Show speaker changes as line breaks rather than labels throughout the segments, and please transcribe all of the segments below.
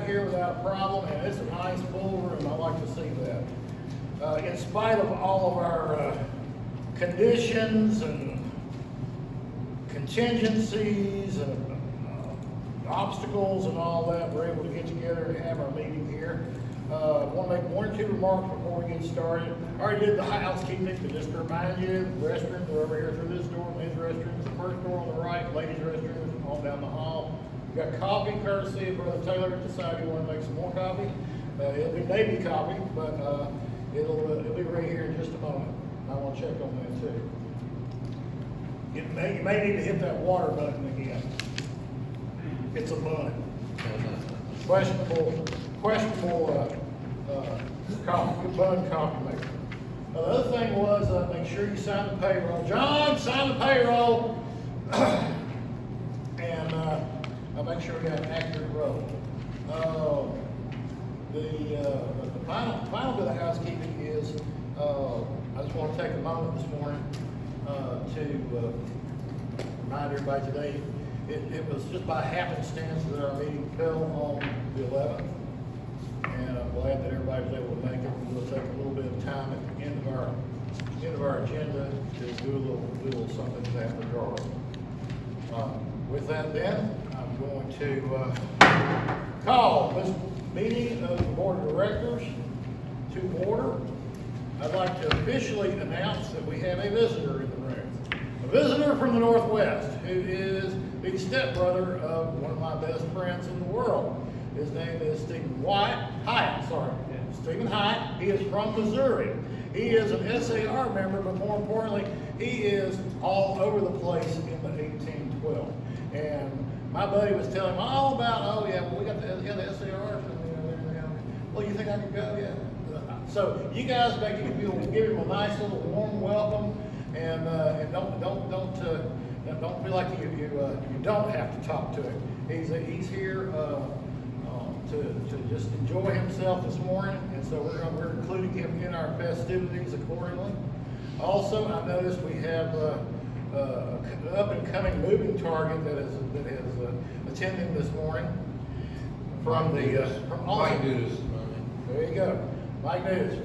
in here without a problem, and it's a nice full room. I like to see that. In spite of all of our conditions and contingencies and obstacles and all that, we're able to get together and have our meeting here. I want to make one or two remarks before we get started. I already did the housekeeping, but just to remind you, the restrooms are over here through this door, men's restrooms, the first door on the right, ladies' restrooms, all down the hall. We got coffee courtesy of Brother Taylor. Decide you want to make some more coffee. It'll be Navy coffee, but it'll be right here in just a moment. I want to check on that too. You may need to hit that water button again. It's a bun. Questionable bun coffee maker. The other thing was make sure you sign the payroll. John, sign the payroll. And I'll make sure we got an accurate roll. The final bit of housekeeping is I just want to take a moment this morning to remind everybody today. It was just by happenstance that our meeting fell on the 11th, and I'm glad that everybody was able to make it. We'll take a little bit of time at the end of our agenda to do a little something in that regard. With that, then I'm going to call this meeting of the Board of Directors to order. I'd like to officially announce that we have a visitor in the room. A visitor from the Northwest, who is the stepbrother of one of my best friends in the world. His name is Stephen Hyatt. Stephen Hyatt. He is from Missouri. He is an SAR member, but more importantly, he is all over the place in the 1812. And my buddy was telling him all about, we got the SARs. Well, you think I could go? Yeah. So you guys make him give him a nice little warm welcome, and don't feel like you don't have to talk to him. He's here to just enjoy himself this morning, and so we're including him in our festivities accordingly. Also, I noticed we have an up and coming moving target that is attending this morning from
Mike Dudas.
There you go. Mike Dudas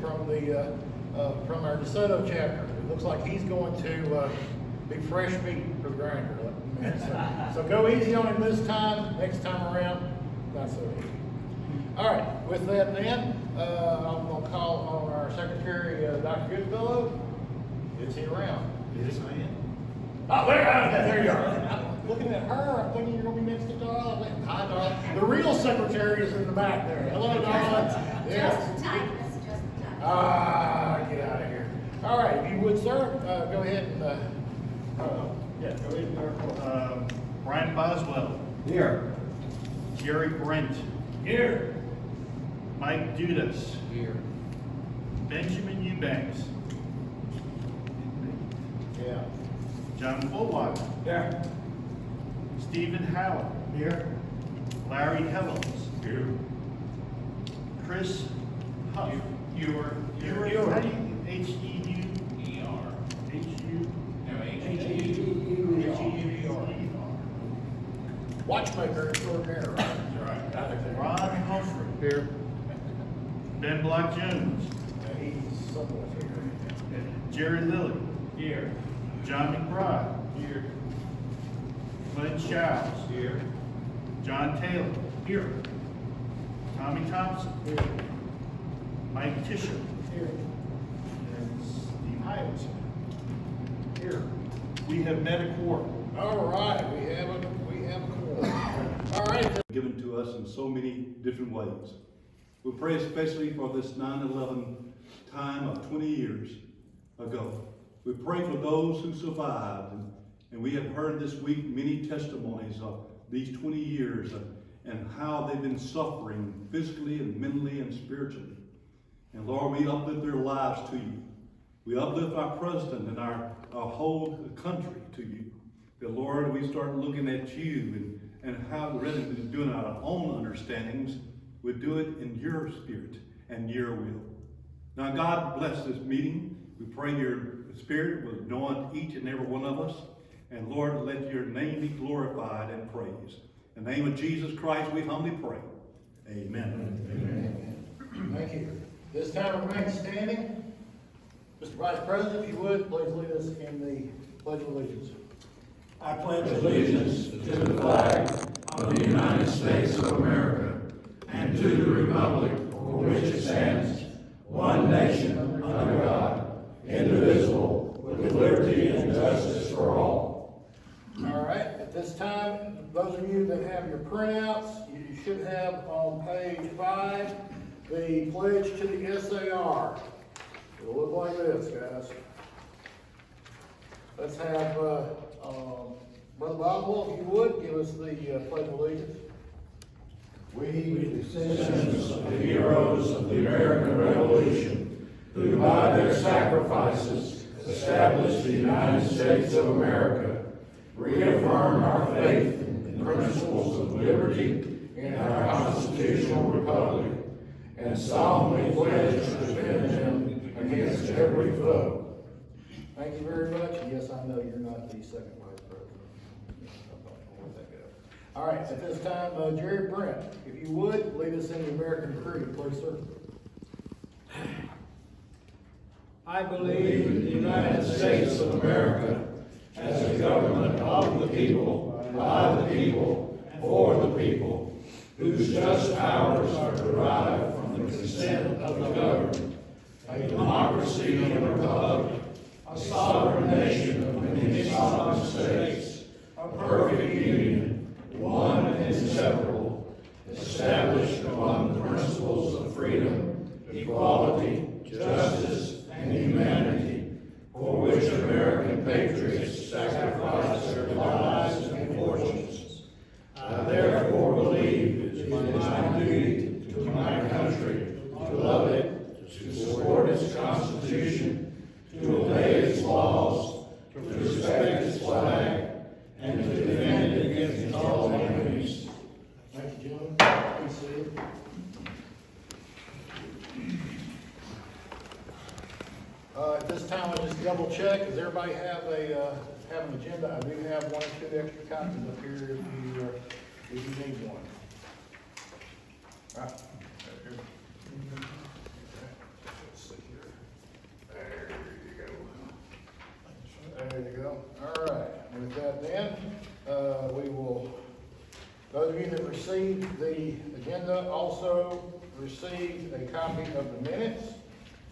from our DeSoto chapter. It looks like he's going to be fresh meat for the grinder. So go easy on him this time. Next time around, not so easy. All right. With that, then I'm going to call on our secretary, Dr. Goodfellow. Is he around?
Yes, I am.
Oh, there you are. I'm looking at her. I'm thinking you're going to be next to Darla. Hi, Darla. The real secretary is in the back there. Hello, Darla.
Just in time. That's just in time.
Get out of here. All right, if you would, sir, go ahead and
Go ahead. Brian Boswell.
Here.
Jerry Brent.
here.
Mike Dudas.
Here.
Benjamin Eubanks.
Yeah.
John Fullwater.
There.
Stephen Howard.
Here.
Larry Helms.
Here.
Chris Huff.
Ewer.
Ewer. How do you H-E-U-E-R. H-U.
No,
H-E-U-E-R.
Watchmaker extraordinaire, right?
Ron Humphrey.
Here.
Ben Block Jones.
He's somewhere here.
Jerry Lilly.
Here.
John McBride.
Here.
Glenn Childs.
Here.
John Taylor.
Here.
Tommy Thompson.
Here.
Mike Tischer.
Here.
And Steve Hiles.
Here.
We have met a quorum.
All right, we have a quorum. All right.
Given to us in so many different ways. We pray especially for this 9/11 time of 20 years ago. We pray for those who survived, and we have heard this week many testimonies of these 20 years and how they've been suffering physically and mentally and spiritually. And Lord, we uplift their lives to you. We uplift our president and our whole country to you. That Lord, we start looking at you and how, rather than doing our own understandings, we do it in your spirit and your will. Now, God bless this meeting. We pray your spirit will anoint each and every one of us. And Lord, let your name be glorified and praised. In the name of Jesus Christ, we humbly pray. Amen.
Thank you. This time remain standing. Mr. Vice President, if you would, please lead us in the Pledge of Allegiance.
I pledge allegiance to the flag of the United States of America and to the republic for which it stands, one nation, under God, indivisible, with liberty and justice for all.
All right, at this time, those of you that have your printouts, you should have on page 5 the pledge to the SAR. It'll look like this, guys. Let's have Brother Boswell, if you would, give us the Pledge of Allegiance.
We, the descendants of the heroes of the American Revolution, who by their sacrifices established the United States of America, reaffirm our faith in principles of liberty and our constitutional republic, and solemnly pledge to defend them against every foe.
Thank you very much. Yes, I know you're not the second vice president. I'll let that go. All right, at this time, Jerry Brent, if you would, lead us in the American Creed, please, sir.
I believe in the United States of America as a government of the people, by the people, and for the people, whose just powers are derived from the consent of the governed, a democracy and a republic, a sovereign nation of many sovereign states, a perfect union, one and inseparable, established upon the principles of freedom, equality, justice, and humanity, for which American patriots sacrificed their lives and fortunes. I therefore believe it is my duty to my country to love it, to support its Constitution, to obey its laws, to respect its flag, and to defend it against all enemies.
Thank you, gentlemen. Please sit. At this time, I'll just double check. Does everybody have an agenda? I do have 1 or 2 extra copies up here if you need one. All right. Here. Let's see here. There you go. There you go. All right. With that then, we will, those of you that received the agenda also received a copy of the minutes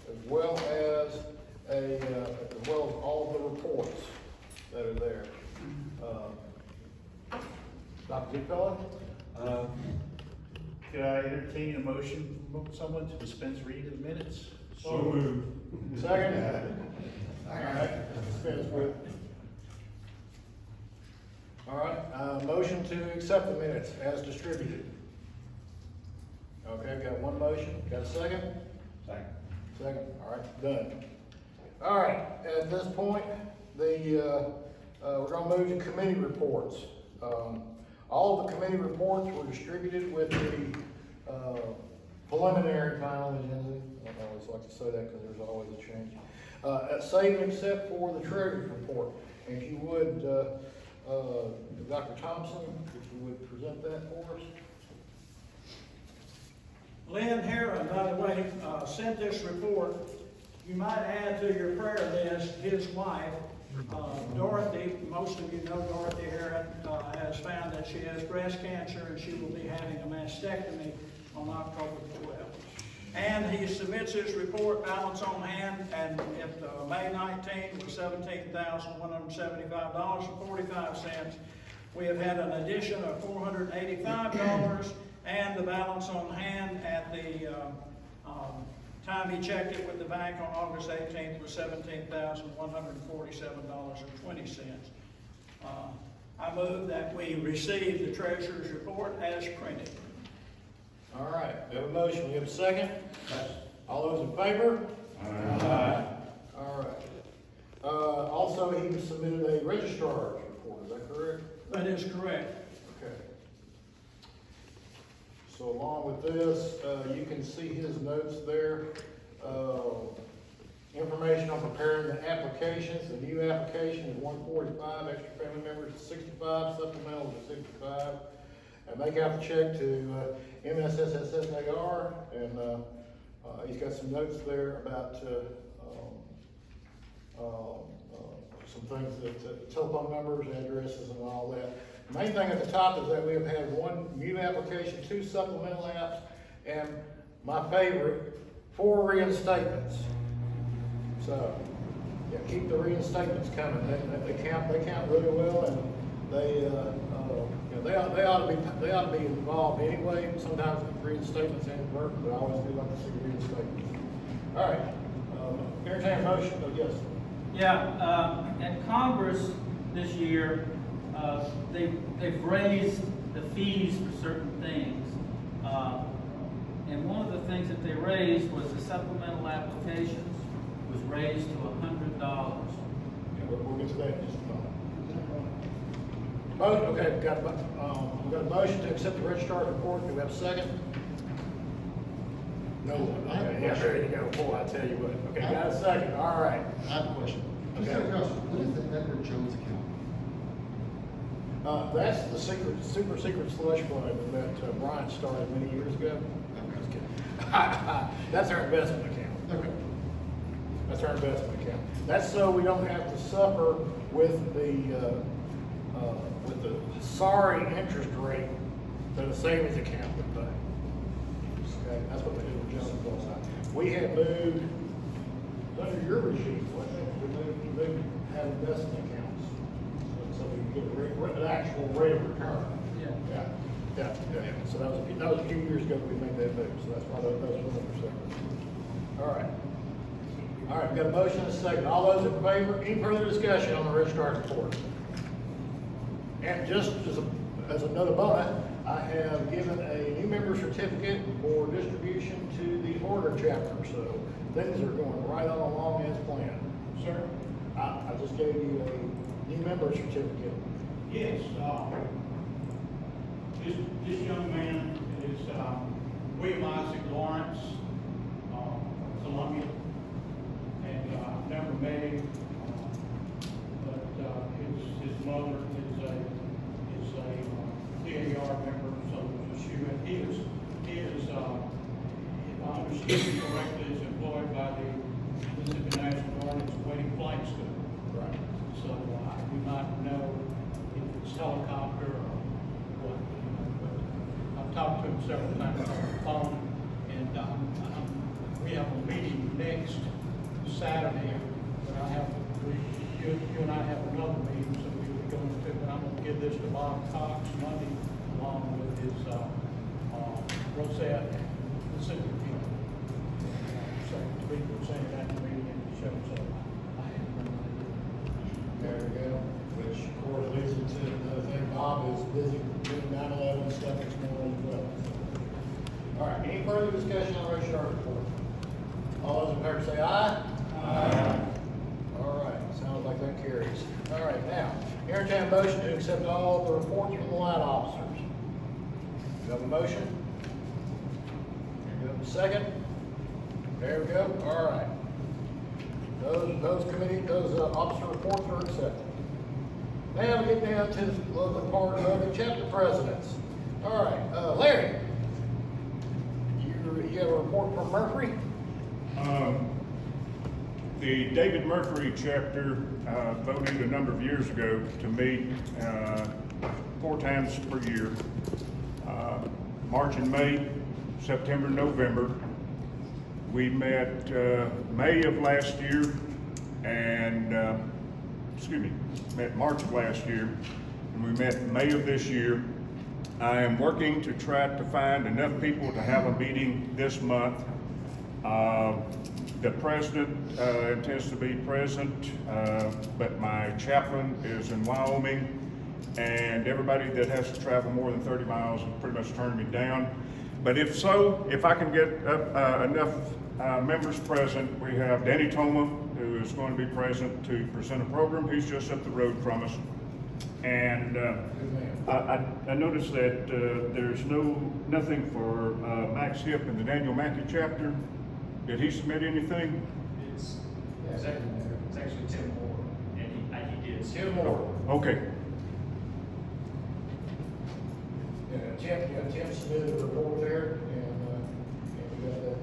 as well as all of the reports that are there. Dr. Goodfellow?
Could I entertain a motion from someone to dispense reading of the minutes?
So moved.
Second? All right, dispense with. All right, motion to accept the minutes as distributed. Okay, I've got one motion. Got a second? Second, all right, done. All right, at this point, we're gonna move to committee reports. All of the committee reports were distributed with the preliminary final agenda. I always like to say that because there's always a change. Save and except for the treasurer's report. And if you would, Dr. Thompson, if you would present that for us.
Lynn Heron, by the way, sent this report. You might add to your prayer list his wife, Dorothy. Most of you know Dorothy Heron has found that she has breast cancer and she will be having a mastectomy on October 12th. And he submits his report, balance on hand, and at May 19 was $17,175.45. We have had an addition of $485, and the balance on hand at the time he checked it with the bank on August 18th was $17,147.20. I move that we receive the treasurer's report as printed.
All right, we have a motion. We have a second? All those in favor? Aye. All right. Also, he submitted a registrar's report, is that correct?
That is correct.
Okay. So along with this, you can see his notes there. Information on preparing the applications. The new application is 145, extra family members is 65, supplemental is 65. and make out the check to, MSSSSAR, and, he's got some notes there about, some things that, telephone numbers, addresses and all that. The main thing at the top is that we have had one new application, 2 supplemental apps, and my favorite, 4 reinstatements. So, yeah, keep the reinstatements coming. They count really well, and they ought to be involved anyway. Sometimes reinstatements inadvertent, but I always do like to see reinstatements. All right, entertain a motion, yes.
Yeah, at Congress this year, they've raised the fees for certain things. And one of the things that they raised was the supplemental applications was raised to $100.
Yeah, we'll get to that in just a moment. Okay, we've got a motion to accept the registrar's report. Do we have a second? No. Okay, yeah, there you go. Boy, I tell you what. Okay, got a second. All right.
I have a question. Just out of curiosity, what is the Edward Jones account?
That's the super secret slush fund that Brian started many years ago. Just kidding. That's our investment account.
Okay.
That's our investment account. That's so we don't have to suffer with the sorry interest rate that a savings account would pay. Okay, that's what they do with Jones Both Sides. We had moved, under your regime, wasn't it? We moved to have investment accounts, so we can get an actual rate of return. Yeah. So that was a few years ago that we made that move, so that's why those numbers are separate. All right. All right, we've got a motion and a second. All those in favor, any further discussion on the registrar's report? And just as another bonus, I have given a new member certificate for distribution to the order chapter, so things are going right on along as planned. Sir? I just gave you a new member certificate.
Yes, this young man is, William Isaac Lawrence, Columbia, and, never met him, but, his mother is a DAR member, so he is, if I understand correctly, is employed by the Mississippi National Guard as waiting flight school.
Right.
So I do not know if it's helicopter or what. But I've talked to him several times on the phone, and we have a meeting next Saturday. But you and I have another meeting, so we will go into it. But I'm going to give this to Bob Cox Monday, along with his Rosette and the superintendent. So to be presented at the meeting and show so I have
There we go. Which, of course, leads into the thing, Bob is busy doing 9/11 stuff this morning as well. All right, any further discussion on the registrar's report? All those in favor say aye. Aye. All right, sounds like that carries. All right, now, entertain a motion to accept all the reports from the line officers. Do you have a motion? Do you have a second? There we go, all right. Those officer reports are accepted. Now we get down to the part of the chapter presidents. All right, Larry, you have a report from Mercury?
The David Mercury chapter voted a number of years ago to meet 4 times per year, March and May, September and November. We met May of last year and, met March of last year, and we met May of this year. I am working to try to find enough people to have a meeting this month. The president intends to be present, but my chaplain is in Wyoming, and everybody that has to travel more than 30 miles is pretty much turning me down. But if I can get enough members present, we have Danny Toma, who is going to be present to present a program. He's just up the road from us. And I noticed that there's nothing for Max Hip in the Daniel Mackey chapter. Did he submit anything?
It's actually Tim Moore, and he did.
Tim Moore.
Okay.
Tim submitted a report there, and we got that,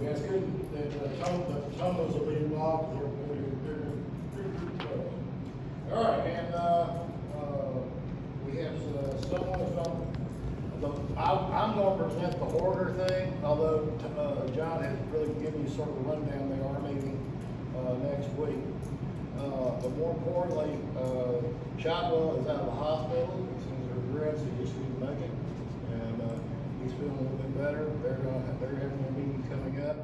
that's good, that, Tom was a lead involved, all right, and, we have, someone I'm gonna present the order thing, although, John has really given you sort of a rundown, they are meeting, next week. But more importantly, Chadwell is out of the hospital, he sends regrets, he just didn't make it, and, he's feeling a little bit better, they're having a meeting coming up,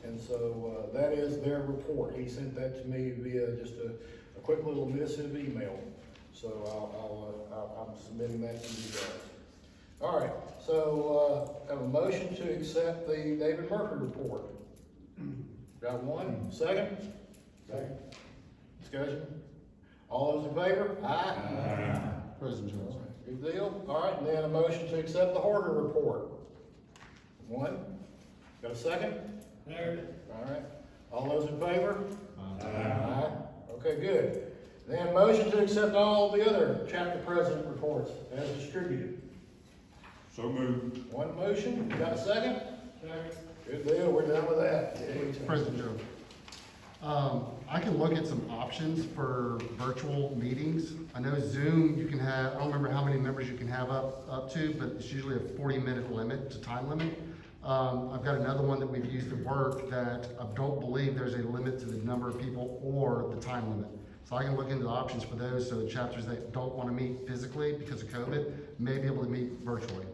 and so, that is their report, he sent that to me via just a quick little missive email, so I'm submitting that to you guys. All right, so, have a motion to accept the David Murphy report. Got one, second? Second. Discussion? All those in favor? Aye.
President Jones.
Good deal. All right, and then a motion to accept the Horner report. One. Got a second?
There.
All right. All those in favor? Aye. Okay, good. Then a motion to accept all the other chapter president reports as distributed.
So moved.
One motion. Got a second? Second. Good deal. We're done with that.
President Jones. I can look at some options for virtual meetings. I know Zoom, you can have, I don't remember how many members you can have up to, but it's usually a 40-minute limit to time limit. I've got another one that we've used at work that I don't believe there's a limit to the number of people or the time limit. So I can look into the options for those, so the chapters that don't want to meet physically because of COVID may be able to meet virtually.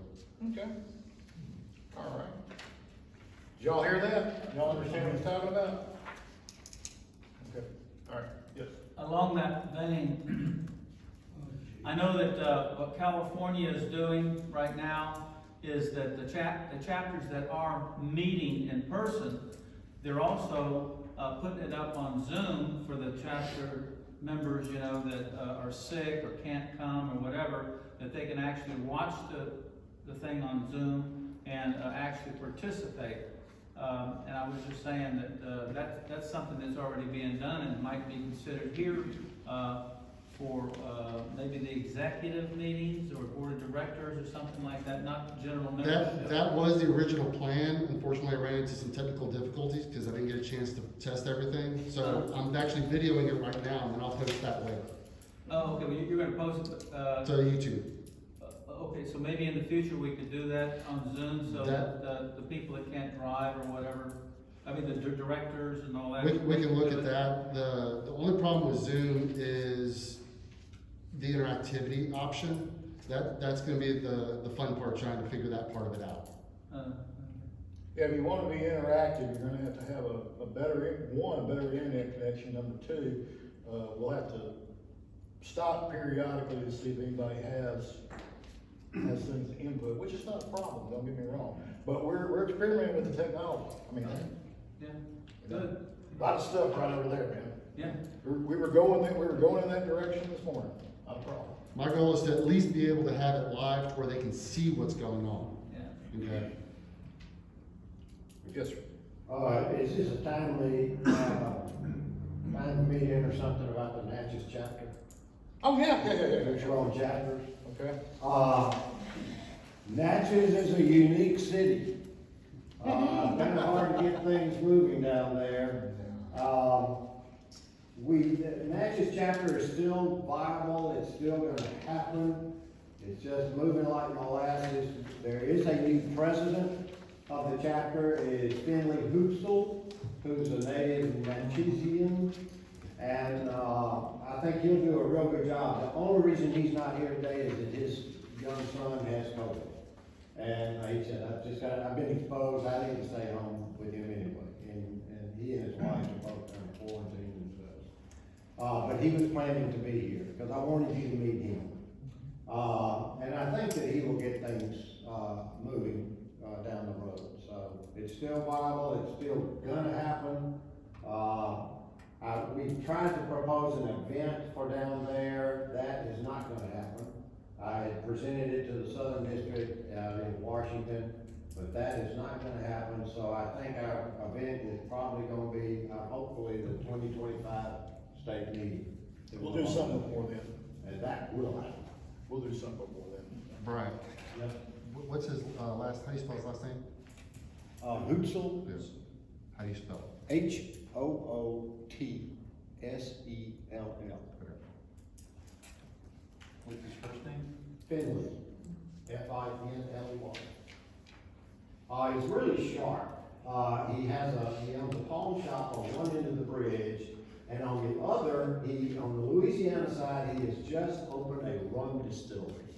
Okay. All right. Did y'all hear that? Y'all understand what he's talking about? Okay. All right. Yes.
Along that vein, I know that what California is doing right now is that the chapters that are meeting in person, they're also putting it up on Zoom for the chapter members, you know, that are sick or can't come or whatever, that they can actually watch the thing on Zoom and actually participate. And I was just saying that that's something that's already being done and might be considered here for maybe the executive meetings or board of directors or something like that, not general membership.
That was the original plan. Unfortunately, I ran into some technical difficulties because I didn't get a chance to test everything. So I'm actually videoing it right now, and then I'll post that later.
Oh, okay, well, you're gonna post it,
To YouTube.
okay, so maybe in the future we could do that on Zoom so that the people that can't drive or whatever, I mean, the directors and all that.
We can look at that. The only problem with Zoom is the interactivity option. That's gonna be the fun part, trying to figure that part of it out.
Yeah, if you want to be interactive, you're gonna have to have a better internet connection. Number two, we'll have to stop periodically to see if anybody has things to input, which is not a problem, don't get me wrong. But we're experimenting with the technology. I mean,
Yeah, good,
a lot of stuff right over there, man.
yeah.
We were going in that direction this morning, not a problem.
My goal is to at least be able to have it live to where they can see what's going on.
Yeah.
Okay.
Yes, sir.
Is this a timely, meeting or something about the Natchez chapter?
Oh, yeah.
Which are on chapters?
Okay.
Natchez is a unique city. Kind of hard to get things moving down there. The Natchez chapter is still viable, it's still gonna happen. It's just moving like molasses. There is a new president of the chapter, is Finley Hoopsel, who's a native Natchezian. And, I think he'll do a real good job. The only reason he's not here today is that his young son has COVID. And he said, I've been exposed, I need to stay home with him anyway. And he and his wife are both kind of quarantined themselves. But he was planning to be here, because I wanted you to meet him. And I think that he will get things, moving, down the road. So it's still viable, it's still gonna happen. We tried to propose an event for down there. That is not gonna happen. I had presented it to the Southern District out in Washington, but that is not gonna happen. So I think our event is probably gonna be, hopefully, the 2025 state meeting.
We'll do something before then.
And that will happen.
we'll do something before then.
Brian,
Yes.
what's his, last, how do you spell his last name?
Hootzel,
Yes. How do you spell it?
Hootsell.
Okay.
What's his first name?
Finley, Finley. He's really sharp. He owns a pawn shop on one end of the bridge, and on the other, on the Louisiana side, he has just opened a rum distillery.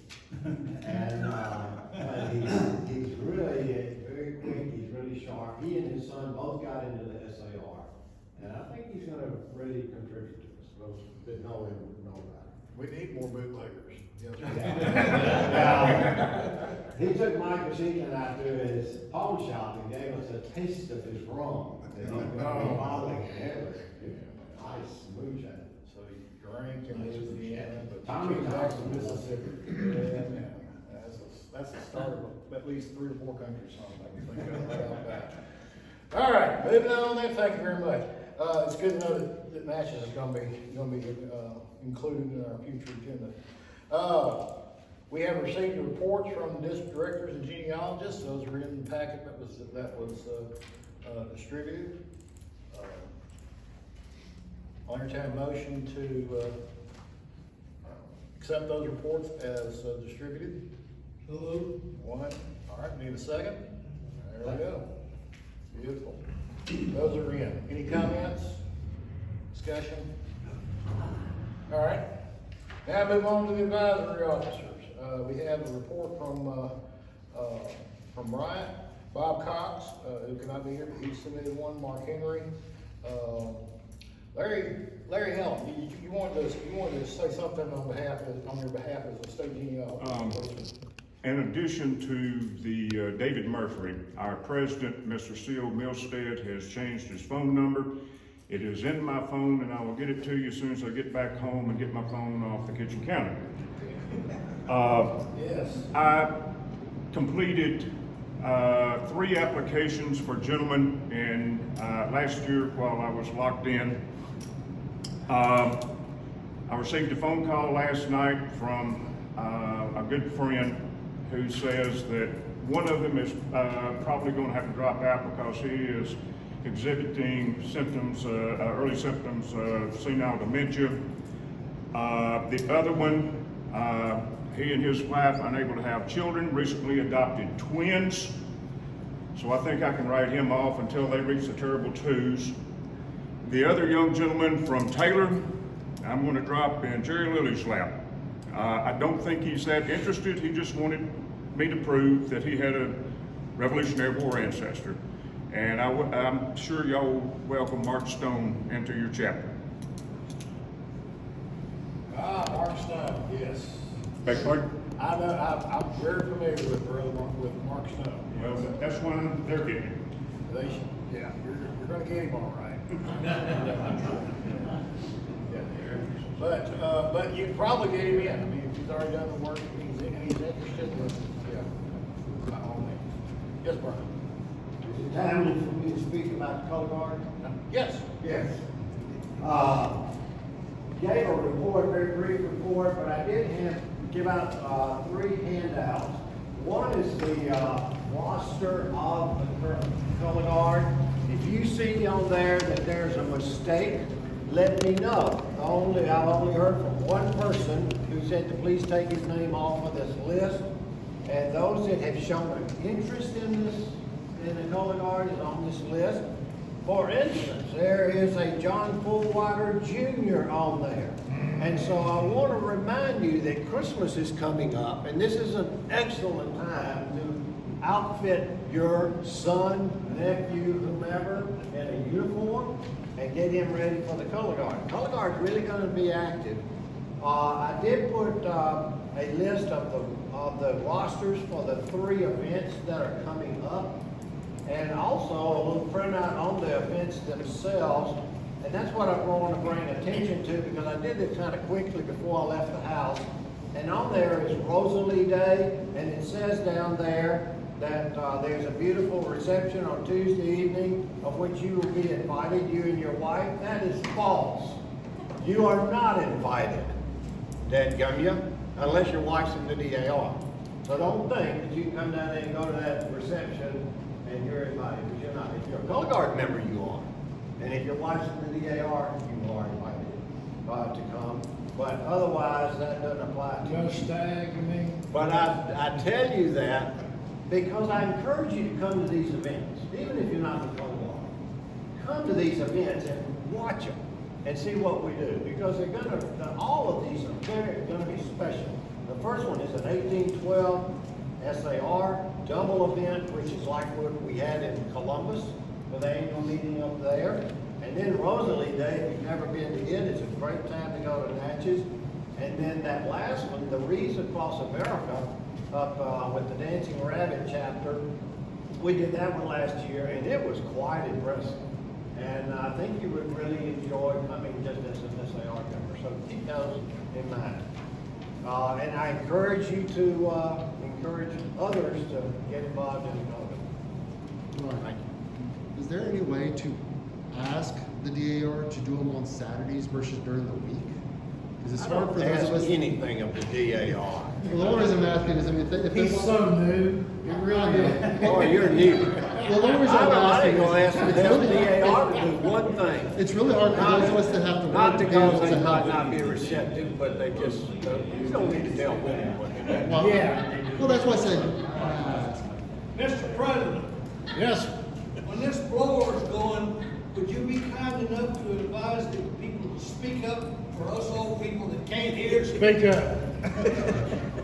And he's really very quick, he's really sharp. He and his son both got into the SAR. And I think he's gonna really contribute to us. Those that know him know about it.
We need more bootleggers. Yes.
He took Michael Sheik and I to his pawn shop and gave us a taste of his rum. That he's gonna be bottling and everything. Nice moonshine.
So you drank in Louisiana, but
Tommy
you came back to
Johnson.
Mississippi. Yeah, that's the start of at least 3 or 4 countries, I can think of about that. All right, moving on then, thank you very much. It's good to know that matches is gonna be included in our future agenda. We have received the reports from the district directors and genealogists. Those are in the packet that was distributed. I'll entertain a motion to accept those reports as distributed. One. All right, need a second? There we go. Beautiful. Those are in. Any comments? Discussion? All right. Now move on to the advisory officers. We have a report from Bryant, Bob Cox, who cannot be here, but he submitted one, Mark Henry. Larry Helen, you wanted to say something on your behalf as a state genealogist.
In addition to the David Murphy, our president, Mr. Seal Milstead, has changed his phone number. It is in my phone, and I will get it to you as soon as I get back home and get my phone off the kitchen counter.
Yes.
I completed 3 applications for gentlemen in last year while I was locked in. I received a phone call last night from a good friend who says that one of them is probably going to have to drop out because he is exhibiting symptoms, early symptoms of senile dementia. The other one, he and his wife unable to have children, recently adopted twins. So I think I can write him off until they reach the terrible 2s. The other young gentleman from Taylor, I'm going to drop in Jerry Lilly's lap. I don't think he's that interested. He just wanted me to prove that he had a Revolutionary War ancestor. And I'm sure y'all welcome Mark Stone into your chapter.
Mark Stone, yes.
Beg your pardon?
I know, I'm very familiar with Mark Stone.
Well, that's one they're getting.
Yeah, you're gonna get him all right. But you can probably get him in. I mean, if he's already done the work, and he's interested, yeah, by all means. Yes, Brian?
Is it timely for me to speak about the color guard?
Yes.
Yes. Gave a report, very brief report, but I did give out 3 handouts. One is the roster of the current color guard. If you see on there that there's a mistake, let me know. I've only heard from one person who said to please take his name off of this list. And those that have shown an interest in the color guard is on this list. For instance, there is a John Fullwater Jr. on there. And so I want to remind you that Christmas is coming up, and this is an excellent time to outfit your son, nephew, whomever in a uniform and get him ready for the color guard. The color guard is really going to be active. I did put a list of the rosters for the 3 events that are coming up, and also a little printout on the events themselves. And that's what I want to bring attention to because I did it kind of quickly before I left the house. And on there is Rosalie Day, and it says down there that there's a beautiful reception on Tuesday evening of which you will be invited, you and your wife. That is false. You are not invited. Dadgum ya. unless your wife's in the DAR. So don't think that you can come down there and go to that reception and you're invited, because you're not. If you're a color guard member, you are. And if your wife's in the DAR, you are invited to come. But otherwise, that doesn't apply to you.
Just stag, you mean?
But I tell you that because I encourage you to come to these events, even if you're not in color guard. Come to these events and watch them and see what we do, because all of these are gonna be special. The first one is an 1812 SAR double event, which is like what we had in Columbus for the annual meeting up there. And then Rosalie Day, if you've never been to it, it's a great time to go to Natchez. And then that last one, the Wreaths Across America, up with the Dancing Rabbit chapter, we did that one last year, and it was quite impressive. And I think you would really enjoy coming just as an SAR member, so keep those in mind. And I encourage you to encourage others to get involved in the
Right.
Thank you.
Is there any way to ask the DAR to do them on Saturdays versus during the week? Because it's
I
hard
don't
for those of
ask
us.
anything of the DAR.
Well, the only reason I'm asking is, I mean, if they
He's
want-
so new.
It really is.
Boy, you're new.
Well, the only reason I'm
I
asking
ain't gonna ask
is,
the DAR to do one thing.
it's really hard for those of us that have to
Not
work to be
because
able
they
to
might
help.
not be receptive, but they just, you don't need to tell women what to do.
Well,
Yeah.
Well, that's why I said,
Mr. President,
Yes.
when this blower is going, would you be kind enough to advise the people to speak up for us old people that can't hear?
Speak up.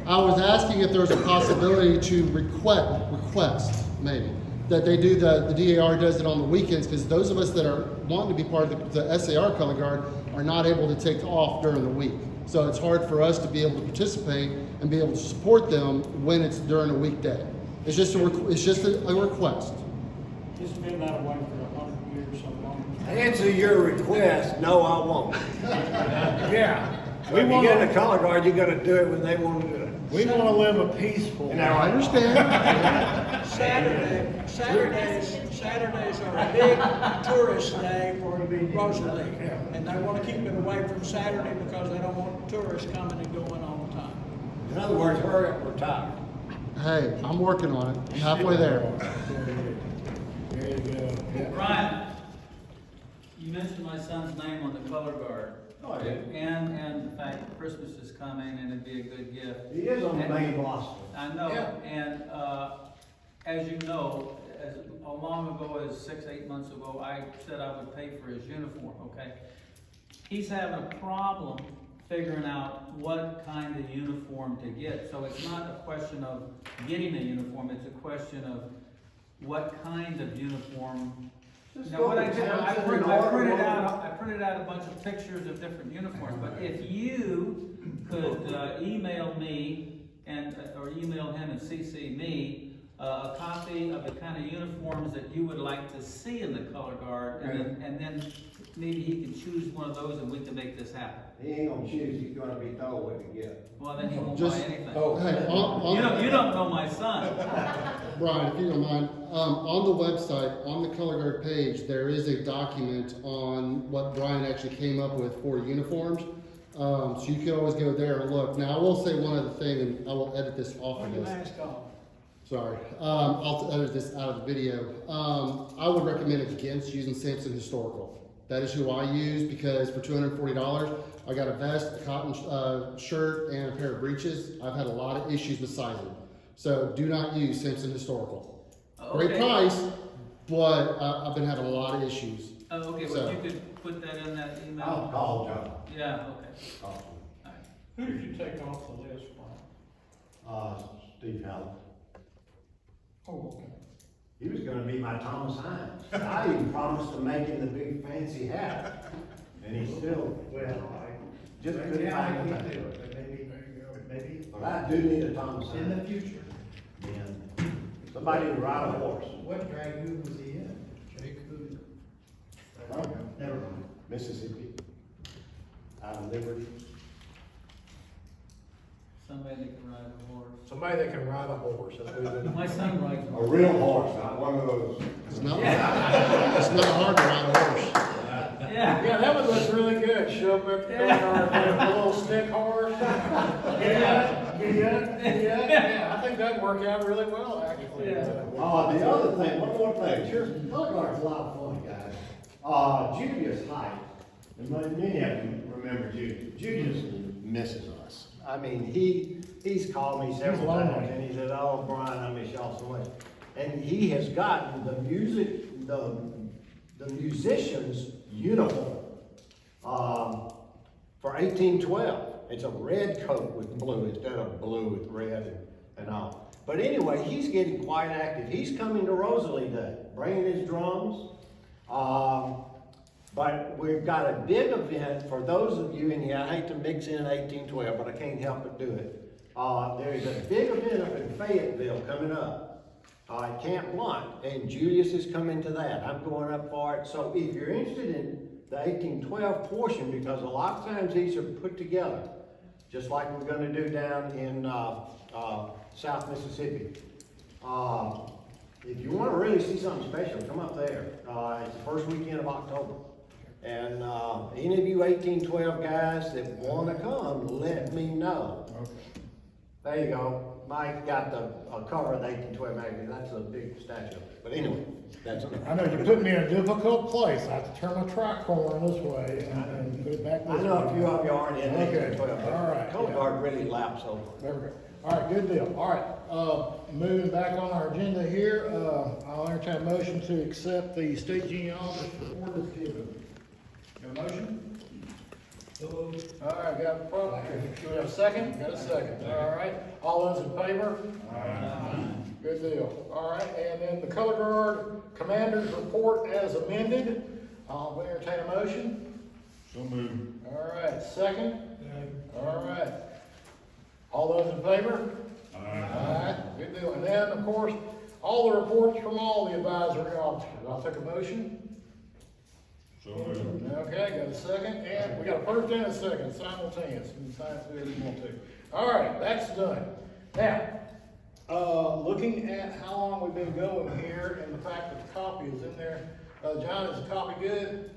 I was asking if there was a possibility to request maybe, that they do the DAR does it on the weekends, because those of us that are wanting to be part of the SAR color guard are not able to take off during the week. So it's hard for us to be able to participate and be able to support them when it's during a weekday. It's just a request.
It's been that way for 100 years, so long.
To answer your request, no, I won't.
Yeah.
When you get in the color guard, you gotta do it when they wanna do it.
We want to live a peaceful
Now, I
life.
understand.
Saturdays are a big tourist day for Rosalie. And they want to keep it away from Saturday because they don't want tourists coming and going all the time.
In other words, hurry up, we're tired.
Hey, I'm working on it. I'm halfway there.
There you go. Yeah.
Brian, you mentioned my son's name on the color guard.
Oh, I did.
And the fact that Christmas is coming and it'd be a good gift.
He is on the
And-
main roster.
I know,
Yeah.
and, as you know, as long ago as 6, 8 months ago, I said I would pay for his uniform, okay? He's having a problem figuring out what kind of uniform to get. So it's not a question of getting a uniform, it's a question of what kind of uniform.
Just
Now,
go
what
to
I did, I
Townsend
printed
and order one.
out a bunch of pictures of different uniforms, but if you could email me or email him and CC me, a copy of the kind of uniforms that you would like to see in the color guard, and then maybe he can choose one of those and we can make this happen.
He ain't gonna choose, he's gonna be told what to get.
Well, then he won't
Just-
buy anything.
Hey,
You don't know my son.
Brian, if you don't mind, on the website, on the color guard page, there is a document on what Brian actually came up with for uniforms. So you can always go there and look. Now, I will say one other thing, and I will edit this off
Put
of
your
this.
mask on.
Sorry, I'll edit this out of the video. I would recommend against using Samson Historical. That is who I use, because for $240, I got a vest, a cotton shirt, and a pair of breeches. I've had a lot of issues with sizing. So do not use Samson Historical. Great
Okay.
price, but I've been having a lot of issues.
Oh, okay,
So-
well, you could put that in that
I'll
email.
call John.
Yeah, okay.
Call him.
All right.
Who did you take off the list, Brian?
Steve Howell.
Oh, okay.
He was gonna be my Thomas Hines. I even promised to make him the big fancy hat. And he still, just couldn't find the money.
Maybe
But I do need a Thomas
in the
Hines.
future.
And somebody to ride a horse.
What dragoon was he in? Jake who?
Oh, never mind. Mississippi. Out of Liberty.
Somebody that can ride a horse.
Somebody that can ride a horse. That's what it is.
My son rides a
A
horse.
real horse, not one of those.
It's not hard to ride a horse.
Yeah, that one looks really good. Show up at the door, a little stick horse. Yeah, I think that'd work out really well, actually.
The other thing, one more thing, sure, color guard's a lot of fun, guys. Julius Height, and many of you remember Julius. Julius misses us. I mean, he's called me several times, and he said, "Oh, Brian, I miss y'all so much." And he has gotten the musicians' uniform, for 1812. It's a red coat with blue instead of blue with red and all. But anyway, he's getting quite active. He's coming to Rosalie Day, bringing his drums. But we've got a big event for those of you in here. I hate to mix in 1812, but I can't help but do it. There's a big event up in Fayetteville coming up. At Camp Blunt, and Julius is coming to that. I'm going up for it. So if you're interested in the 1812 portion, because a lot of times these are put together, just like we're going to do down in South Mississippi. If you want to really see something special, come up there. It's the first weekend of October. And any of you 1812 guys that want to come, let me know. Okay. There you go. Mike got the cover of the 1812 magazine. That's a big statue. But anyway, that's enough.
I know you put me in a difficult place. I have to turn my tricorn this way and put it back this way.
I know a few of you aren't in
Okay,
1812.
all right.
Color guard really laps over.
There we go. All right, good deal. All right, moving back on our agenda here, I'll entertain a motion to accept the state genealogist report as given. Got a motion? All right, got a problem. Do we have a second? Got a second. All right. All those in favor? Aye. Good deal. All right, and then the color guard commander's report as amended. I'll entertain a motion.
So moved.
All right, second? All right. All those in favor? Aye. Good deal. And then, of course, all the reports from all the advisory officers. I'll take a motion.
So moved.
Okay, got a second, and we got a first and a second, simultaneous. You can sign it if you want to. All right, that's done. Now, looking at how long we've been going here and the fact that the copy is in there, John, is the copy good?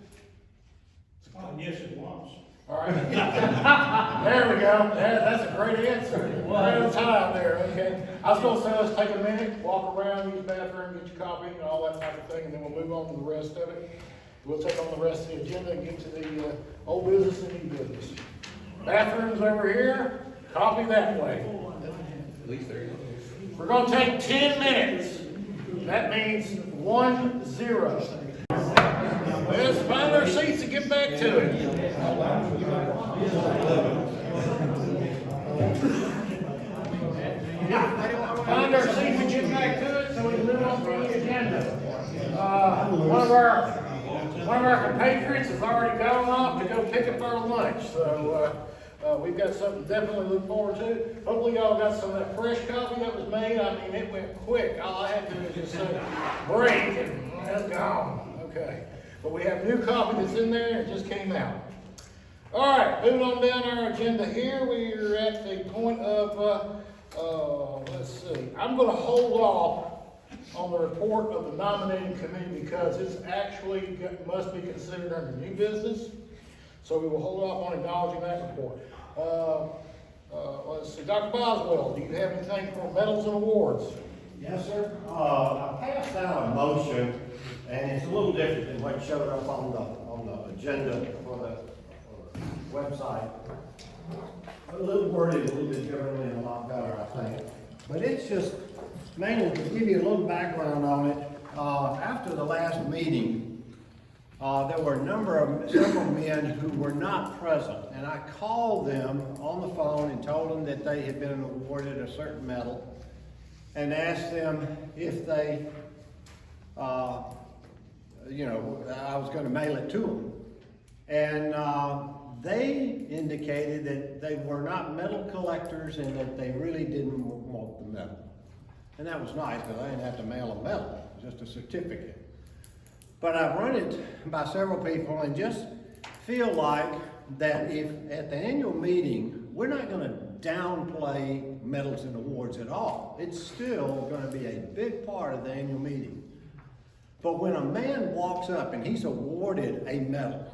Yes, it was.
All right. There we go. That's a great answer. Right on time there, okay. I was gonna say, let's take a minute, walk around, use the bathroom, get your copy and all that type of thing, and then we'll move on to the rest of it. We'll take on the rest of the agenda and get to the old business and new business. Bathrooms over here, copy that way.
At least 30.
We're gonna take 10 minutes. That means 1-0. Let's find our seats and get back to it. Find our seats and get back to it so we can move on to the agenda. One of our compatriots has already gone off to go pick up our lunch, so we've got something to definitely look forward to. Hopefully y'all got some of that fresh coffee that was made. I mean, it went quick. All I had to do was just say break and it's gone. Okay, but we have new coffee that's in there and it just came out. All right, moving on down our agenda here, we're at the point of, let's see, I'm going to hold off on the report of the nominating committee because it's actually must be considered under new business. So we will hold off on acknowledging that report. Let's see, Dr. Boswell, do you have anything for medals and awards?
Yes, sir. I passed out a motion, and it's a little different than what showed up on the agenda for the website. A little worded a little bit differently and a lot better, I think. But it's just mainly to give you a little background on it. After the last meeting, there were several men who were not present, and I called them on the phone and told them that they had been awarded a certain medal, and asked them if they, I was going to mail it to them, and they indicated that they were not medal collectors and that they really didn't want the medal. And that was nice because I didn't have to mail a medal, just a certificate. But I've run it by several people and just feel like that if at the annual meeting, we're not going to downplay medals and awards at all. It's still going to be a big part of the annual meeting. But when a man walks up and he's awarded a medal,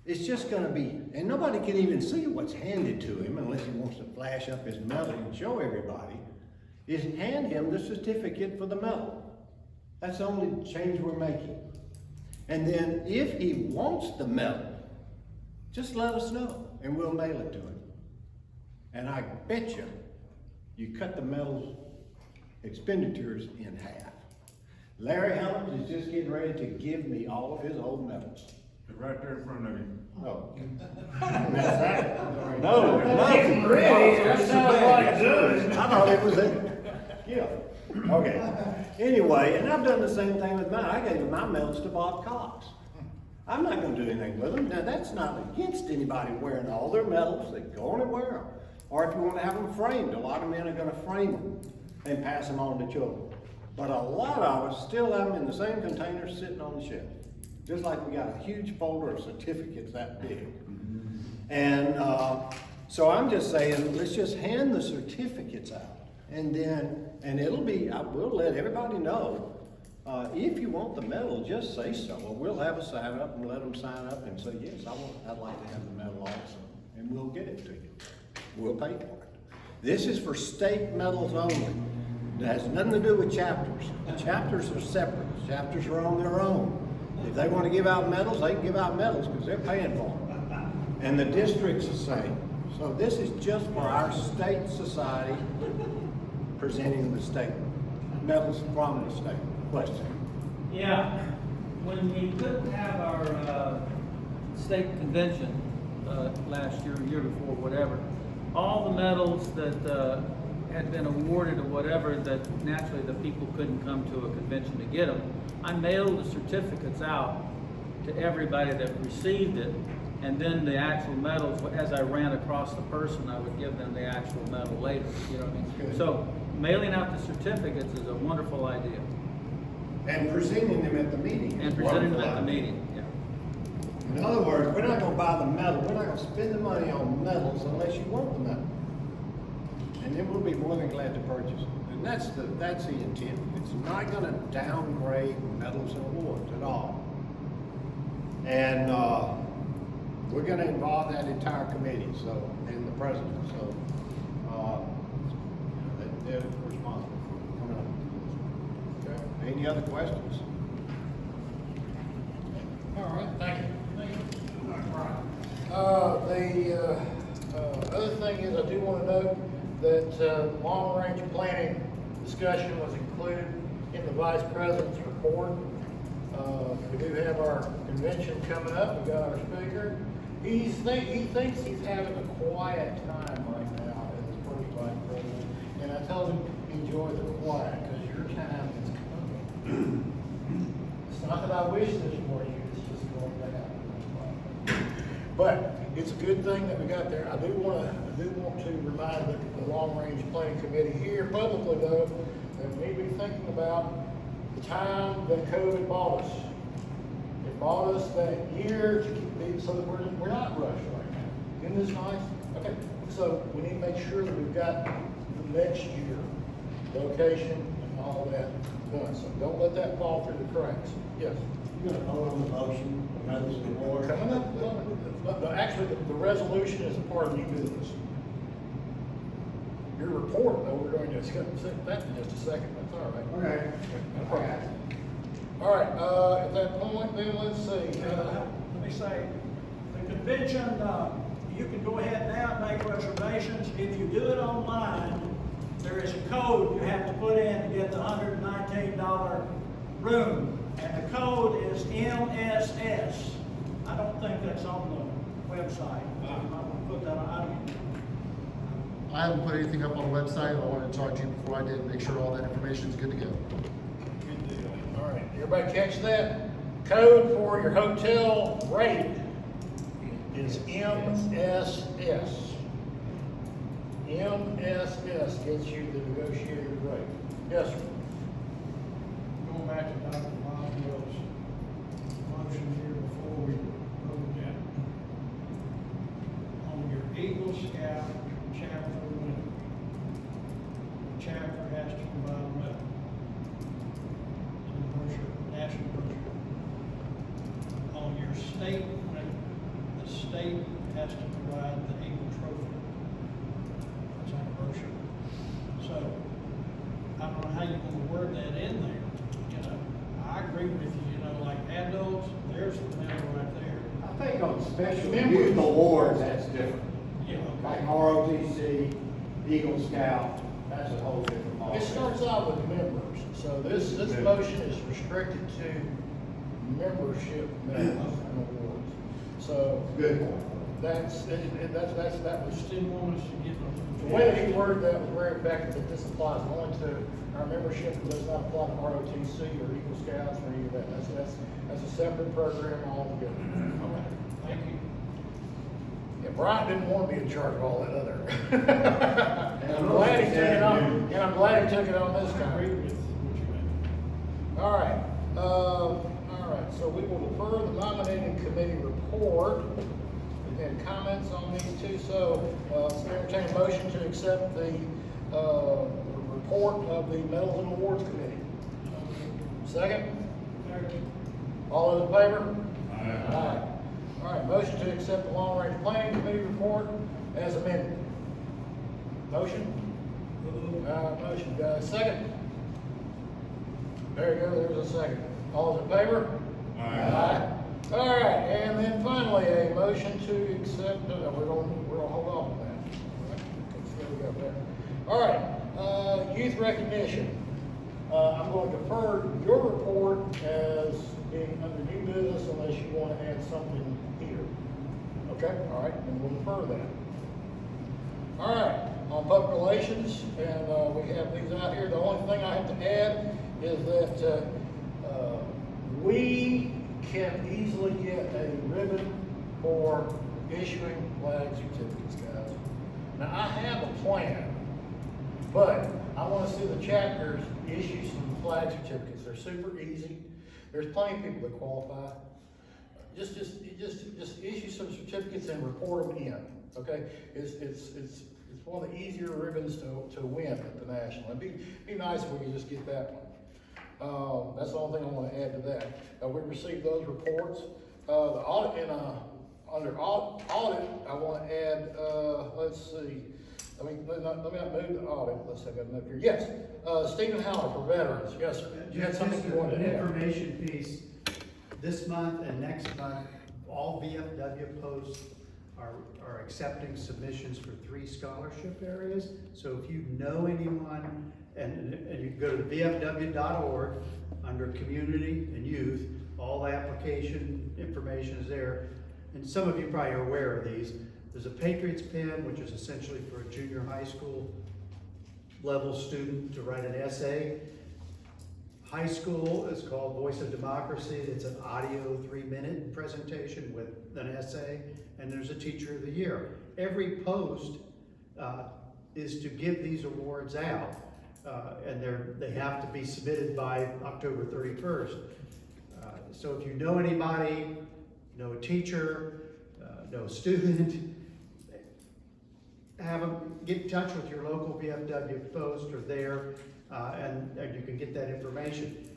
It's just gonna be, and nobody can even see what's handed to him unless he wants to flash up his medal and show everybody, is hand him the certificate for the medal. That's the only change we're making. And then if he wants the medal, just let us know and we'll mail it to him. And I bet you cut the medal's expenditures in half. Larry Helms is just getting ready to give me all of his old medals.
It's right there in front of you.
No. That's that.
No,
Getting ready, that sounds like good. I thought it was a gift. Okay. Anyway, and I've done the same thing with mine. I gave my medals to Bob Cox. I'm not gonna do anything with them. Now, that's not against anybody wearing all their medals. They go on and wear them. Or if you wanna have them framed, a lot of men are gonna frame them and pass them on to children. But a lot of us still have them in the same containers sitting on the shelf. Just like we got a huge folder of certificates that big. And so I'm just saying, let's just hand the certificates out. And then, and it'll be, we'll let everybody know, if you want the medal, just say so. Or we'll have a sign up and let them sign up and say, yes, I'd like to have the medal also. And we'll get it to you. We'll pay for it. This is for state medals only. It has nothing to do with chapters. Chapters are separate. Chapters are on their own. If they want to give out medals, they can give out medals because they're paying for them. And the district's the same. So this is just for our state society presenting the state. Medals from the state. Question?
Yeah, when we couldn't have our state convention last year, year before, whatever, all the medals that had been awarded or whatever, that naturally the people couldn't come to a convention to get them, I mailed the certificates out to everybody that received it, and then the actual medals, as I ran across the person, I would give them the actual medal later, you know what I mean? So mailing out the certificates is a wonderful idea.
And presenting them at the meeting.
And presenting them at the meeting, yeah.
In other words, we're not gonna buy the medal, we're not gonna spend the money on medals unless you want the medal. And then we'll be more than glad to purchase it. And that's the intent. It's not gonna downgrade medals and awards at all. And we're gonna involve that entire committee, so, and the president, so, they're responsible for coming up. Okay. Any other questions?
All right, thank you. Thank you. The other thing is, I do want to note that long-range planning discussion was included in the vice president's report. We do have our convention coming up. We got our speaker. He thinks he's having a quiet time right now as his first vice president. And I told him, enjoy the quiet, because your time is coming. It's not that I wish this for you, it's just going to happen. But it's a good thing that we got there. I do want to remind the long-range planning committee here publicly, though, that we need to be thinking about the time that COVID bought us. It bought us that year to keep, so that we're not rushed right now. Isn't this nice? Okay, so we need to make sure that we've got the next year, location and all that done. So don't let that fall through the cracks. Yes?
You're gonna vote on the motion, notice the board.
Coming up, actually, the resolution is a part of new business. Your report, though, we're going to discuss that in just a second. That's all right.
Okay.
No problem. All right, at that point, then, let's see.
Let me say, the convention, you can go ahead now and make reservations. If you do it online, there is a code you have to put in to get the $119 room. And the code is MSS. I don't think that's on the website. I'm gonna put that on.
I haven't put anything up on the website. I wanted to talk to you before I did, make sure all that information is good to go.
Good deal. All right, everybody catch that? Code for your hotel rate is MSS. MSS gets you the negotiated rate. Yes, sir.
Going back to Dr. Boswell's motion here before we vote that. On your Eagle Scout chapter winner, the chapter has to provide a medal in the brochure, national brochure. On your state winner, how you gonna word that in there, you know? I agree with you, you know, like adults, there's the medal right there.
I think on special youth awards, that's different.
You know,
Like ROTC, Eagle Scout, that's a whole different ball.
It starts out with members, so this motion is restricted to membership medals and awards. So
Good point.
that was,
didn't want us to get
the way that he worded that was very effective, that this applies only to our membership, it does not apply to ROTC or Eagle Scouts or any of that. That's a separate program altogether.
Thank you.
Yeah, Brian didn't want to be in charge of all that other. And I'm glad he took it on, and I'm glad he took it on this
I
time.
agree with what you meant.
All right, so we will defer the nominating committee report and comments on these two. So, entertain a motion to accept the, report of the Medals and Awards Committee. Second? All those in favor? Aye. All right, motion to accept the Long Range Planning Committee report as amended. Motion? Motion, guys. Second? There you go, there's a second. All those in favor? Aye. All right, and then finally, a motion to accept, we're gonna hold on to that. Okay, so we got that. All right, youth recognition. I'm going to defer your report as being under new business unless you want to add something here. Okay, all right, and we'll defer that. All right, on public relations, and we have these out here. The only thing I have to add is that we can easily get a ribbon for issuing flag certificates, guys. Now, I have a plan, but I want to see the chapters issue some flag certificates. They're super easy. There's plenty of people that qualify. Just issue some certificates and report them in. Okay, it's one of the easier ribbons to win at the national. It'd be nice if we could just get that one. That's the only thing I want to add to that. We received those reports. The audit under audit, I want to add. Let's see. Let me not move the audit. Let's see if I can move here. Yes, Stephen Howard for veterans. Yes, sir. You had something you wanted to
An
add?
information piece. This month and next month, all VFW posts are accepting submissions for 3 scholarship areas. So if you know anyone, and you go to vfw.org under community and youth, all the application information is there. And some of you probably are aware of these. There's a Patriots Pen, which is essentially for a junior high school level student to write an essay. High school is called Voice of Democracy. It's an audio 3-minute presentation with an essay, and there's a Teacher of the Year. Every post is to give these awards out, and they have to be submitted by October 31st. So if you know anybody, know a teacher, know a student, have them get in touch with your local VFW post or there, and you can get that information.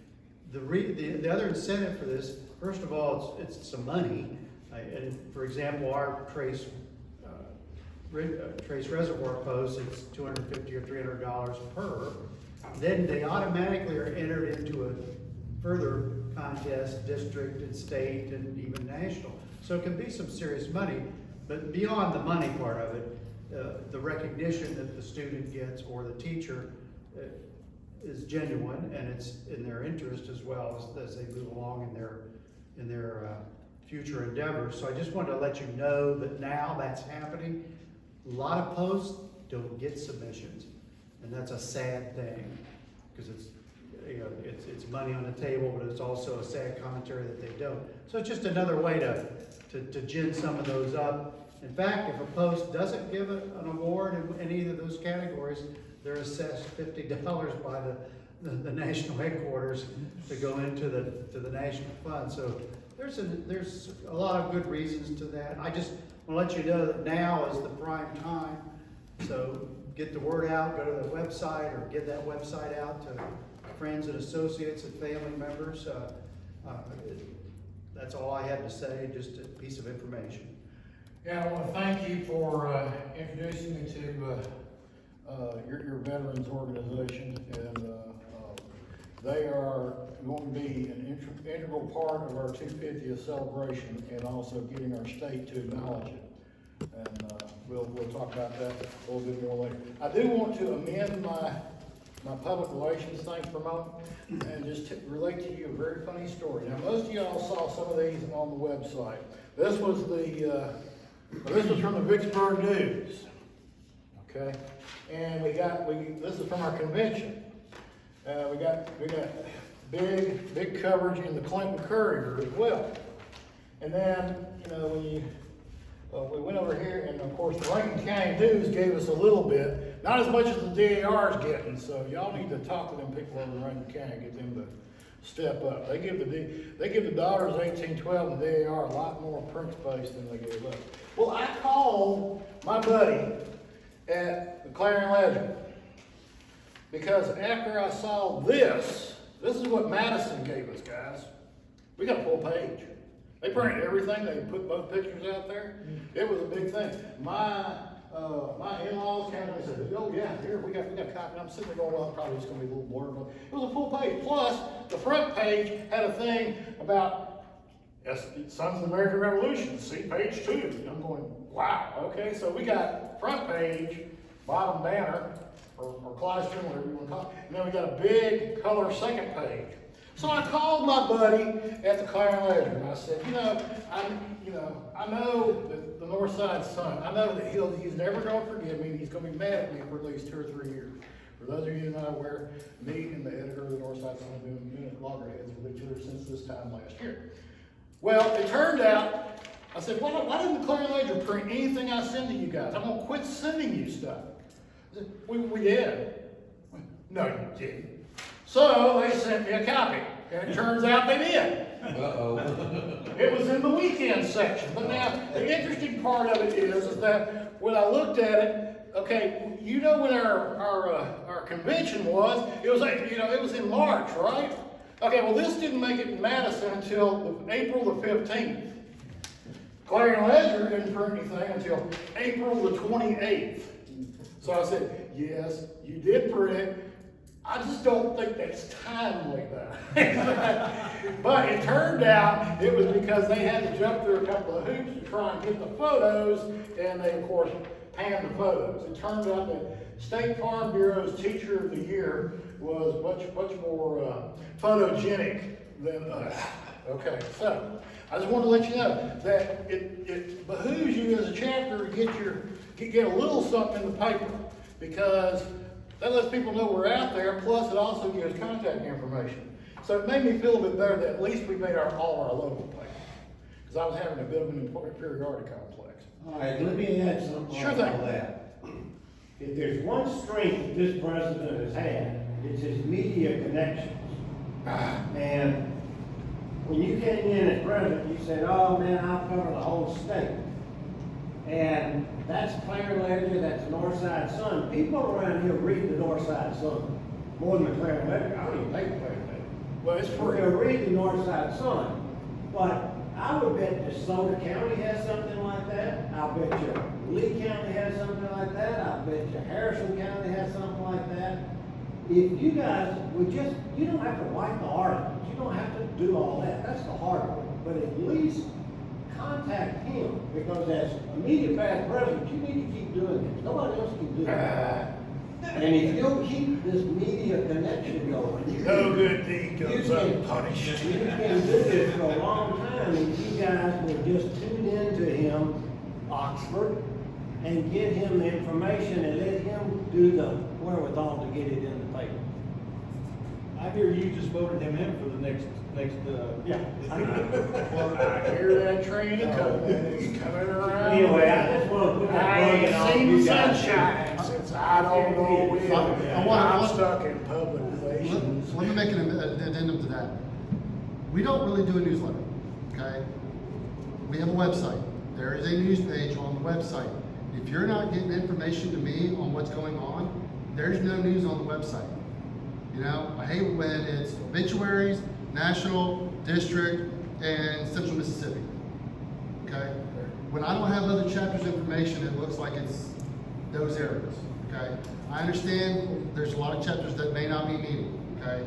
The other incentive for this, first of all, it's some money. And for example, our Trace Reservoir post, it's $250 or $300 per. Then they automatically are entered into a further contest, district and state and even national. So it can be some serious money, but beyond the money part of it, the recognition that the student gets or the teacher is genuine, and it's in their interest as well as they move along in their future endeavors. So I just wanted to let you know that now that's happening. A lot of posts don't get submissions, and that's a sad thing, because it's money on the table, but it's also a sad commentary that they don't. So it's just another way to gin some of those up. In fact, if a post doesn't give an award in any of those categories, they're assessed $50 by the national headquarters to go into the national fund. So there's a lot of good reasons to that. I just want to let you know that now is the prime time. So get the word out, go to the website, or give that website out to friends and associates and family members. That's all I had to say, just a piece of information.
Yeah, I want to thank you for introducing me to your veterans organization, and They are going to be an integral part of our 250th celebration and also getting our state to acknowledge it. And we'll talk about that a little bit more later. I do want to amend my public relations thing for a moment and just relate to you a very funny story. Now, most of y'all saw some of these on the website. This was from the Vicksburg News, okay? And this is from our convention. We got big coverage in the Clinton Courier as well. And then, we went over here, and of course, the Rankin County News gave us a little bit, not as much as the DAR is getting, so y'all need to talk to them people over in Rankin County, get them to step up. They give the daughters 1812 and the DAR a lot more print space than they give us. Well, I called my buddy at the Clarion Ledger, because after I saw this is what Madison gave us, guys. We got a full page. They printed everything. They put both pictures out there. It was a big thing. My in-laws came and said, "Oh yeah, here we got a copy." And I'm sitting there going, "Well, probably it's going to be a little blurred." It was a full page. Plus, the front page had a thing about Sons of the American Revolution. See page 2. And I'm going, "Wow, okay." So we got front page, bottom banner, or Clydesdale, whatever you want to call it. And then we got a big color second page. So I called my buddy at the Clarion Ledger and I said, I know that the North Side Sun, I know that he's never going to forgive me, and he's going to be mad at me for at least 2 or 3 years. For those of you who know where me and the editor of the North Side Sun have been at loggerheads with each other since this time last year. Well, it turned out, I said, why didn't the Clarion Ledger print anything I send to you guys? I'm going to quit sending you stuff. I said, we did. No, you didn't. So they sent me a copy, and it turns out they did.
Uh-oh.
It was in the weekend section. But now, the interesting part of it is that when I looked at it, okay, when our convention was, it was in March, right? Okay, well, this didn't make it in Madison until April the 15th. Clarion Ledger didn't print anything until April the 28th. So I said, yes, you did print it. I just don't think that's timely, though. But it turned out it was because they had to jump through a couple of hoops to try and get the photos, and they, of course, panned the photos. It turned out that State Farm Bureau's Teacher of the Year was much more photogenic than us. Okay, so I just want to let you know that it behooves you as a chapter to get a little something in the paper, because that lets people know we're out there, plus it also gives contact information. So it made me feel a bit better that at least we made all our local paper, because I was having a bit of an inferiority complex.
All right, let me add something
Sure
on
thing.
that. If there's one strength this president has had, it's his media connections. And when you came in as president, you said, "Oh man, I'll cover the whole state." And that's Clarion Ledger, that's North Side Sun. People around here read the North Side Sun more than the Clarion Ledger. I don't even take the Clarion Ledger.
Well, it's free.
They'll read the North Side Sun. But I would bet DeSoto County has something like that. I bet you Lee County has something like that. I bet you Harrison County has something like that. If you guys would you don't have to write the articles. You don't have to do all that. That's the hard work. But at least contact him, because as immediate past president, you need to keep doing this. Nobody else can do it. And if you'll keep this media connection going,
No good deed goes unpunished.
you can do this for a long time, and you guys will just tune into him, Oxford, and get him the information and let him do the wherewithal to get it in the paper.
I hear you just voted him in for the next,
Yeah.
Well, I hear that train coming, it's coming around.
Anyway, I just want to put that
I
bug in all
ain't seen
you
the
guys.
sunshine since I don't know when. I'm stuck in public relations.
Let me make an addendum to that. We don't really do a newsletter, okay? We have a website. There is a news page on the website. If you're not getting information to me on what's going on, there's no news on the website. I hate when it's obituaries, national, district, and central Mississippi, okay? When I don't have other chapters information, it looks like it's those areas, okay? I understand there's a lot of chapters that may not be meeting, okay?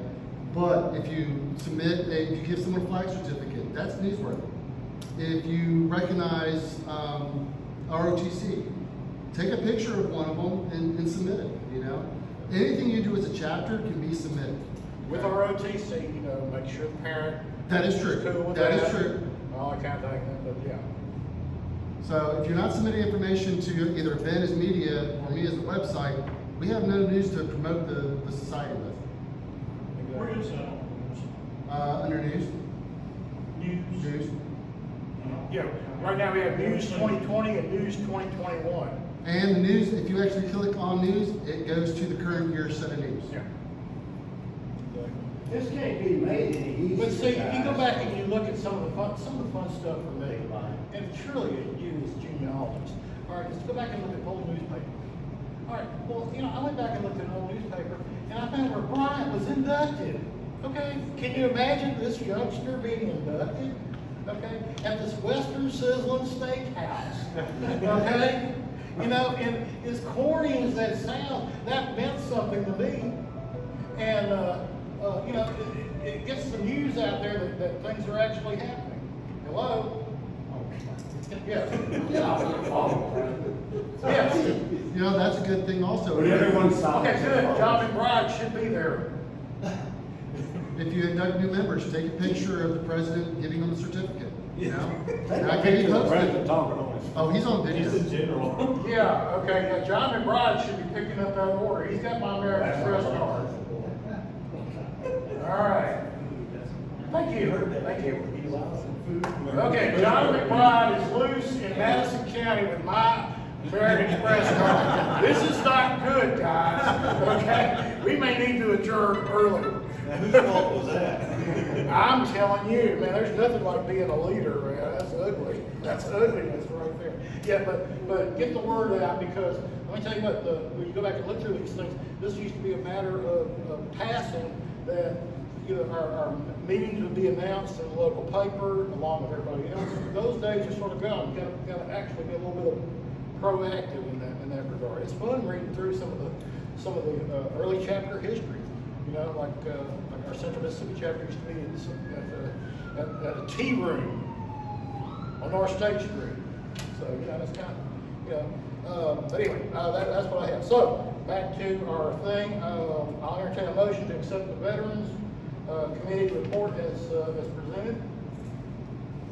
But if you if you give someone a flag certificate, that's newsworthy. If you recognize ROTC, take a picture of one of them and submit it, you know? Anything you do as a chapter can be submitted.
With ROTC, you know, make sure the parent.
That is true.
Cool with
That is
that.
true.
All that kind of thing, but yeah.
So if you're not submitting information to either Ben as media or me as a website, we have no news to promote the society with.
Where is that?
Under news.
News?
Yeah, right now we have News 2020 and News 2021.
And the news, if you actually click on news, it goes to the current year's set of news.
Yeah.
This can't be made any easier.
But see, if you go
guys.
back and you look at some of the fun stuff for me, and surely you as genealogists, all right, let's go back and look at old newspaper. All right, well, you know, I went back and looked at an old newspaper, and I found where Bryant was inducted. Okay, can you imagine this youngster being inducted? Okay, at this Western Sizzling Steakhouse. Okay, you know, and as corny as that sounds, that meant something to me. And you know, it gets the news out there that things are actually happening. Hello? Yes. Yes.
You know, that's a good thing also.
But everyone's solid.
Okay, good. John McBride should be there.
If you induct new members, take a picture of the president giving them the certificate, you know?
Take
And
a
I can
picture of the
post it.
president talking on his.
Oh, he's on video.
general.
Yeah, okay, yeah, John McBride should be picking up that order. He's got my American Express card. All right. Thank you. Thank you. Okay, John McBride is loose in Madison County with my American Express card. This is not good, guys. Okay? We may need to adjourn early.
Whose fault was that?
I'm telling you, man, there's nothing like being a leader, man. That's ugly. That's ugliness right there. Yeah, but get the word out, because let me tell you what, when you go back and look through these things, this used to be a matter of passing that, you know, our meetings would be announced in the local paper along with everybody else. Those days are sort of gone. You gotta actually be a little bit proactive in that regard. It's fun reading through some of the early chapter history. You know, like our Central Mississippi chapter used to be at a tea room on North State Street. So, you know, that's kind of, you know, but anyway, that's what I have. So, back to our thing. I'll entertain a motion to accept the Veterans Committee report as presented.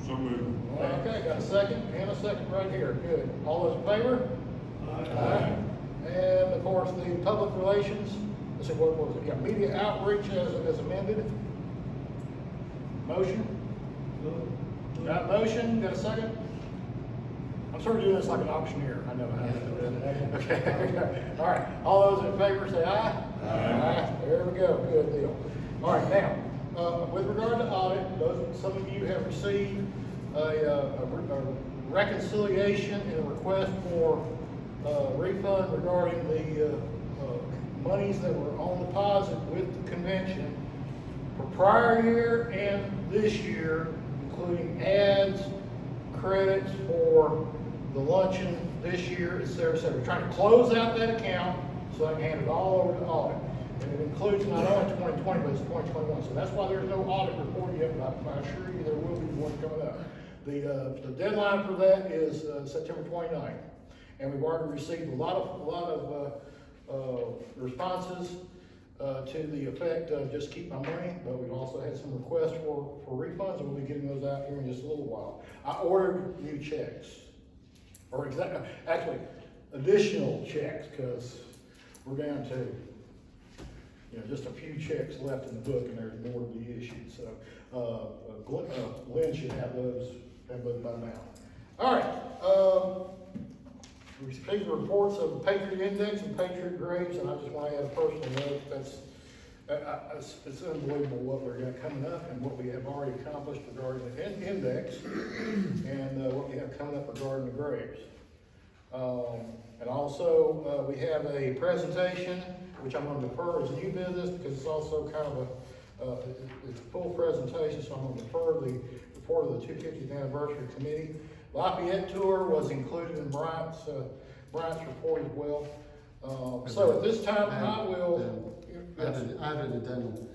So moved.
Okay, got a second and a second right here. Good. All those in favor? Aye. And of course, the public relations. Let's see, what was it? Yeah, media outreach as amended. Motion? Got a motion? Got a second? I'm sort of doing this like an auctioneer. I know how to do it. Okay. All right. All those in favor say aye. Aye. There we go. Good deal. All right. Now, with regard to audit, some of you have received a reconciliation and a request for refund regarding the monies that were on deposit with the convention for prior year and this year, including ads, credits for the luncheon this year, et cetera, et cetera. We're trying to close out that account so I can hand it all over to audit. And it includes not only 2020, but it's 2021. So that's why there's no audit report yet, but I assure you there will be one coming up. The deadline for that is September 29th. And we've already received a lot of responses to the effect of just keep my money, but we've also had some requests for refunds, and we'll be getting those out here in just a little while. I ordered new checks, or actually additional checks, because we're down to, you know, just a few checks left in the book, and there's more to be issued. So Lynn should have those by now. All right. We received the reports of the Patriot Index and Patriot Graves, and I just want to add a personal note. It's unbelievable what we've got coming up and what we have already accomplished regarding the index and what we have coming up regarding the Graves. And also, we have a presentation, which I'm going to defer as new business because it's also kind of it's a full presentation, so I'm going to defer the report of the 250th Anniversary Committee. Lafayette tour was included in Bryant's report as well. So at this time, I will.
I have an addendum.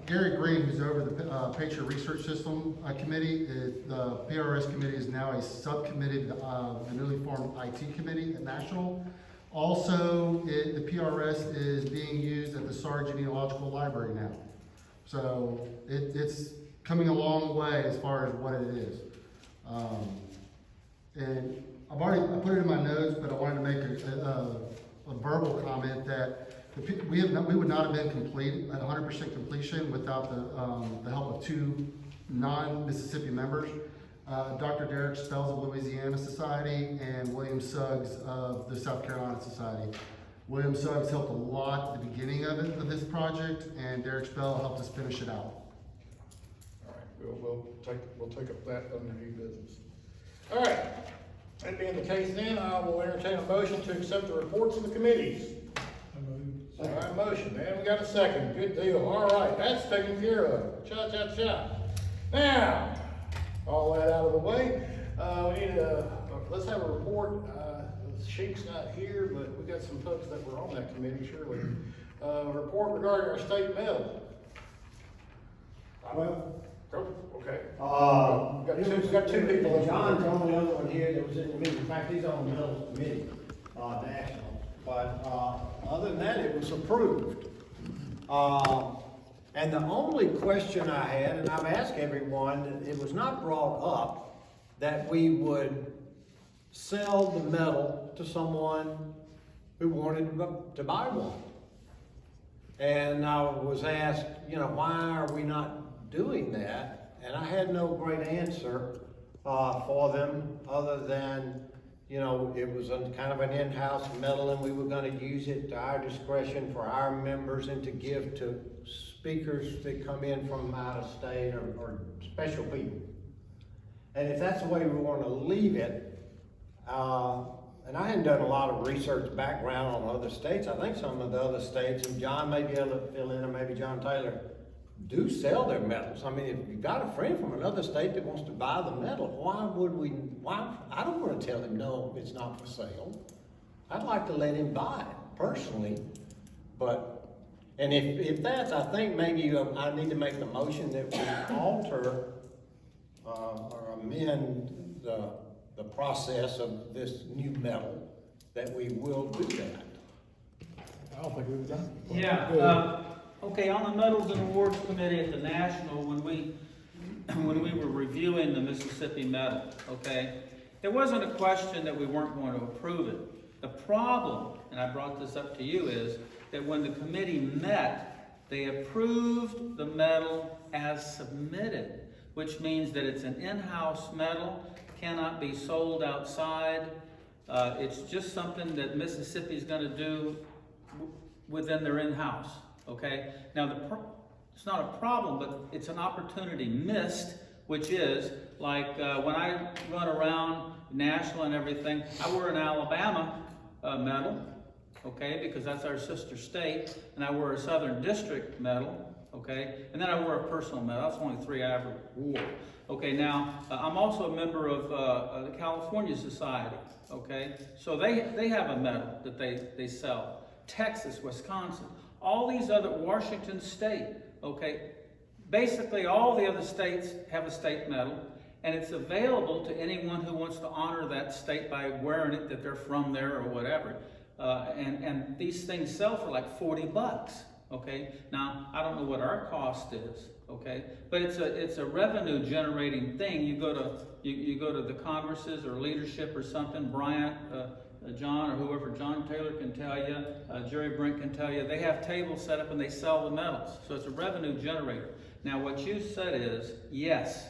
Gary Green, who's over the Patriot Research System Committee, the PRS committee is now a subcommittee of the newly formed IT committee at National. Also, the PRS is being used at the Sarge Genealogical Library now. So it's coming a long way as far as what it is. And I put it in my notes, but I wanted to make a verbal comment that we would not have been complete at 100% completion without the help of two non-Mississippi members, Dr. Derek Spells of Louisiana Society and William Suggs of the South Carolina Society. William Suggs helped a lot at the beginning of this project, and Derek Spell helped us finish it out.
All right, we'll take up that under new business. All right, that being the case then, I will entertain a motion to accept the reports of the committees. All right, motion, man, we got a second, good deal, all right, that's taken care of, cha-cha-cha. Now, all that out of the way, we need let's have a report, Sheik's not here, but we got some folks that were on that committee, surely. Report regarding our state medal.
Well,
Okay.
We
got two people.
John's the only other one here that was in the meeting. In fact, he's on the middle committee, national. But, other than that, it was approved. And the only question I had, and I've asked everyone, it was not brought up that we would sell the medal to someone who wanted to buy one. And I was asked, why are we not doing that? And I had no great answer for them other than, it was kind of an in-house medal and we were going to use it to our discretion for our members and to give to speakers that come in from out of state or special people. And if that's the way we want to leave it, and I hadn't done a lot of research background on other states. I think some of the other states, and John may be able to fill in, or maybe John Taylor, do sell their medals. I mean, if you've got a friend from another state that wants to buy the medal, I don't want to tell him, no, it's not for sale. I'd like to let him buy it, personally. And if that's, I think maybe I need to make the motion that we alter or amend the process of this new medal, that we will do that.
I don't think we've done it.
Yeah, okay, on the Medals and Awards Committee at the National, when we were reviewing the Mississippi medal, okay, there wasn't a question that we weren't going to approve it. The problem, and I brought this up to you, is that when the committee met, they approved the medal as submitted, which means that it's an in-house medal, cannot be sold outside. It's just something that Mississippi is going to do within their in-house. Okay. Now it's not a problem, but it's an opportunity missed, which is like when I run around national and everything, I wear an Alabama medal, okay, because that's our sister state, and I wear a Southern District medal, okay, and then I wear a personal medal. That's only 3 I ever wore. Okay, now, I'm also a member of the California Society, okay? So they have a medal that they sell. Texas, Wisconsin, all these other, Washington State, okay? Basically, all the other states have a state medal, and it's available to anyone who wants to honor that state by wearing it, that they're from there or whatever. And these things sell for like $40, okay? Now, I don't know what our cost is. Okay, but it's a revenue generating thing. You go to the congresses or leadership or something. Bryant, John, or whoever, John Taylor can tell you, Jerry Brink can tell you. They have tables set up and they sell the medals. So it's a revenue generator. Now, what you said is yes.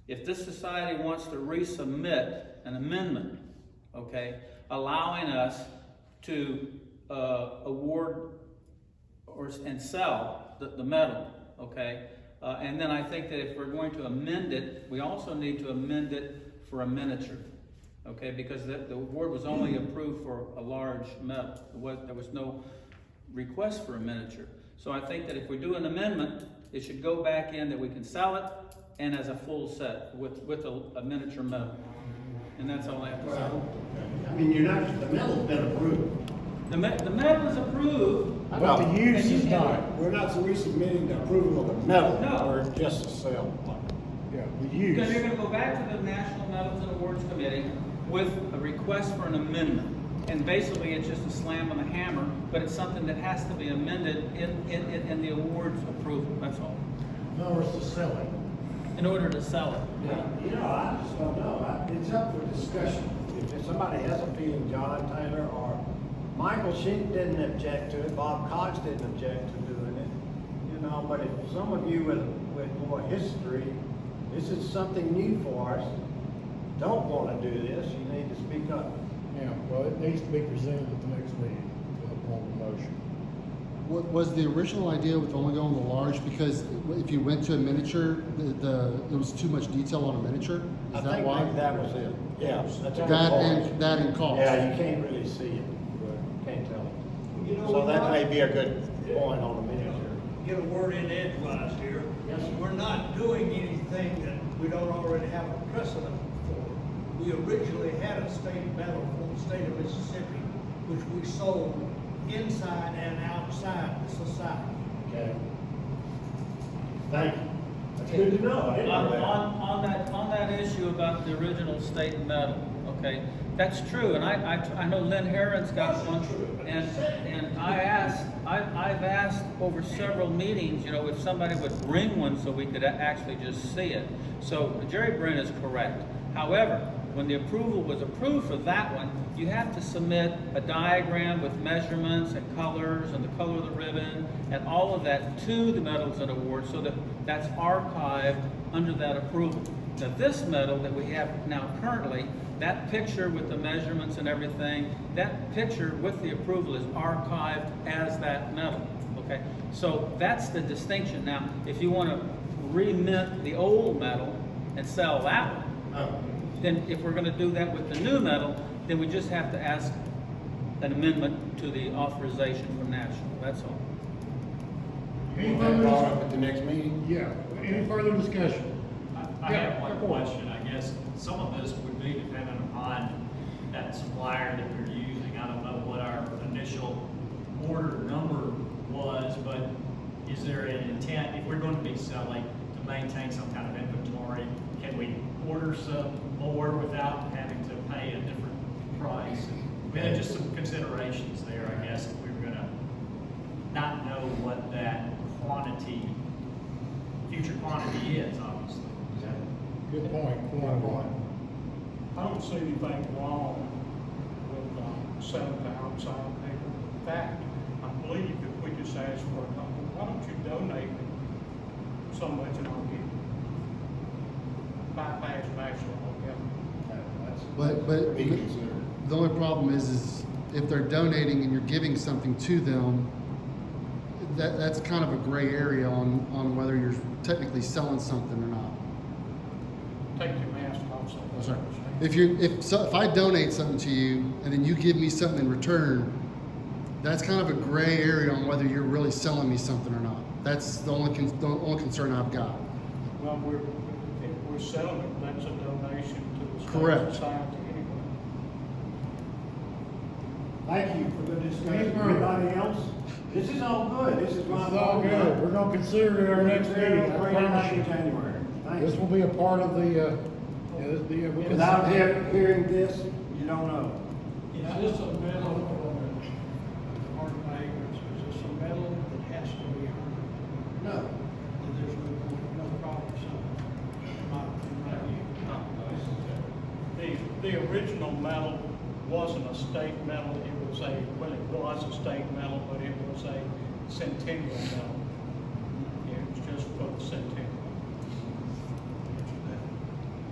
If this society wants to resubmit an amendment, okay, allowing us to award and sell the medal. Okay, and then I think that if we're going to amend it, we also need to amend it for a miniature. Okay, because the award was only approved for a large medal. There was no request for a miniature. So I think that if we do an amendment, it should go back in that we can sell it and as a full set with a miniature medal. And that's all I have to say.
Well, I mean, the medal's been approved.
The metal is approved.
But the use
And you-
is not. We're not resubmitting the approval of the metal,
No.
or just the sale. Yeah, the use.
Because you're gonna go back to the National Medals and Awards Committee with a request for an amendment. And basically, it's just a slam on the hammer, but it's something that has to be amended in the awards approval, that's all,
No, it's the selling.
in order to sell it.
You know, I just don't know. It's up for discussion. If somebody has a feeling, John Taylor or Michael Sheep didn't object to it, Bob Cox didn't object to doing it, you know, but if some of you with more history, this is something new for us, don't want to do this, you need to speak up.
Yeah, well, it needs to be presented at the next meeting with a formal motion.
What was the original idea with only going the large? Because if you went to a miniature, there was too much detail on a miniature?
I
Is that
think
why?
maybe that was it. Yeah, that's a good
That
point.
that and cost.
Yeah, you can't really see it, can't tell.
You know,
So that may be a good point on the miniature.
Get a word in edgewise here. We're not doing anything that we don't already have a precedent for. We originally had a state medal from the state of Mississippi, which we sold inside and outside the society.
Okay. Thank you. That's good to know. I didn't know that.
On that issue about the original state medal, okay, that's true, and I know Lynn Herron's got one, and I've asked over several meetings, you know, if somebody would bring one so we could actually just see it. So Jerry Brent is correct. However, when the approval was approved for that one, you have to submit a diagram with measurements and colors and the color of the ribbon and all of that to the Medals and Awards so that that's archived under that approval. Now this medal that we have now currently, that picture with the measurements and everything, that picture with the approval is archived as that medal, okay? So that's the distinction. Now, if you want to remint the old medal and sell that one, then if we're going to do that with the new medal, then we just have to ask an amendment to the authorization from National, that's all.
Any
Brought
further,
up at the next meeting?
yeah, any further discussion?
I have one question, I guess. Some of this would be dependent upon that supplier that you're using. I don't know what our initial order number was, but is there an intent, if we're going to be selling, to maintain some kind of inventory? Can we order some more without having to pay a different price? I mean, just some considerations there, I guess, if we were gonna not know what that quantity, future quantity is, obviously.
Good point.
I don't see anything wrong with selling to outside people. In fact, I believe if we just ask for a number, why don't you donate so much and I'll give you bypass national altogether.
But
Be considered.
the only problem is if they're donating and you're giving something to them, that's kind of a gray area on whether you're technically selling something or not.
Take your mask off. So
I'm sorry. If I donate something to you and then you give me something in return, that's kind of a gray area on whether you're really selling me something or not. That's the only concern I've got.
Well, if we're selling it, that's a donation to the state
Correct.
society anyway.
Thank you for the discussion. Anybody else? This is all good. This is my.
This is all good. We're gonna consider it at our next meeting, I
Bring it back
promise
in
you.
January. Thank
This
you.
will be a part of the,
Without hearing this, you don't know.
Is this a metal, pardon my ignorance, is this a metal that has to be earned?
No.
And there's no problem, so, in my view.
The original medal wasn't a state medal, it was a state medal, but it was a centennial medal. It was just for the centennial.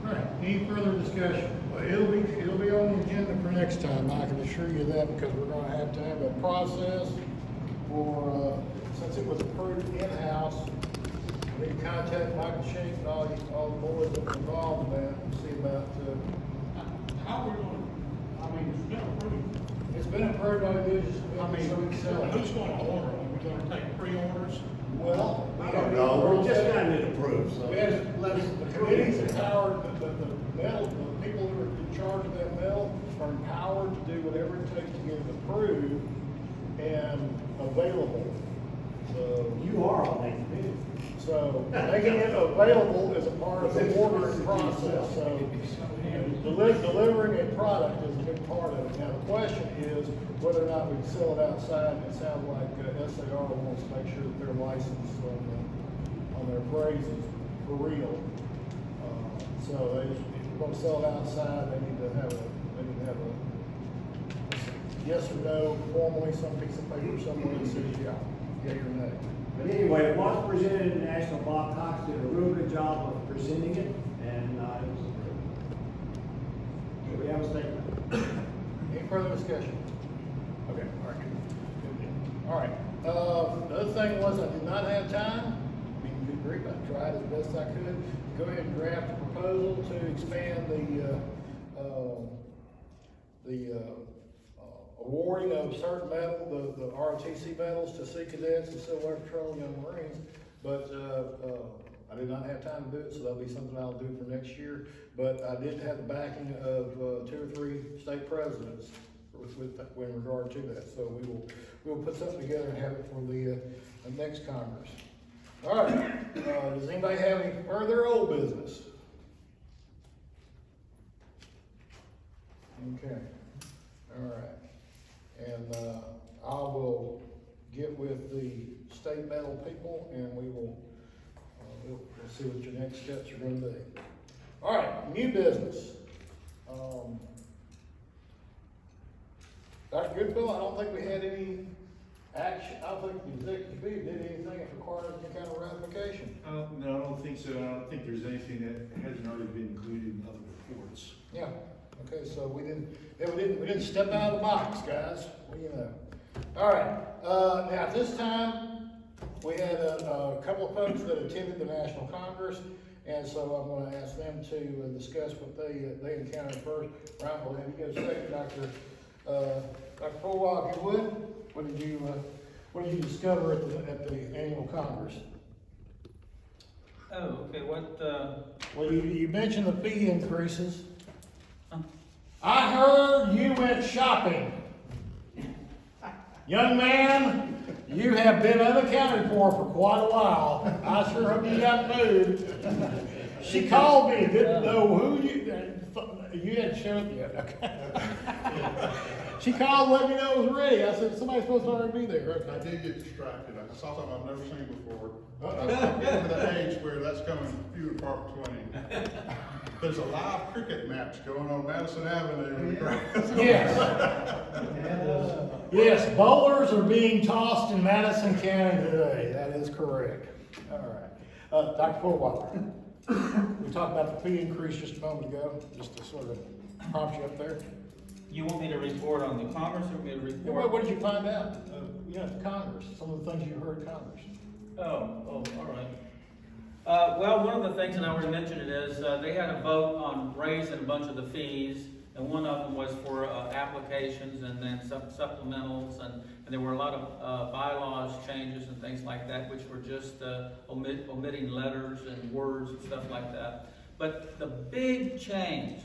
Right, any further discussion? Well, it'll be on the agenda for next time, I can assure you that, because we're gonna have to have a process for, since it was approved in-house, we can contact Michael Shink and all the boards that were involved in that, and see about,
How we're going, I mean, it's been approved.
it's been approved, all it is,
I mean,
so we can sell it.
who's going to order them? We're going to take pre-orders?
Well,
I don't know, we just got it approved, so.
We had, the committee's empowered, the metal, the people who are in charge of that metal are empowered to do whatever it takes to get it approved, and available. So,
You are on that committee.
so making it available is a part of the ordering process, so delivering a product is a big part of it. Now, the question is whether or not we can sell it outside, and it sounds like SAR wants to make sure that they're licensed on their phrases for real. So they, if you're gonna sell it outside, they need to have a yes or no, formally, some piece of paper somewhere that says yeah or nay.
But anyway, it was presented in the National. Bob Cox did a real good job of presenting it, and it was approved. So we have a statement.
Any further discussion? Okay, all right, good. All right, the other thing was I did not have time, I mean, good grief, I tried as best I could, go ahead and draft a proposal to expand the awarding of certain medal, the ROTC medals to Sea Cadets and Civil Air Patrol and Young Marines, but, I did not have time to do it, so that'll be something I'll do for next year. But I did have the backing of 2 or 3 state presidents with regard to that. So we will put something together and have it for the next Congress. All right. Does anybody have any further old business? Okay. All right. And I will get with the state medal people, and we will. We'll see what your next steps are going to be. All right, new business. Dr. Goodfellow, I don't think we had any action. I don't think the executive committee did anything that required any kind of ratification.
No, I don't think so. I don't think there's anything that hasn't already been included in other reports.
Yeah. Okay, so we didn't step out of the box, guys. Well, you know. All right. Now at this time, we had a couple of folks that attended the National Congress, and so I'm going to ask them to discuss what they encountered first. Ryan, we'll have you go second, Dr. Fulwell, if you would. What did you discover at the annual Congress?
Oh, okay, what,
Well, you mentioned the fee increases. I heard you went shopping. Young man, you have been unaccounted for quite a while. I sure hope you got moved. She called me, didn't know who you hadn't showed yet. Okay. She called, let me know it was ready. I said, somebody's supposed to already be there. Okay.
I did get distracted. I saw something I've never seen before. I'm getting to the age where that's coming few and far between. There's a live cricket match going on Madison Avenue.
Yes. Yes, bowlers are being tossed in Madison County today. That is correct. All right. Dr. Fulweiler, we talked about the fee increase just a moment ago, just to sort of prompt you up there.
you want me to report on the Congress or me to
Yeah,
report?
what did you find out, at Congress, some of the things you heard at Congress?
Oh, all right. Well, one of the things, and I already mentioned it, is they had a vote on raising a bunch of the fees, and one of them was for applications and then supplementals, and there were a lot of bylaws changes and things like that, which were just omitting letters and words and stuff like that. But the big change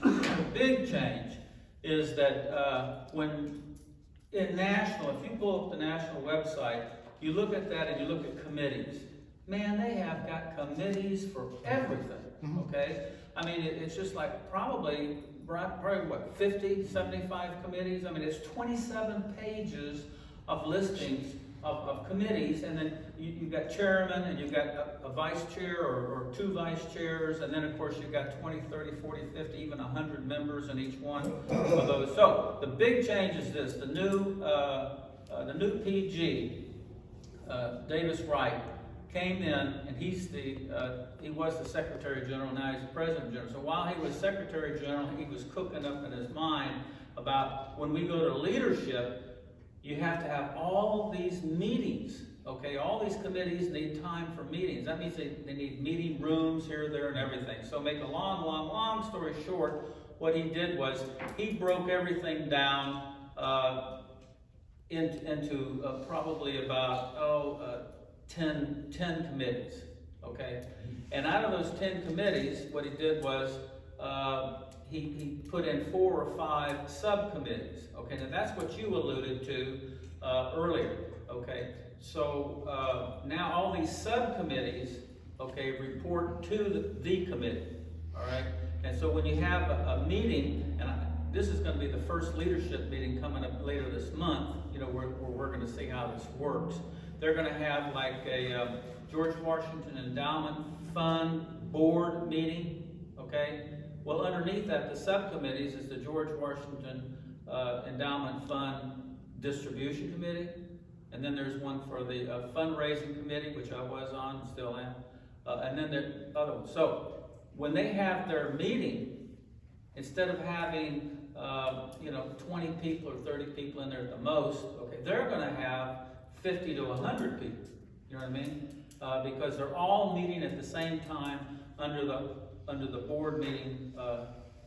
is that when in national, if you pull up the national website, you look at that and you look at committees. Man, they have got committees for everything, okay? I mean, it's just like probably what, 50, 75 committees? I mean, it's 27 pages of listings of committees, and then you've got chairman, and you've got a vice chair or two vice chairs, and then of course you've got 20, 30, 40, 50, even 100 members in each one of those. So the big change is this: the new PG, Davis Wright, came in, and he was the Secretary General. Now he's the President General. So while he was Secretary General, he was cooking up in his mind about when we go to leadership, you have to have all these meetings, okay? All these committees need time for meetings. That means they need meeting rooms here, there, and everything. So make a long story short, what he did was he broke everything down into probably about 10 committees, okay? And out of those 10 committees, what he did was he put in 4 or 5 subcommittees, okay? Now that's what you alluded to earlier, okay? So, now all these subcommittees, okay, report to the committee, all right? And so when you have a meeting, and this is gonna be the first leadership meeting coming up later this month, you know, where we're gonna see how this works. They're gonna have like a George Washington Endowment Fund board meeting, okay? Well, underneath that, the subcommittees is the George Washington Endowment Fund Distribution Committee, and then there's one for the fundraising committee, which I was on, still am, and then the other one. So when they have their meeting, instead of having 20 people or 30 people in there at the most, okay, they're going to have 50 to 100 people. You know what I mean? Because they're all meeting at the same time under the board meeting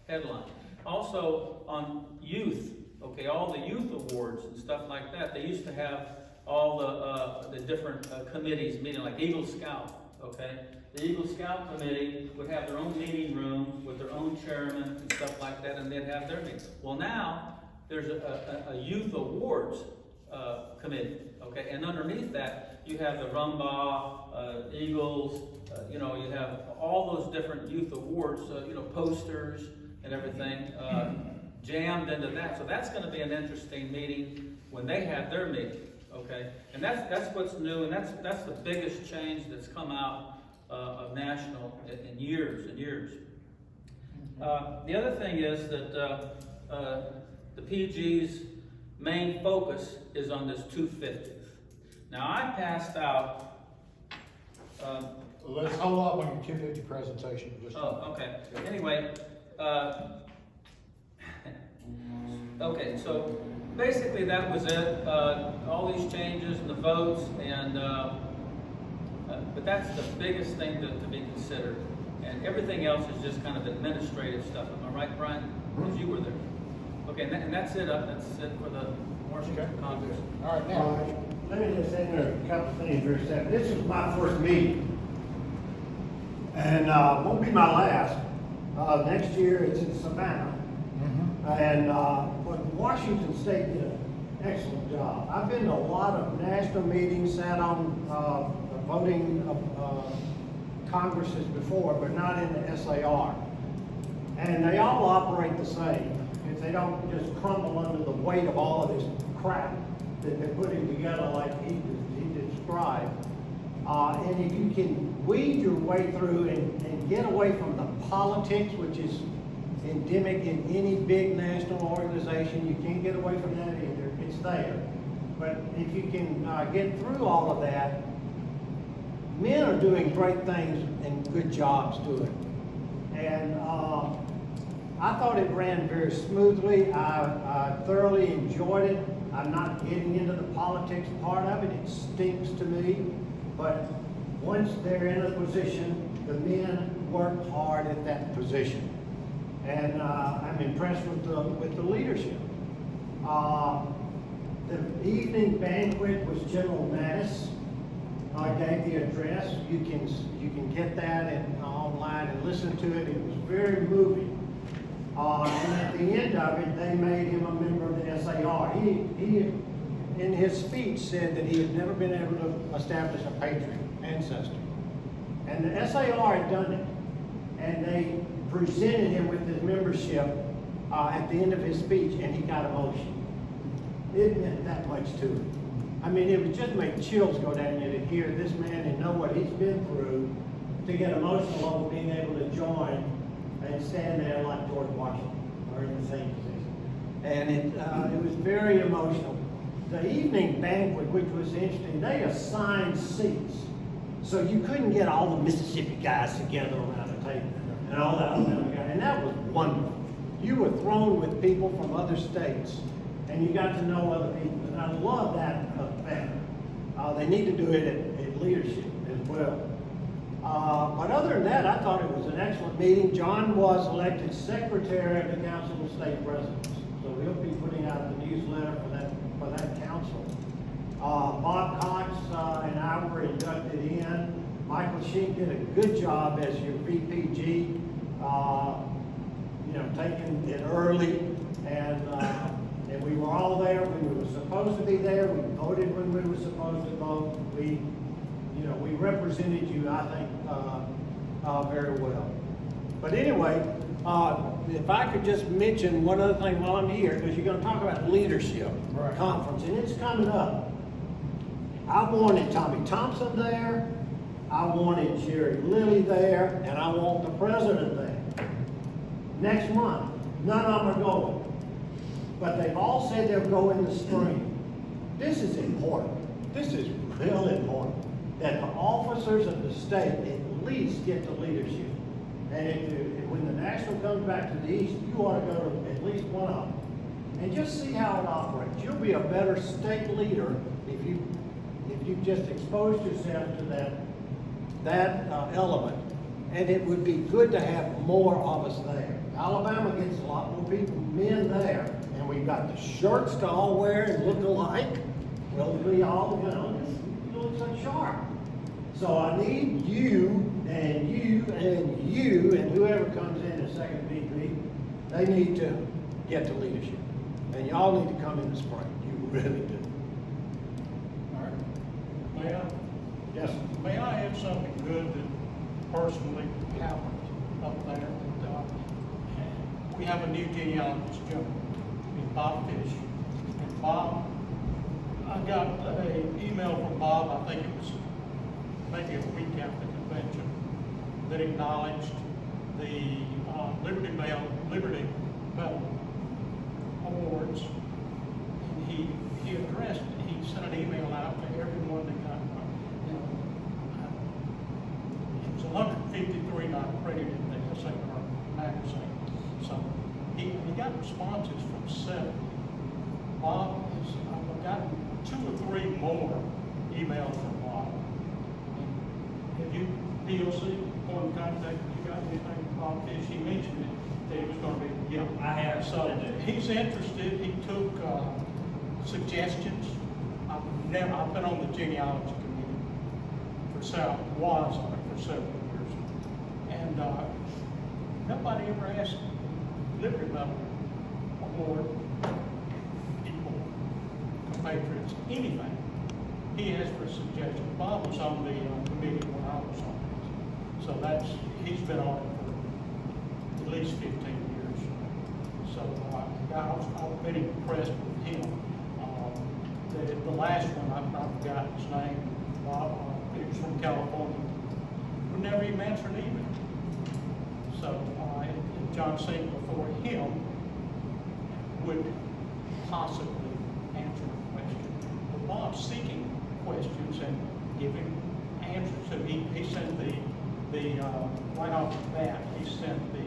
headline. Also on youth, okay, all the youth awards and stuff like that. They used to have all the different committees meeting, like Eagle Scout. Okay, the Eagle Scout Committee would have their own meeting room with their own chairman and stuff like that, and they'd have their meetings. Well, now there's a youth awards committee. Okay, and underneath that you have the Rumbaugh, Eagles. You have all those different youth awards. Posters and everything jammed into that. So that's going to be an interesting meeting when they have their meeting. Okay, and that's what's new, and that's the biggest change that's come out of national in years and years. The other thing is that the PG's main focus is on this 250th. Now I passed out.
Let's hold up on your 250 presentation.
Okay. Anyway, okay, so basically that was it. All these changes and the votes, and but that's the biggest thing to be considered. And everything else is just kind of administrative stuff. Am I right, Brian? Because you were there. Okay, and that's it. That's it for the Washington Congress.
All right, now.
Let me just enter a couple things for a second. This is my first meeting, and won't be my last. Next year it's in Savannah, and but Washington State did an excellent job. I've been to a lot of national meetings, sat on voting congresses before, but not in the SAR, and they all operate the same. If they don't just crumble under the weight of all of this crap that they're putting together like he described. And if you can weed your way through and get away from the politics, which is endemic in any big national organization, you can't get away from that either. It's there. But if you can get through all of that, men are doing great things and good jobs doing it. And I thought it ran very smoothly. I thoroughly enjoyed it. I'm not getting into the politics part of it. It stinks to me. But once they're in a position, the men work hard at that position. And I'm impressed with the leadership. The evening banquet was General Mattis. I gave the address. You can get that online and listen to it. It was very moving. And at the end of it, they made him a member of the SAR. He in his speech, said that he had never been able to establish a patriot ancestry. And the SAR had done it. And they presented him with his membership at the end of his speech, and he got emotional. It meant that much to him. I mean, it would just make chills go down you to hear this man and know what he's been through, to get emotional over being able to join and stand there like George Washington, or in the same position. And it was very emotional. The evening banquet, which was interesting, they assigned seats. So you couldn't get all the Mississippi guys together around a table and all that other guy. And that was wonderful. You were thrown with people from other states, and you got to know other people. And I love that effect. They need to do it at leadership as well. But other than that, I thought it was an excellent meeting. John was elected secretary of the Council of State Presidents. So he'll be putting out the newsletter for that council. Bob Cox and I were inducted in. Michael Sheik did a good job as your VPG, taking it early and And we were all there when we were supposed to be there, we voted when we were supposed to vote. We represented you, I think, very well. But anyway, if I could just mention one other thing while I'm here, because you're gonna talk about leadership conference, and it's coming up. I wanted Tommy Thompson there, I wanted Jerry Lilly there, and I want the president there. Next month, none of them are going. But they've all said they'll go in the spring. This is important. This is real important, that the officers of the state at least get the leadership. And when the national comes back to the east, you ought to go to at least one of them. And just see how it operates. You'll be a better state leader if you just exposed yourself to that element. And it would be good to have more of us there. Alabama gets a lot more people, men there, and we've got the shirts to all wear and look alike. Well, we all, you look so sharp. So I need you and you and you and whoever comes in as second VP, they need to get the leadership. And y'all need to come in the spring. You really do.
All right. May I?
Yes.
May I add something good that personally happened up there? We have a new genealogist gentleman, Bob Fish. And Bob, I got an email from Bob, I think it was maybe a week after the convention, that acknowledged the Liberty Medal awards. And he sent an email out to everyone that got, it was 153 not credited in the SAR magazine. So he got responses from Sept. Bob I've gotten 2 or 3 more emails from Bob. Have you, POC, point of contact, you got anything from Bob Fish? He mentioned it, that he was going to be, yeah.
I have.
So he's interested. He took suggestions. I've been on the genealogy committee was on it for several years. And nobody ever asked Liberty Medal Award people, compatriots, anything. He asked for a suggestion. Bob was on the committee when I was on it. So he's been on it for at least 15 years. So I was very impressed with him. The last one, I forgot his name, Bob, he was from California. We never even answered an email. So John Sink before him would possibly answer a question. But Bob's seeking questions and giving answers. So he sent the right off the bat, he sent the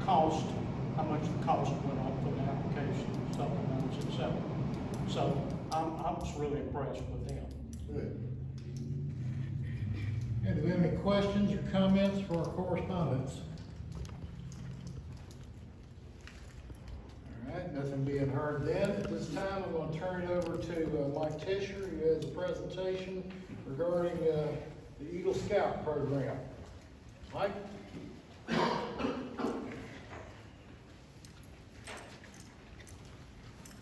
cost, how much the cost went up for the application, supplements, etc. So I was really impressed with him.
Good. And do we have any questions or comments for our correspondence? All right, nothing being heard then. At this time, I'm going to turn it over to Mike Tisher, who has a presentation regarding the Eagle Scout program. Mike?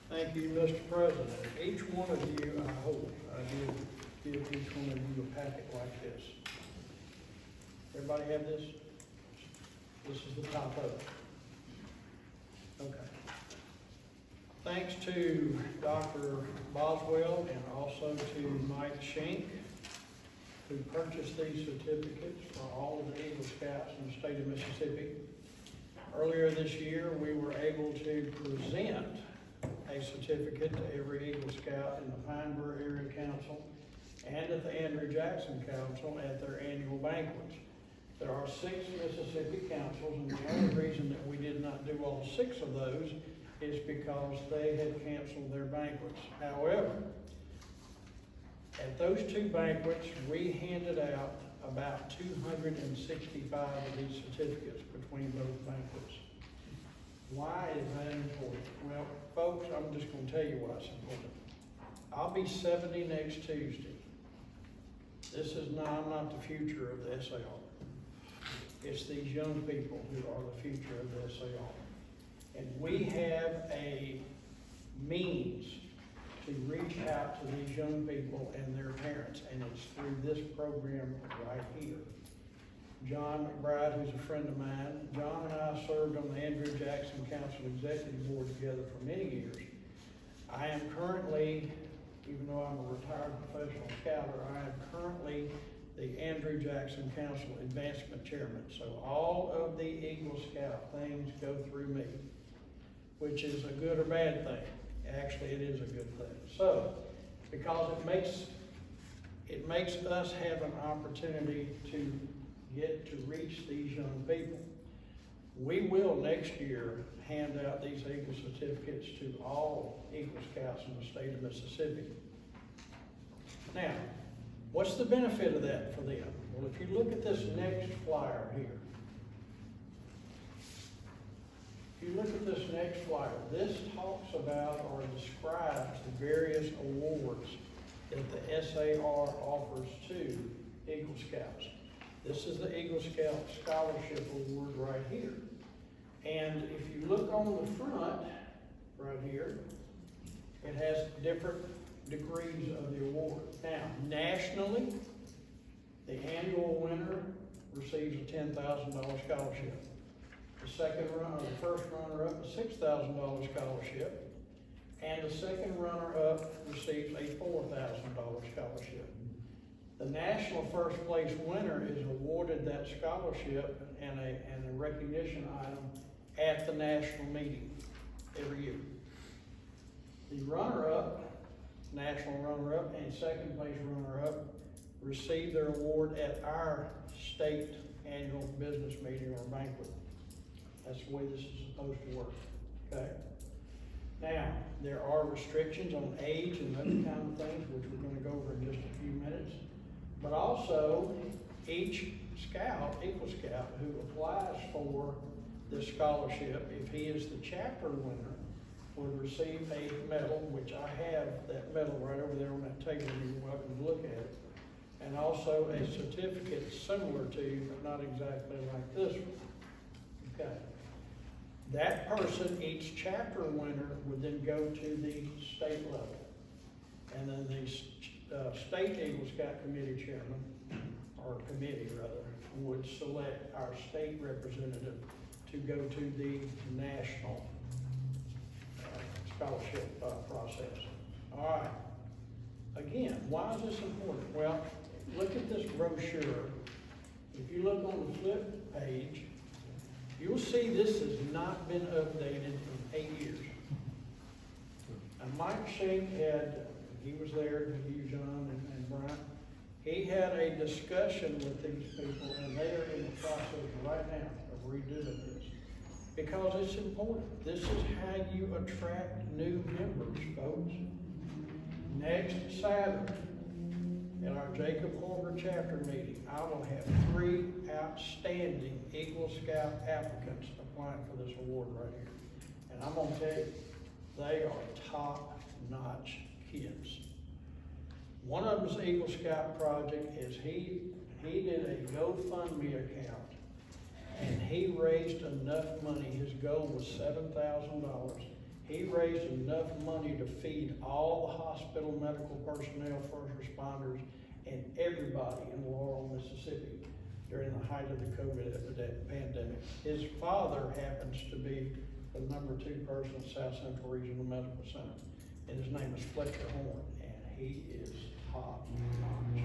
Thank you, Mr. President. Each one of you, I hope, I did give each one of you a packet like this. Everybody have this? This is the top of it. Okay. Thanks to Dr. Boswell and also to Mike Schenck, who purchased these certificates for all of the Eagle Scouts in the state of Mississippi. Earlier this year, we were able to present a certificate to every Eagle Scout in the Pineborough Area Council and at the Andrew Jackson Council at their annual banquets. There are 6 Mississippi councils, and the only reason that we did not do all 6 of those is because they had canceled their banquets. However, at those 2 banquets, we handed out about 265 of these certificates between both banquets. Why is that important? Well, folks, I'm just going to tell you why it's important. I'll be 70 next Tuesday. I'm not the future of the SAR. It's these young people who are the future of the SAR. And we have a means to reach out to these young people and their parents, and it's through this program right here. John McBride, who's a friend of mine, John and I served on the Andrew Jackson Council Executive Board together for many years. I am currently, even though I'm a retired professional scouter, I am currently the Andrew Jackson Council Advancement Chairman. So all of the Eagle Scout things go through me, which is a good or bad thing. Actually, it is a good thing. So, because it makes us have an opportunity to get to reach these young people. We will next year hand out these Eagle certificates to all Eagle Scouts in the state of Mississippi. Now, what's the benefit of that for them? Well, if you look at this next flyer here, if you look at this next flyer, this talks about or describes the various awards that the SAR offers to Eagle Scouts. This is the Eagle Scout Scholarship Award right here. And if you look on the front, right here, it has different degrees of the award. Now, nationally, the annual winner receives a $10,000 scholarship. The first runner-up, a $6,000 scholarship, and the second runner-up receives a $4,000 scholarship. The national first place winner is awarded that scholarship and a recognition item at the national meeting every year. The runner-up, national runner-up, and second place runner-up receive their award at our state annual business meeting or banquet. That's the way this is supposed to work, okay? Now, there are restrictions on age and those kind of things, which we're gonna go over in just a few minutes. But also, each scout, Eagle Scout, who applies for this scholarship, if he is the chapter winner, will receive a medal, which I have that medal right over there on that table, you're welcome to look at it. And also a certificate similar to, but not exactly like this one. Okay. That person, each chapter winner, would then go to the state level. And then the state Eagle Scout Committee chairman, or committee rather, would select our state representative to go to the national scholarship process. All right. Again, why is this important? Well, look at this brochure. If you look on the flip page, you'll see this has not been updated in 8 years. And Mike Shank he was there, you, John, and Brian. He had a discussion with these people, and they are in the process right now of redoing this. Because it's important. This is how you attract new members, folks. Next Saturday, at our Jacob Holger chapter meeting, I will have 3 outstanding Eagle Scout applicants applying for this award right here. And I'm gonna tell you, they are top-notch kids. One of them's Eagle Scout project is he did a GoFundMe account, and he raised enough money. His goal was $7,000. He raised enough money to feed all the hospital medical personnel, first responders, and everybody in Laurel, Mississippi during the height of the COVID pandemic. His father happens to be the #2 person at South Central Regional Medical Center, and his name is Fletcher Horn, and he is top notch.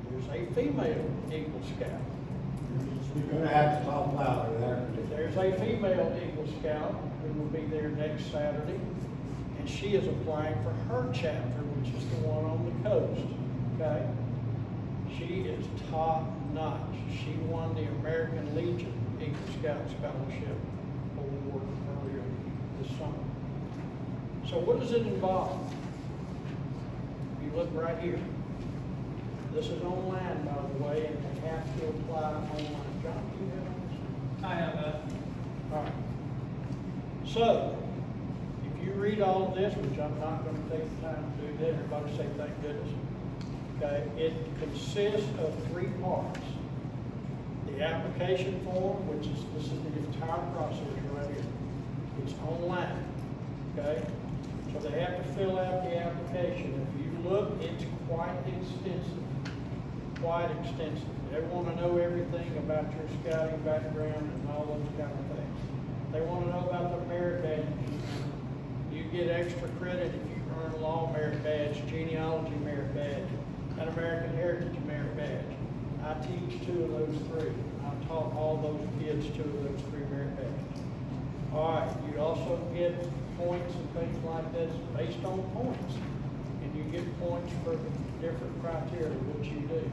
There's a female Eagle Scout.
You're gonna have to talk louder there.
There's a female Eagle Scout who will be there next Saturday, and she is applying for her chapter, which is the one on the coast, okay? She is top notch. She won the American Legion Eagle Scout Scholarship Award earlier this summer. So what does it involve? You look right here. This is online, by the way, and they have to apply online. John, do you have this?
I have that.
All right. So, if you read all of this, which I'm not going to take the time to do that, everybody say thank goodness. Okay, it consists of 3 parts. The application form, this is the entire process right here. It's online, okay? So they have to fill out the application. If you look, it's quite extensive, quite extensive. They want to know everything about your scouting background and all those kind of things. They want to know about the merit badges. You get extra credit if you earn a law merit badge, genealogy merit badge, an American Heritage merit badge. I teach 2 of those 3. I taught all those kids 2 of those 3 merit badges. All right, you also get points and things like this based on points. And you get points for different criteria, which you do.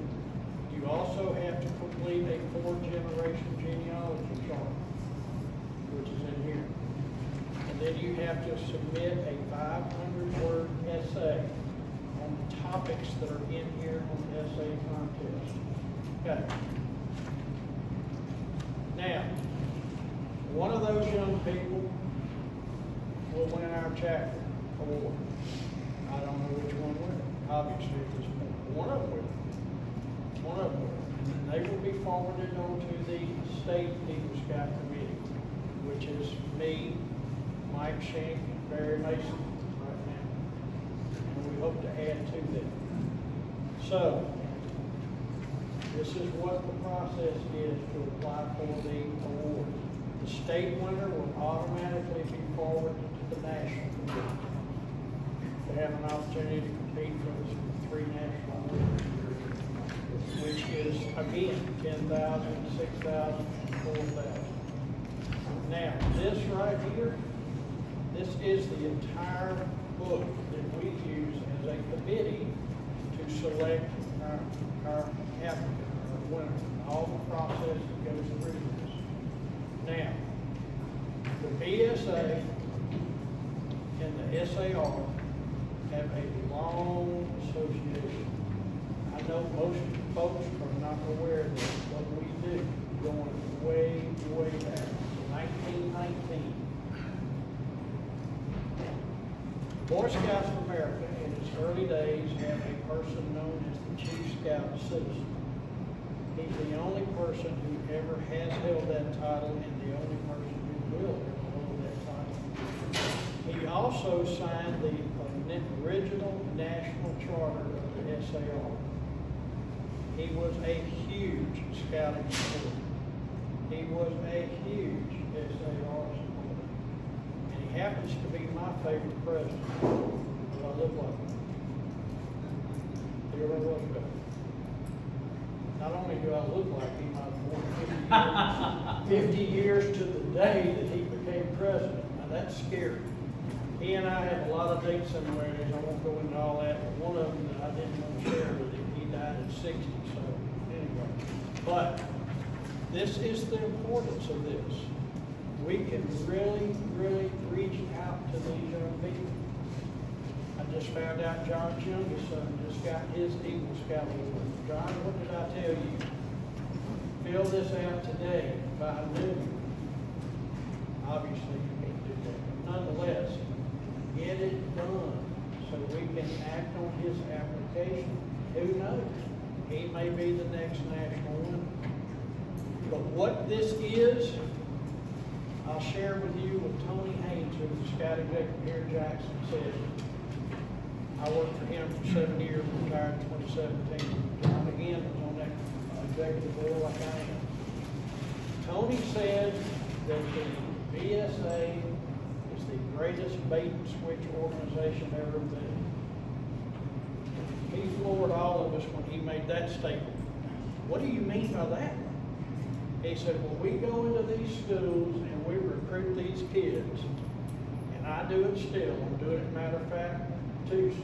You also have to complete a 4-generation genealogy chart, which is in here. And then you have to submit a 500-word essay on the topics that are in here on the essay contest. Okay. Now, one of those young people will win our chapter award. I don't know which one will, obviously, at this point. One of them will. One of them will. And then they will be forwarded on to the State Eagle Scout Committee, which is me, Mike Shank, and Barry Mason right now. And we hope to add to them. So, this is what the process is to apply for the award. The state winner will automatically be forwarded to the national committee. They have an opportunity to compete for the 3 national awards, which is, again, 10,000, 6,000, 4,000. Now, this right here, this is the entire book that we use as a committee to select our applicant, our winner, all the process that goes through this. Now, the BSA and the SAR have a long association. I know most folks are not aware of this, but we do, going way, way back to 1919. Boy Scouts of America, in its early days, had a person known as the Chief Scout Citizen. He's the only person who ever has held that title and the only person who will ever hold that title. He also signed the original national charter of the SAR. He was a huge scouting supporter. He was a huge SAR supporter. And he happens to be my favorite president. Do I look like him? Do I look like him? Not only do I look like him, I was born 50 years to the day that he became president. Now that's scary. He and I have a lot of date similarities. I won't go into all that, but one of them that I didn't want to share with him, he died at 60, so anyway. But this is the importance of this. We can really, really reach out to these young people. I just found out John's youngest son just got his Eagle Scout award. John, what did I tell you? Fill this out today by noon. Obviously, you can't do that. But nonetheless, get it done so we can act on his application. Who knows? He may be the next national winner. But what this is, I'll share with you what Tony Haynes, who was the scout executive here in Jackson, said. I worked for him for 7 years, retired in 2017. John again was on that executive board like I am. Tony said that the BSA is the greatest bait and switch organization ever been. He floored all of us when he made that statement. What do you mean by that? He said, well, we go into these schools and we recruit these kids, and I do it still. I'm doing it, matter of fact, Tuesday.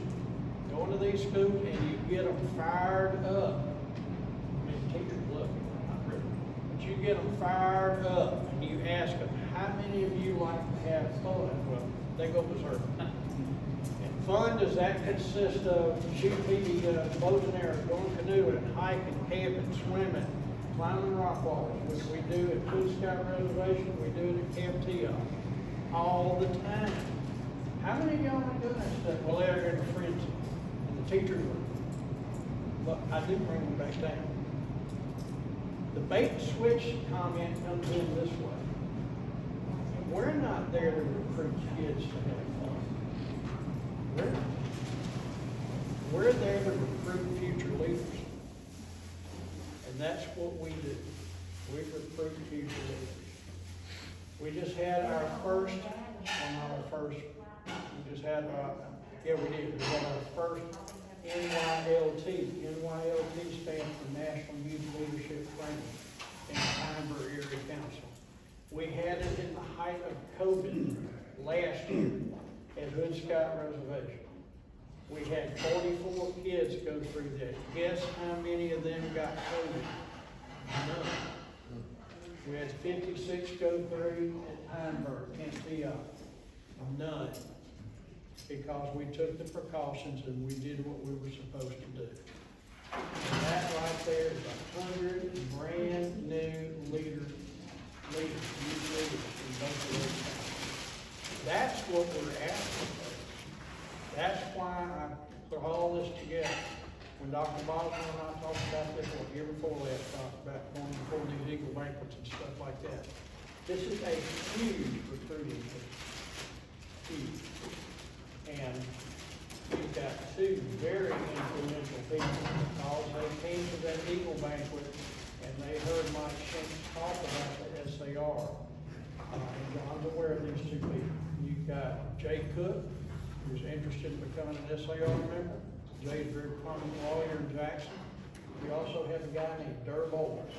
Go into these schools and you get them fired up. I mean, teachers love you, not really. But you get them fired up and you ask them, how many of you like to have fun? Well, they go berserk. And fun, does that consist of shooting BB bows and arrows, going canoeing, hiking, camping, swimming, climbing rock walls, which we do at Food Scout Reservation, we do it at Camp Tioff, all the time. How many of y'all are doing that stuff? Well, they're in a frenzy, in the teacher's room. But I do bring them back down. The bait and switch comment comes in this way. We're not there to recruit kids to have fun. We're there to recruit future leaders. And that's what we do. We recruit future leaders. We just had our first, we just had, we had our first NYLT. NYLT stands for National Youth Leadership Training in Pineborough Area Council. We had it in the height of COVID last year at Hood Scott Reservation. We had 44 kids go through that. Guess how many of them got COVID? None. We had 56 go through at Pineborough, Kent. None. Because we took the precautions and we did what we were supposed to do. And that right there is 100 brand new youth leaders in both of those counties. That's what we're asking for. That's why I put all this together. When Dr. Boswell and I talked about this, or the year before last, talked about going before these Eagle banquets and stuff like that. This is a huge recruiting tool. Huge. And we've got two very influential people because they came to that Eagle banquet and they heard Mike Shanks talk about the SAR. And John's aware of these two people. You've got Jay Cook, who's interested in becoming an SAR member. Jay's a very prominent lawyer in Jackson. We also have a guy named Durr Bowles,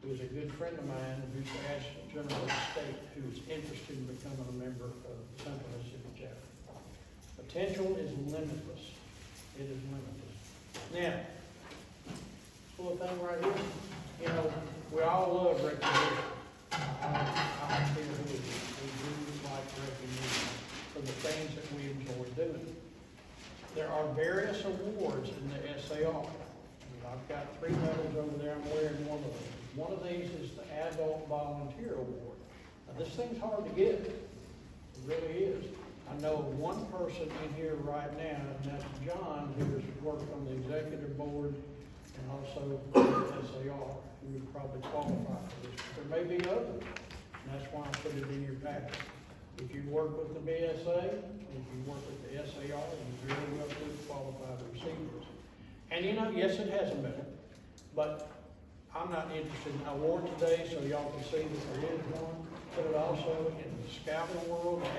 who is a good friend of mine, who's the Adjutant General of the state, who is interested in becoming a member of the Central Mississippi chapter. Potential is limitless. It is limitless. Now, this little thing right here, you know, we all love recognition. I don't care who it is. We do like recognition for the things that we enjoy doing. There are various awards in the SAR. I've got 3 medals over there. I'm wearing one of them. One of these is the Adult Volunteer Award. Now, this thing's hard to get. It really is. I know of one person in here right now, and that's John, who has worked on the executive board and also the SAR, who would probably qualify for this. There may be others, and that's why I put it in your packet. If you work with the BSA, if you work with the SAR, you very well could qualify to receive this. And you know, yes, it has a medal, but I'm not interested. I wore it today so y'all can see that there is one. But it also in the scouting world, the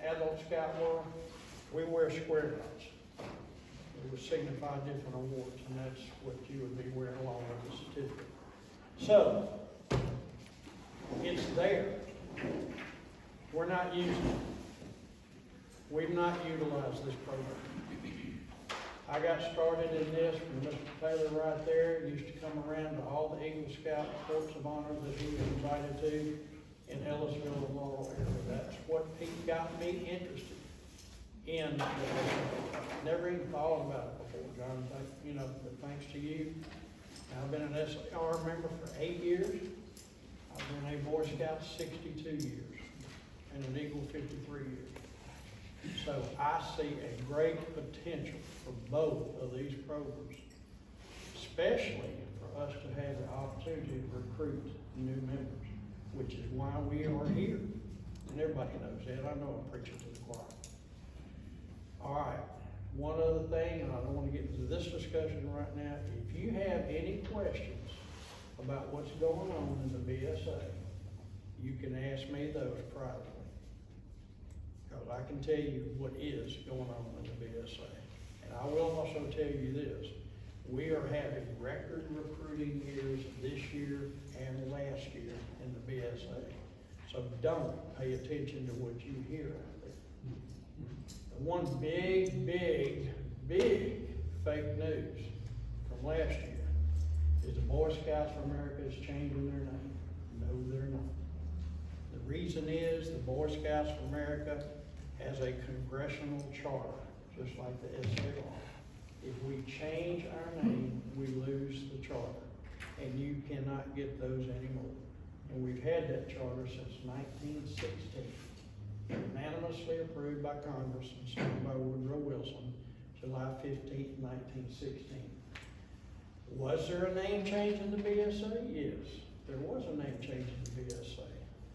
adult scout world, we wear square dots. It would signify different awards, and that's what you would be wearing along with the certificate. So, it's there. We're not using it. We've not utilized this program. I got started in this when Mr. Taylor right there used to come around to all the Eagle Scout Courts of Honor that he was invited to in Ellisville and Laurel area. That's what got me interested in the SAR. Never even thought about it before, John. You know, but thanks to you. I've been an SAR member for 8 years. I've been a Boy Scout 62 years and an Eagle 53 years. So I see a great potential for both of these programs, especially for us to have the opportunity to recruit new members, which is why we are here. And everybody knows that. I know I'm preaching to the choir. All right, one other thing, and I don't want to get into this discussion right now. If you have any questions about what's going on in the BSA, you can ask me those privately. Because I can tell you what is going on in the BSA. And I will also tell you this. We are having record recruiting years this year and last year in the BSA. So don't pay attention to what you hear out there. The one big fake news from last year is the Boy Scouts of America is changing their name. No, they're not. The reason is the Boy Scouts of America has a congressional charter, just like the SAR. If we change our name, we lose the charter, and you cannot get those anymore. And we've had that charter since 1916, unanimously approved by Congress and signed by Woodrow Wilson, July 15, 1916. Was there a name change in the BSA? Yes, there was a name change in the BSA.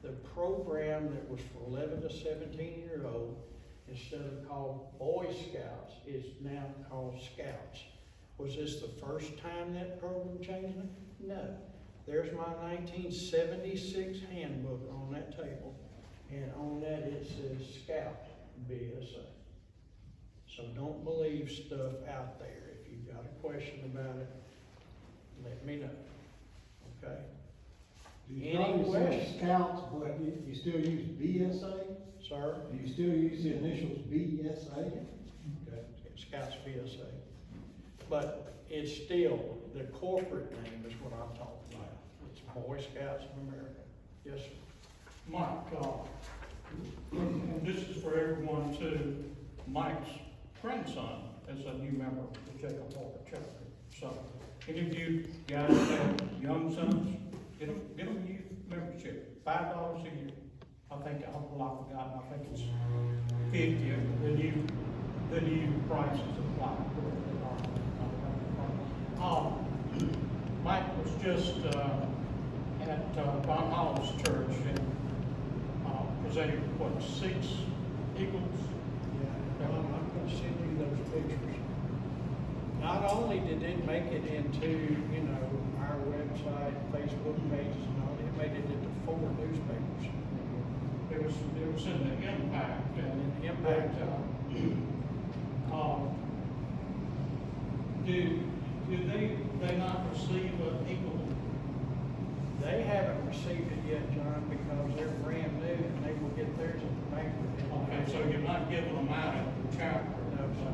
The program that was for 11 to 17-year-old, instead of called Boy Scouts, is now called Scouts. Was this the first time that program changed? No. There's my 1976 handbook on that table, and on that it says Scout BSA. So don't believe stuff out there. If you've got a question about it, let me know, okay?
You
Any
probably say
questions?
Scouts, but you still use BSA?
Sir?
Do you still use the initials BSA?
Okay, Scouts BSA. But it's still, the corporate name is what I'm talking about. It's Boy Scouts of America. Yes, sir.
Mike, and this is for everyone too, Mike's grandson is a new member of the Jacob Walker Chapter. So, any of you guys have young sons, get them youth membership, $5 a year. I think I've forgotten, I think it's 50, the new prices apply. Mike was just, at Von Hall's church and, presented, 6 eagles?
Yeah, I'm gonna send you those pictures. Not only did it make it into, our website, Facebook pages and all, it made it into 4 newspapers.
It was in the Impact.
And in Impact,
Do they not receive an eagle?
they haven't received it yet, John, because they're brand new and they will get theirs at the banquet.
Okay, so you're not giving them out at the chapter?
No, sir.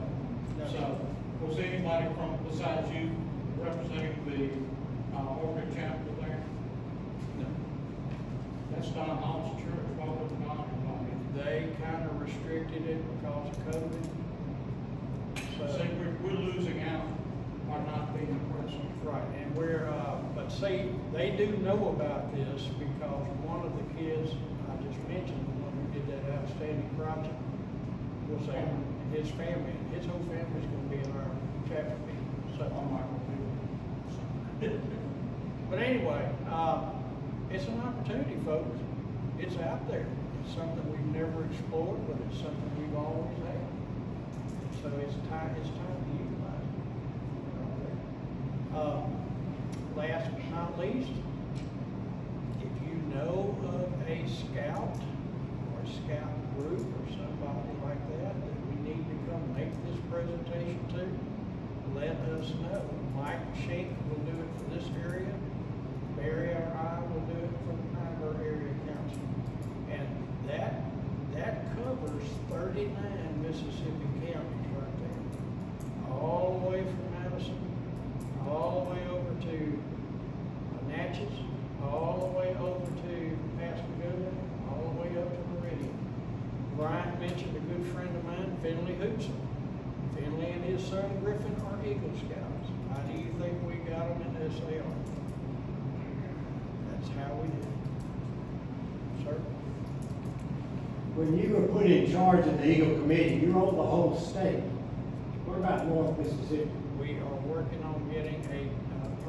No.
So, was anybody besides you representing the, Orchid chapter there?
No.
That's Don Hall's church, why would not invite?
They kind of restricted it because of COVID.
See, we're losing out by not being present.
Right, and but see, they do know about this because one of the kids, I just mentioned, the one who did that outstanding project, was there, and his family, his whole family's gonna be in our chapter meeting, so. But anyway, it's an opportunity, folks. It's out there. It's something we've never explored, but it's something we've always had. So it's time to utilize it. Last but not least, if you know of a scout or a scout group or somebody like that we need to come make this presentation to, let us know. Mike Schenck will do it for this area. Barry or I will do it for the Pineborough Area Council. And that covers 39 Mississippi counties right there. All the way from Madison, all the way over to Natchez, all the way over to Pascagoula, all the way up to Meridian. Brian mentioned a good friend of mine, Finley Hoopson. Finley and his son Griffin are Eagle Scouts. How do you think we got them in SAR? That's how we did it. Sir?
When you were put in charge of the Eagle Committee, you rolled the whole state. What about North Mississippi?
We are working on getting a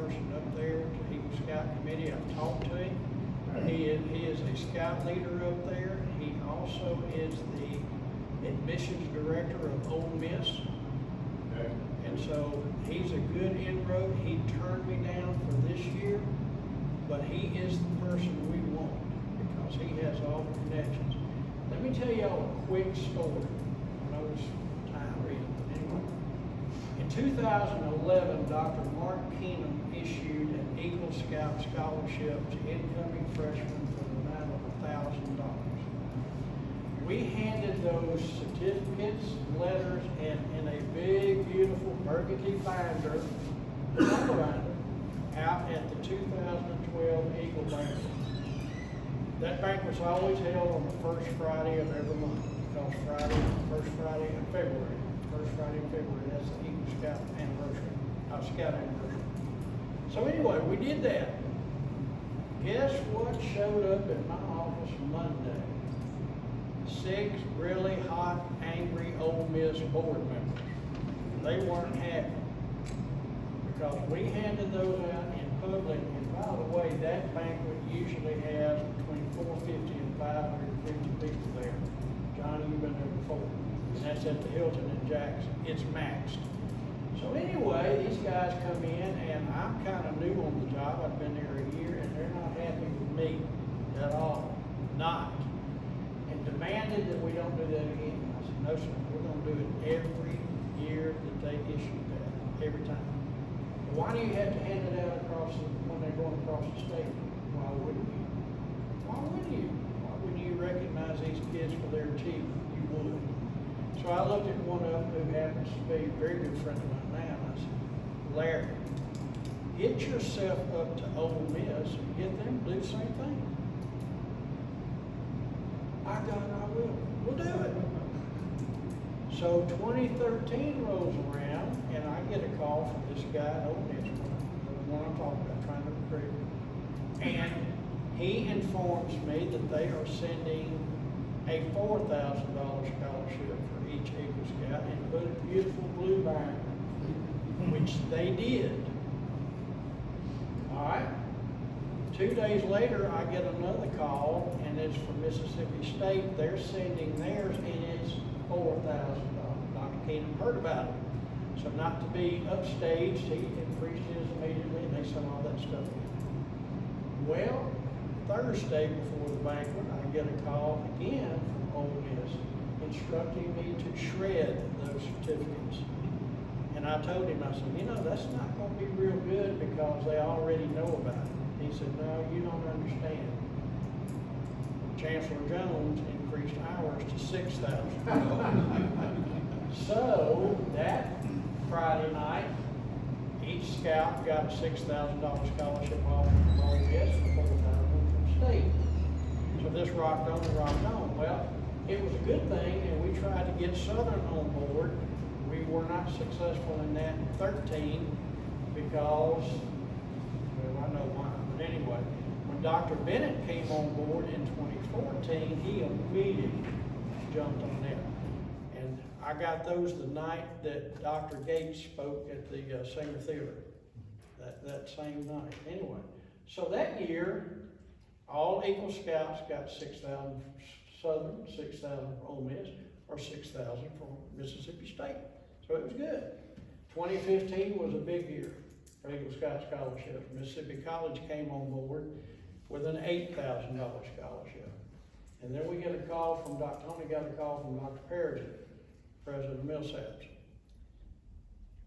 person up there to Eagle Scout Committee. I've talked to him. He is a scout leader up there. He also is the admissions director of Ole Miss.
Okay.
And so he's a good inroad. He turned me down for this year, but he is the person we want because he has all the connections. Let me tell y'all a quick story. I know it's time reading, but anyway. In 2011, Dr. Mark Keenum issued an Eagle Scout scholarship to incoming freshmen for the amount of $1,000. We handed those certificates, letters, and in a big, beautiful burgundy binder, out at the 2012 Eagle Banquet. That banquet's always held on the first Friday of every month, because first Friday in February, that's the Eagle Scout anniversary, Scout anniversary. So anyway, we did that. Guess what showed up in my office Monday? 6 really hot, angry Ole Miss board members. They weren't happy Because we handed those out in public, and by the way, that banquet usually has between 450 and 550 people there. Johnny, you've been there before, and that's at the Hilton in Jackson. It's maxed. So anyway, these guys come in, and I'm kind of new on the job. I've been there a year, and they're not happy with me at all. Not. And demanded that we don't do that again. I said, no, sir, we're going to do it every year that they issue that, every time. Why do you have to hand it out when they're going across the state? Why wouldn't you? Why wouldn't you? Why wouldn't you recognize these kids for their teeth? You would. So I looked at one of them who happens to be a very good friend of mine now, and I said, Larry, get yourself up to Ole Miss and get them to do the same thing. I will. We'll do it. So 2013 rolls around, and I get a call from this guy at Ole Miss, the one I'm talking about, trying to recruit. And he informs me that they are sending a $4,000 scholarship for each Eagle Scout and put a beautiful blue banner, which they did. All right. 2 days later, I get another call, and it's from Mississippi State. They're sending theirs, and it's $4,000. Dr. Keenan heard about it. So not to be upstaged, he increased his immediately, and they sent all that stuff in. Well, Thursday before the banquet, I get a call again from Ole Miss instructing me to shred those certificates. And I told him, I said, you know, that's not going to be real good because they already know about it. He said, no, you don't understand. Chancellor Jones increased ours to 6,000. So that Friday night, each scout got a $6,000 scholarship off from Ole Miss and $4,000 from state. So this rocked on and rocked on. Well, it was a good thing, and we tried to get Southern on board. We were not successful in that in 13 because, well, I know why. But anyway, when Dr. Bennett came on board in 2014, he immediately jumped on them. And I got those the night that Dr. Gates spoke at the Singer Theater, that same night. Anyway, so that year, all Eagle Scouts got 6,000 from Southern, 6,000 from Ole Miss, or 6,000 from Mississippi State. So it was good. 2015 was a big year for Eagle Scout scholarship. Mississippi College came on board with an $8,000 scholarship. And then we get a call from Tony got a call from Dr. Perigin, president of Sept.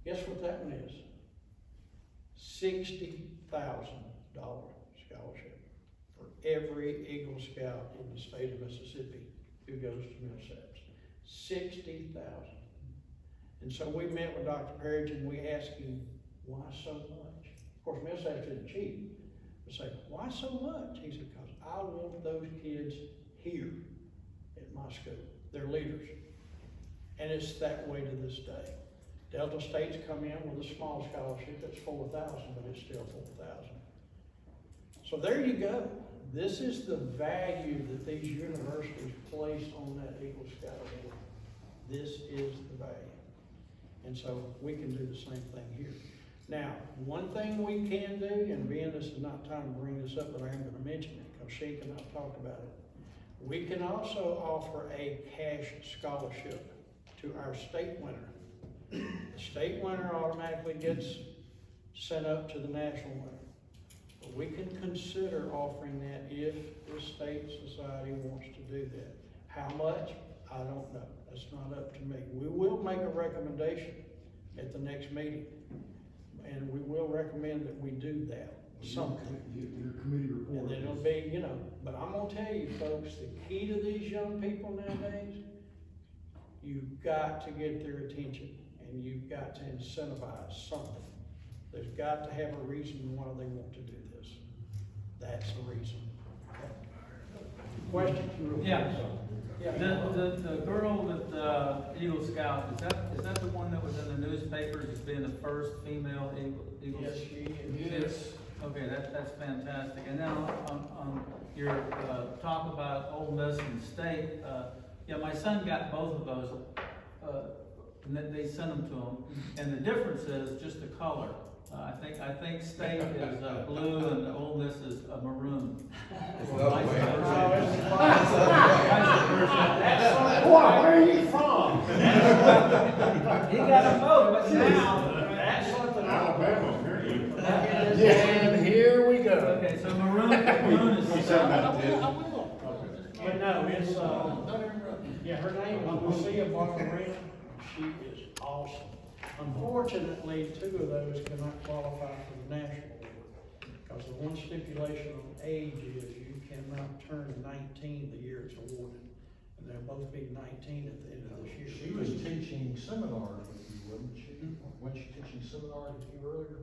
Guess what that one is? $60,000 scholarship for every Eagle Scout in the state of Mississippi who goes to Sept. 60,000. And so we met with Dr. Perigin, we asked him, why so much? Of course, Sept isn't cheap. We say, why so much? He said, because I want those kids here at my school. They're leaders. And it's that way to this day. Delta State's come in with a small scholarship that's 4,000, but it's still 4,000. So there you go. This is the value that these universities place on that Eagle Scout Award. This is the value. And so we can do the same thing here. Now, one thing we can do, and being this is not time to bring this up, but I am going to mention it because Sheik and I talked about it. We can also offer a cash scholarship to our state winner. The state winner automatically gets sent up to the national winner. But we can consider offering that if the state society wants to do that. How much? I don't know. That's not up to me. We will make a recommendation at the next meeting. And we will recommend that we do that. Something.
Your committee report.
And then it'll be, you know, but I'm gonna tell you folks, the key to these young people nowadays, you've got to get their attention and you've got to incentivize something. There's got to have a reason why they want to do this. That's the reason. Questions?
Yeah. The girl with Eagle Scout, is that the one that was in the newspapers as being the first female Eagle?
Yes, she
Yes.
is.
Okay, that's fantastic. And then on your talk about Ole Miss and State, yeah, my son got both of those. and then they send them to them, and the difference is just the color. I think state is blue and Ole Miss is maroon.
another way.
Boy, where are you from?
He got a vote, but now,
That's something.
Alabama, apparently.
And here we go.
okay, so maroon is.
He said that, too.
But no, it's, yeah, her name is Lucia Barbarina. She is awesome. Unfortunately, 2 of those cannot qualify for the national award. Because the one stipulation on age is you cannot turn 19 the year it's awarded. And they'll both be 19 at the end of this year.
She was teaching seminars with you, wasn't she? Wasn't she teaching seminars with you earlier?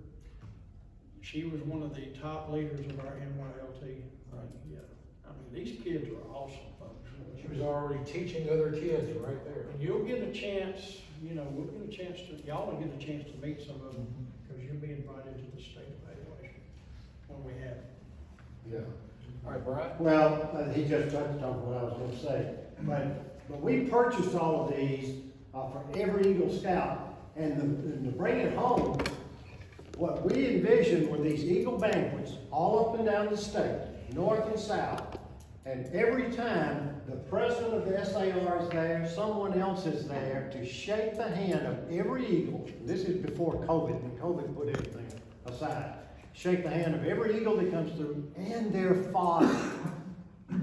She was one of the top leaders of our NYLT. Right. Yeah. I mean, these kids are awesome, folks.
She was already teaching other kids right there.
And you'll get a chance, we'll get a chance to, y'all will get a chance to meet some of them, because you'll be invited to the state evaluation when we have it.
Yeah. All right, Brian?
Well, he just touched on what I was gonna say, but we purchased all of these, for every Eagle Scout, and to bring it home, what we envisioned were these Eagle banquets, all up and down the state, north and south, and every time the president of the SAR is there, someone else is there to shake the hand of every Eagle. This is before COVID, when COVID put everything aside. Shake the hand of every Eagle that comes through and their father.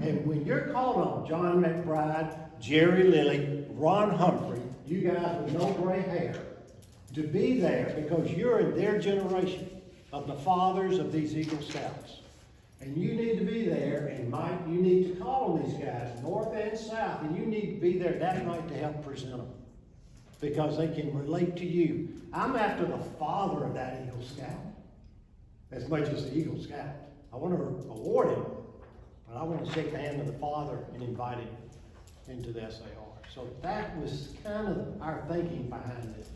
And when you're called on, John McBride, Jerry Lilly, Ron Humphrey, you guys with no gray hair, to be there because you're in their generation of the fathers of these Eagle Scouts. And you need to be there, and Mike, you need to call on these guys, north and south, and you need to be there that night to help present them. Because they can relate to you. I'm after the father of that Eagle Scout, as much as the Eagle Scout. I want to award him, but I want to shake the hand of the father and invite him into the SAR. So that was kind of our thinking behind this.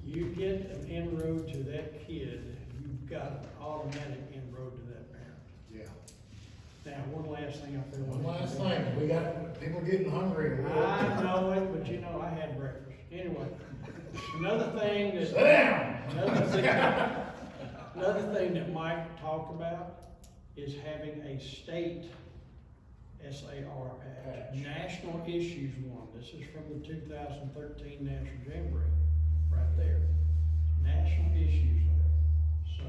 You get an inroad to that kid, you've got an automatic inroad to that parent.
Yeah.
Now, one last thing I feel.
One last thing, we got people getting hungry.
I know it, but I had breakfast. Anyway, another thing that.
Sit down.
Another thing that Mike talked about is having a state SAR patch. National Issues one. This is from the 2013 National Jamboree, right there. National Issues there. So,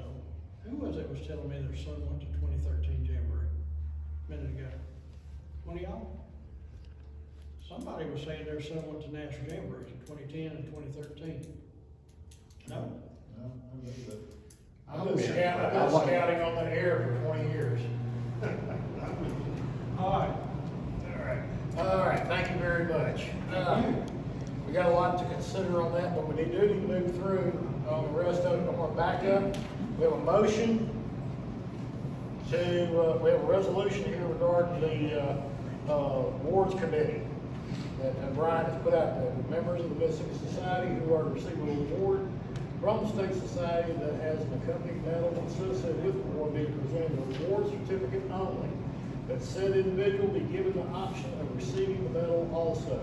who was it was telling me their son went to 2013 Jamboree a minute ago? One of y'all? Somebody was saying their son went to National Jamborees in 2010 and 2013. No?
No, I believe it.
I've been scouting on the air for 20 years.
All right.
All right, thank you very much. We got a lot to consider on that, but we need to move through on the rest of it. I'm gonna back up. We have a motion to, we have a resolution here regarding the Boards Committee that Brian has put out. The members of the Mississippi Society who are receiving an award from the State Society that has an accompanying medal associated with the award being presented a reward certificate only. That said individual be given the option of receiving the medal also.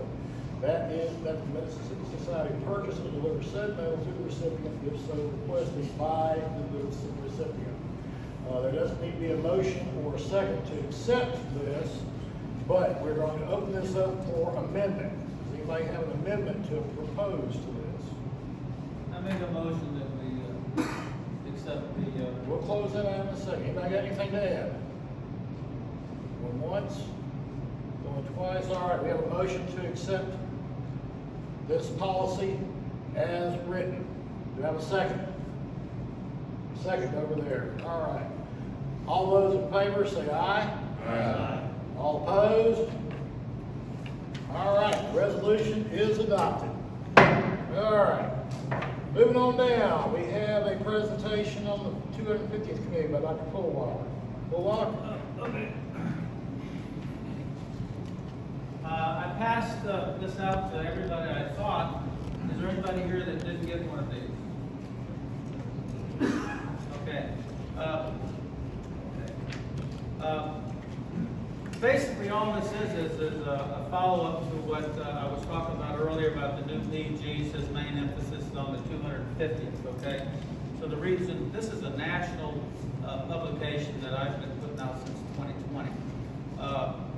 That is, that the Mississippi Society purchase and deliver said medal to the recipient if so requested by the recipient. There doesn't need to be a motion or a second to accept this, but we're going to open this up for amendment. Does anybody have an amendment to propose to this?
I make a motion that we accept the.
We'll close that out in a second. Anybody got anything to add? Going once, going twice. All right, we have a motion to accept this policy as written. Do I have a second? Second over there. All right. All those in favor say aye.
Aye.
All opposed? All right, resolution is adopted. All right. Moving on down, we have a presentation on the 250th committee by Dr. Fullwater. Fullwater?
Okay. I passed this out to everybody I thought. Is there anybody here that didn't get one of these? Okay. Basically, all this is a follow-up to what I was talking about earlier about the new PG's. His main emphasis is on the 250th, okay? So the reason, this is a national publication that I've been putting out since 2020.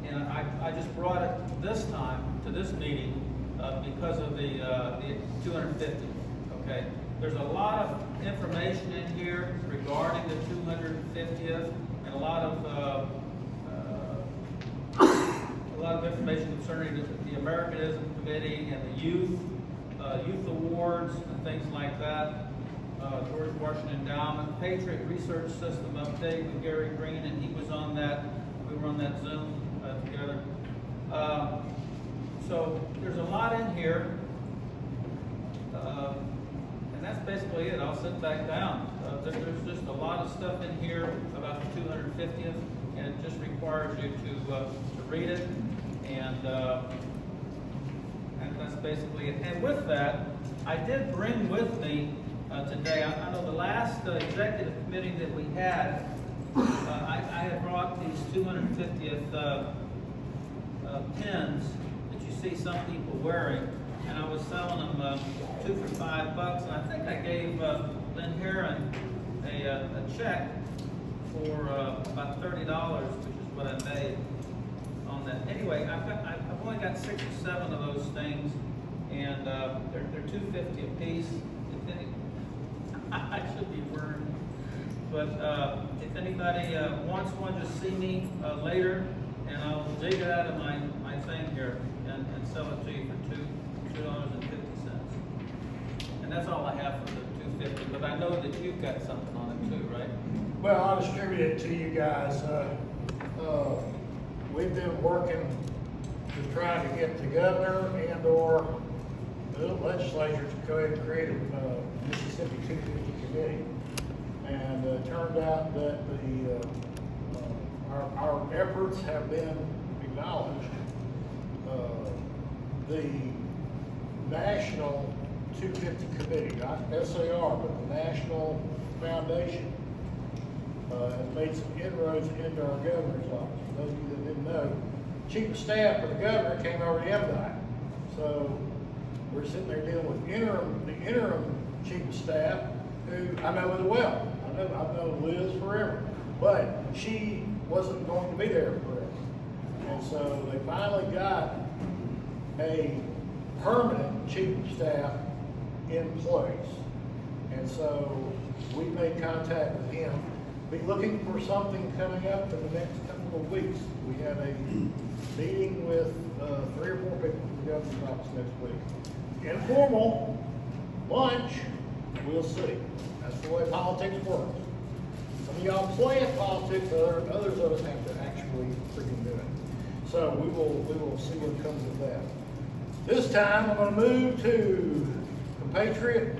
And I just brought it this time to this meeting because of the 250th, okay? There's a lot of information in here regarding the 250th and a lot of information concerning the Americanism Committee and the youth awards and things like that. George Washington Endowment, Patriot Research System update with Gary Green, and he was on that. We were on that Zoom together. So there's a lot in here, and that's basically it. I'll sit back down. There's just a lot of stuff in here about the 250th, and it just requires you to read it, and that's basically it. And with that, I did bring with me today, I know the last executive committee that we had, I had brought these 250th pins that you see some people wearing, and I was selling them 2 for $5, and I think I gave Lynn Heron a check for about $30, which is what I made on that. Anyway, I've only got 6 or 7 of those things, and they're $2.50 a piece. I should be burned. But if anybody wants one, just see me later, and I'll dig it out of my thing here and sell it to you for $2.50. And that's all I have for the $2.50. But I know that you've got something on it too, right?
Well, I'll distribute it to you guys. We've been working to try to get the governor and/or the legislature to go ahead and create a Mississippi 250 committee. And it turned out that our efforts have been acknowledged. The National 250 Committee, not SAR, but the National Foundation, has made some inroads into our governor's office. For those of you that didn't know, chief of staff for the governor came over to MDOT. So we're sitting there dealing with the interim chief of staff, who I know as well. I've known Liz forever, but she wasn't going to be there forever. And so they finally got a permanent chief of staff in place. And so we made contact with him. Be looking for something coming up in the next couple of weeks. We have a meeting with 3 or 4 people from the governor's office next week. Informal lunch, we'll see. That's the way politics works. Some of y'all play at politics, others of us have to actually freaking do it. So we will see what comes of that. This time I'm going to move to compatriot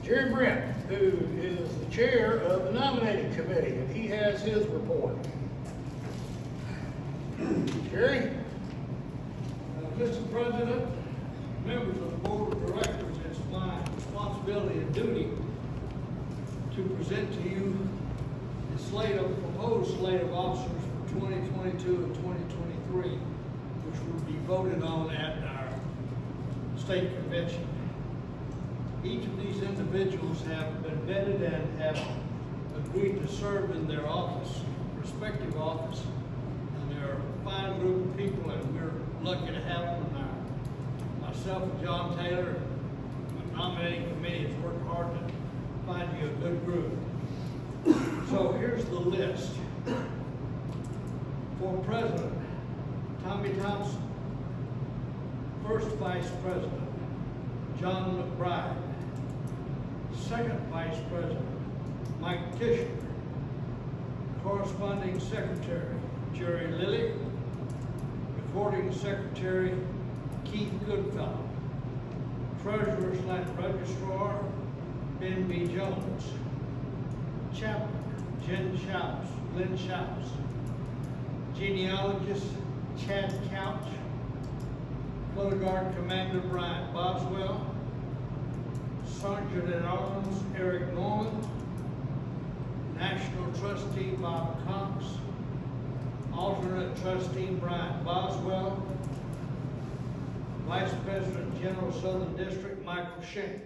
Jerry Brent, who is the chair of the nominating committee, and he has his report. Jerry?
Mr. President, members of the board of directors, it's my responsibility and duty to present to you the proposed slate of officers for 2022 and 2023, which will be voted on at our state convention. Each of these individuals have been vetted and have agreed to serve in their office, respective office. And they're a fine group of people, and we're lucky to have them. Myself and John Taylor, the nominating committee, has worked hard to find you a good group. So here's the list. For President, Tommy Thompson. First Vice President, John McBride. Second Vice President, Mike Tisher. Corresponding Secretary, Jerry Lilly. Recording Secretary, Keith Goodfellow. Treasurer/Registrar, Ben B. Jones. Chaplain, Lynn Schaus. Genealogist, Chad Couch. Color Guard Commander, Brian Boswell. Sergeant at Arms, Eric Norman. National Trustee, Bob Cox. Alternate trustee Brian Boswell. Vice President General Southern District Michael Schenck.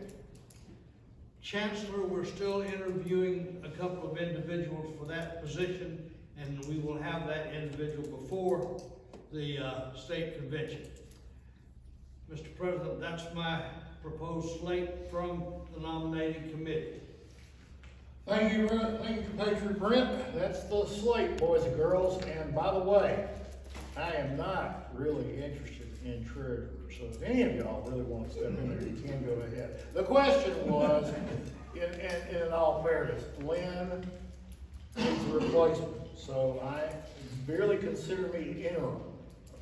Chancellor, we're still interviewing a couple of individuals for that position, and we will have that individual before the state convention. Mr. President, that's my proposed slate from the nominating committee.
Thank you, Patriot Brent. That's the slate, boys and girls. And by the way, I am not really interested in treasurer. So if any of y'all really want to step in there, you can go ahead. The question was, in all fairness, Lynn needs a replacement. So I barely consider me interim.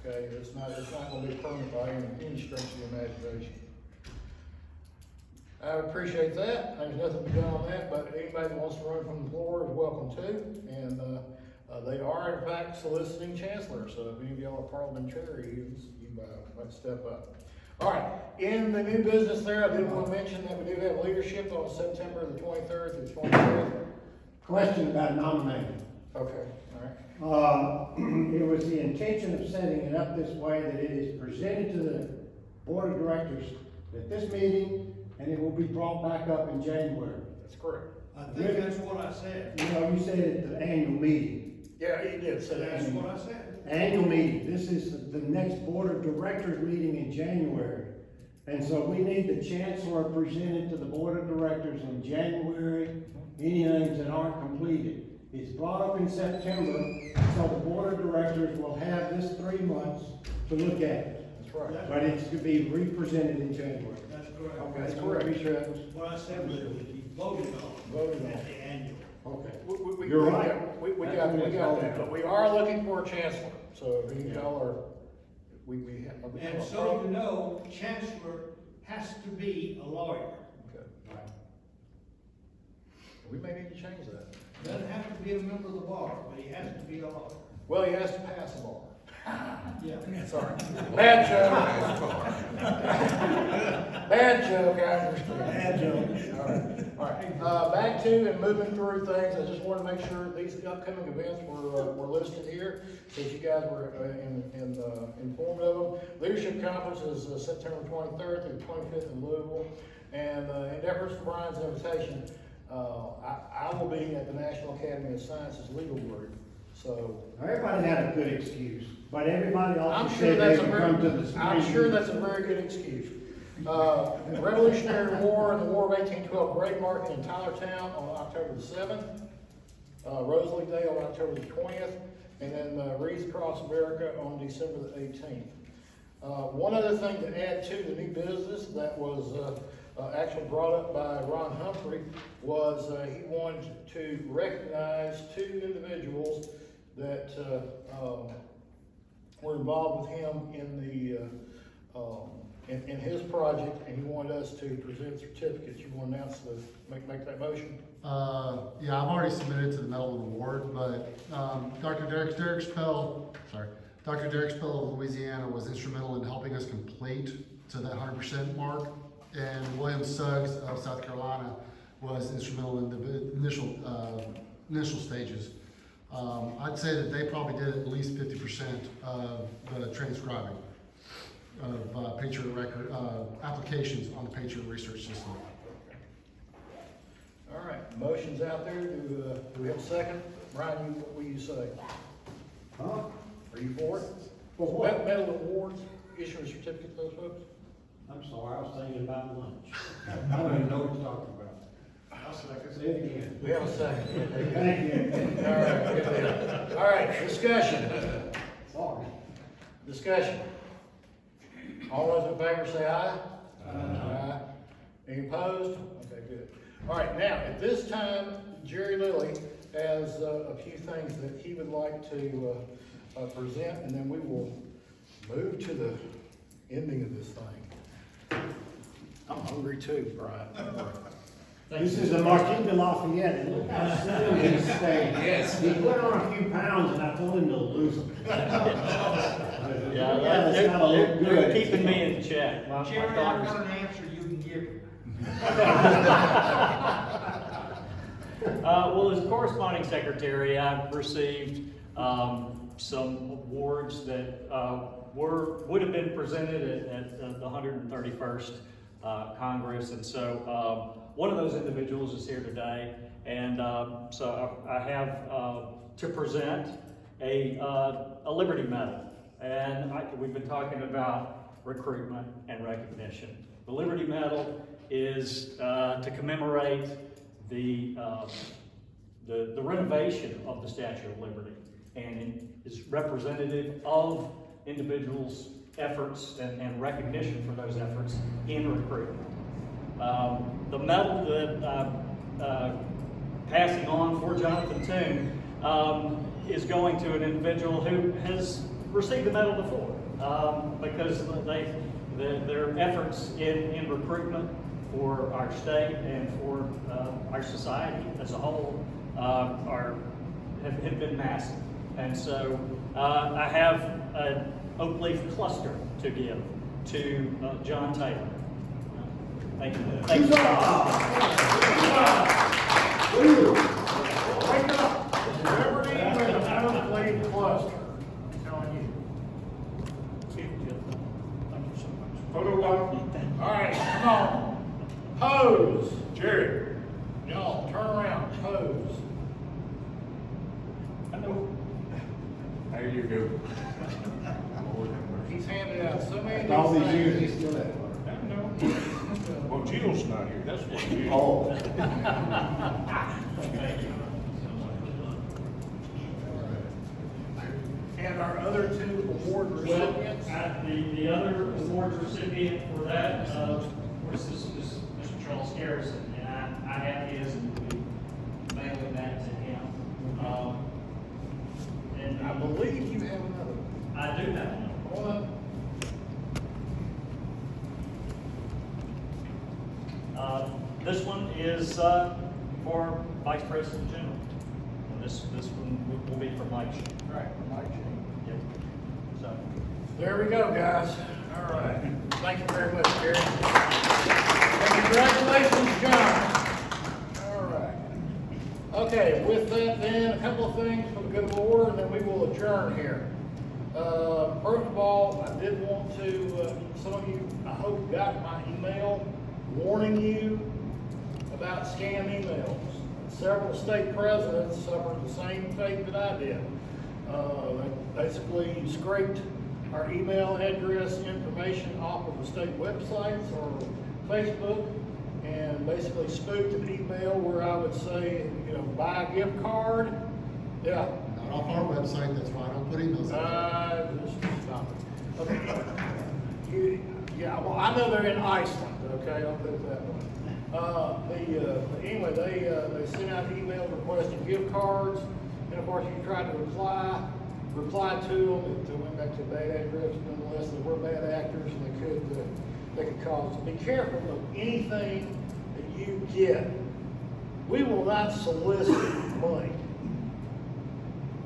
Okay, it's not going to be permanent by any stretch of the imagination. I appreciate that. There's nothing to be done on that, but anybody that wants to run from the floor is welcome to. And they are, in fact, soliciting chancellor. So if any of y'all are parliamentarians, you might step up. All right, in the new business there, I did want to mention that we do have leadership on September the 23rd through the 25th.
Question about nominating.
Okay, all right.
It was the intention of setting it up this way that it is presented to the board of directors at this meeting, and it will be brought back up in January.
That's correct.
I think that's what I said.
You know, you said at the annual meeting.
Yeah, he did say that.
That's what I said.
Annual meeting. This is the next board of directors meeting in January. And so we need the chancellor presented to the board of directors in January, any names that aren't completed. It's brought up in September, so the board of directors will have this 3 months to look at it.
That's right.
But it's to be represented in January.
That's correct.
Okay, that's correct.
Be sure that was-
What I said was it would be voted on at the annual.
Okay. You're right.
We got that, but we are looking for a chancellor, so if any of y'all are, we have.
And so you know, chancellor has to be a lawyer.
Okay. We may need to change that.
Doesn't have to be a member of the bar, but he has to be a lawyer.
Well, he has to pass the bar.
Yeah.
Sorry. Bad joke. Bad joke, I understand. Bad joke. All right. Back to and moving through things, I just want to make sure these upcoming events were listed here, so that you guys were informed of them. Leadership Conference is September 23rd through the 25th in Louisville. And in deference to Brian's invitation, I will be at the National Academy of Sciences Legal Group. So
Everybody had a good excuse, but everybody
I'm
also
sure
said they
that's a
could come to the
very, I'm sure that's a very good excuse. The Revolutionary War and the War of 1812 Parade Market in Tylertown on October the 7th, Rosalie Day on October the 20th, and then Wreaths Across America on December the 18th. One other thing to add to the new business that was actually brought up by Ron Humphrey was he wanted to recognize 2 individuals that were involved with him in the in his project, and he wanted us to present certificates. You want to announce make that motion?
Yeah, I've already submitted to the Medal of Award, but Dr. Derek Spell of Louisiana was instrumental in helping us complete to that 100% mark, and William Suggs of South Carolina was instrumental in the initial stages. I'd say that they probably did at least 50% of the transcribing of Patriot record applications on the Patriot Research System.
All right, motion's out there. Do we have a second? Brian, what will you say?
Huh?
Are you for it?
For what?
Medal Awards, issue a certificate to those folks?
I'm sorry, I was thinking about lunch. I don't even know what you're talking about.
I'll second.
Say it again.
We have a second.
Thank you.
All right, good deal. All right, discussion.
Sorry.
Discussion. All those in favor say aye. Aye. Any opposed? Okay, good. All right, now, at this time, Jerry Lilly has a few things that he would like to present, and then we will move to the ending of this thing. I'm hungry too, Brian.
This is the Marquis de Lafayette, and look how slim he stayed.
Yes.
He put on a few pounds, and I told him to lose them.
Yeah,
That's gotta look
they're
good.
keeping me in check.
Jerry, I've got an answer you can give him.
Well, as corresponding secretary, I've received some awards that would have been presented at the 131st Congress, and so one of those individuals is here today, and so I have to present a Liberty Medal, and we've been talking about recruitment and recognition. The Liberty Medal is to commemorate the renovation of the Statue of Liberty, and it is representative of individuals' efforts and recognition for those efforts in recruitment. The medal that passing on for Jonathan Toon is going to an individual who has received the medal before, because their efforts in recruitment for our state and for our society as a whole have been massive. And so I have an oak leaf cluster to give to John Taylor. Thank you. Thank you.
Wake up! Liberty with an oak leaf cluster. I'm telling you.
Thank you so much.
Photo op.
All right, come on. Pose.
Jerry.
Y'all, turn around, pose.
There you go. Lord have mercy.
He's handed out so many
All
of
these
these
years,
things.
he's still that.
I know. Well, Jill's not here, that's what it is.
Oh.
And our other two award recipients.
The other award recipient for that, of course, this is Mr. Charles Garrison, and I have his, and we'll be mailing that to him. And
I believe you have another.
I do have one. This one is for Vice President General. And this one will be for Mike Sheen.
Right, Mike Sheen.
Yep. So,
There we go, guys. All right. Thank you very much, Gary. And congratulations, John. All right. Okay, with that then, a couple of things for the good of order, and then we will adjourn here. First of all, I did want to, some of you, I hope, got my email warning you about scam emails. Several state presidents suffered the same fate that I did. They basically scraped our email address information off of the state websites or Facebook, and basically spoofed an email where I would say, buy a gift card. Yeah.
Not off our website, that's why I don't put emails in.
Just stop it. Okay. Yeah, well, I know they're in Iceland, okay, I'll put it that way. Anyway, they sent out emails requesting gift cards, and of course, you tried to reply to them. They went back to a bad address. Nonetheless, they were bad actors, and they could cause. Be careful of anything that you get. We will not solicit money.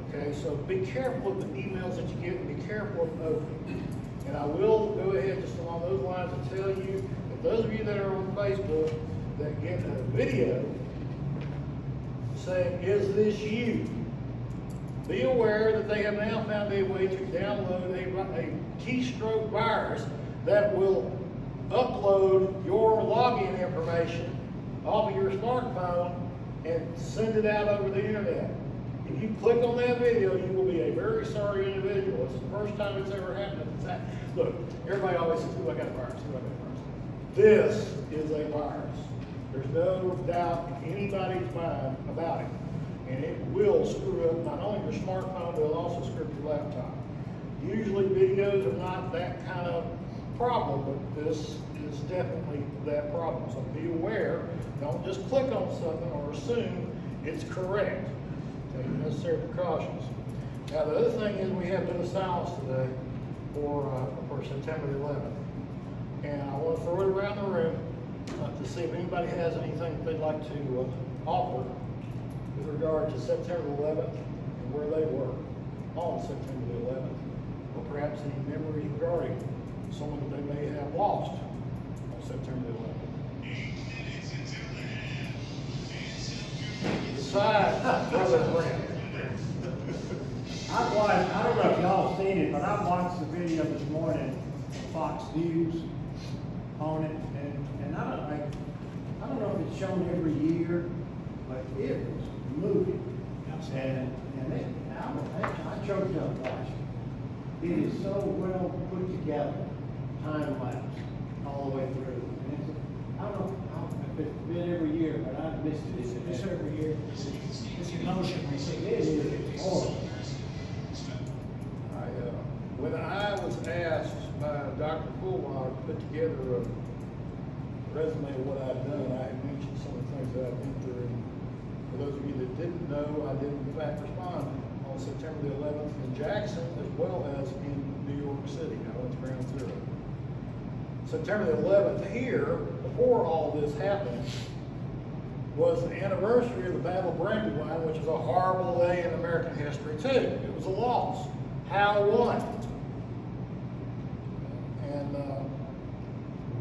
Okay, so be careful of the emails that you get, and be careful of opening. And I will go ahead just along those lines and tell you that those of you that are on Facebook that get a video saying, "Is this you?" Be aware that they have now found a way to download a keystroke virus that will upload your login information off of your smartphone and send it out over the internet. If you click on that video, you will be a very sorry individual. It's the first time it's ever happened. Look, everybody always says, "Ooh, I got a virus, ooh, I got a virus." This is a virus. There's no doubt in anybody's mind about it. And it will screw up not only your smartphone, but it'll also screw up your laptop. Usually videos are not that kind of problem, but this is definitely that problem. So be aware, don't just click on something or assume it's correct. Take necessary precautions. Now the other thing is we have been silence today for September the 11th. And I want to throw it around the room to see if anybody has anything that they'd like to offer with regard to September 11th and where they were on September the 11th, or perhaps any memories regarding someone that they may have lost on September the 11th. Decide, Brother Brent.
I've watched, I don't know if y'all seen it, but I watched the video this morning of Fox News on it, and I don't know if it's shown every year, but it was moving. And I choked up watching. It is so well put together, time lapse, all the way through. And it's, I don't know if it's been every year, but I've missed it.
It's every year. It's emotional.
It is horrible.
When I was asked by Dr. Fullwiler to put together a resume of what I'd done, I had mentioned some of the things that I'd been through. And for those of you that didn't know, I did in fact respond on September the 11th in Jackson as well as in New York City. I went to Ground Zero. September the 11th here, before all this happened, was the anniversary of the Battle of Brandywine, which is a horrible day in American history too. It was a loss. Howe won. And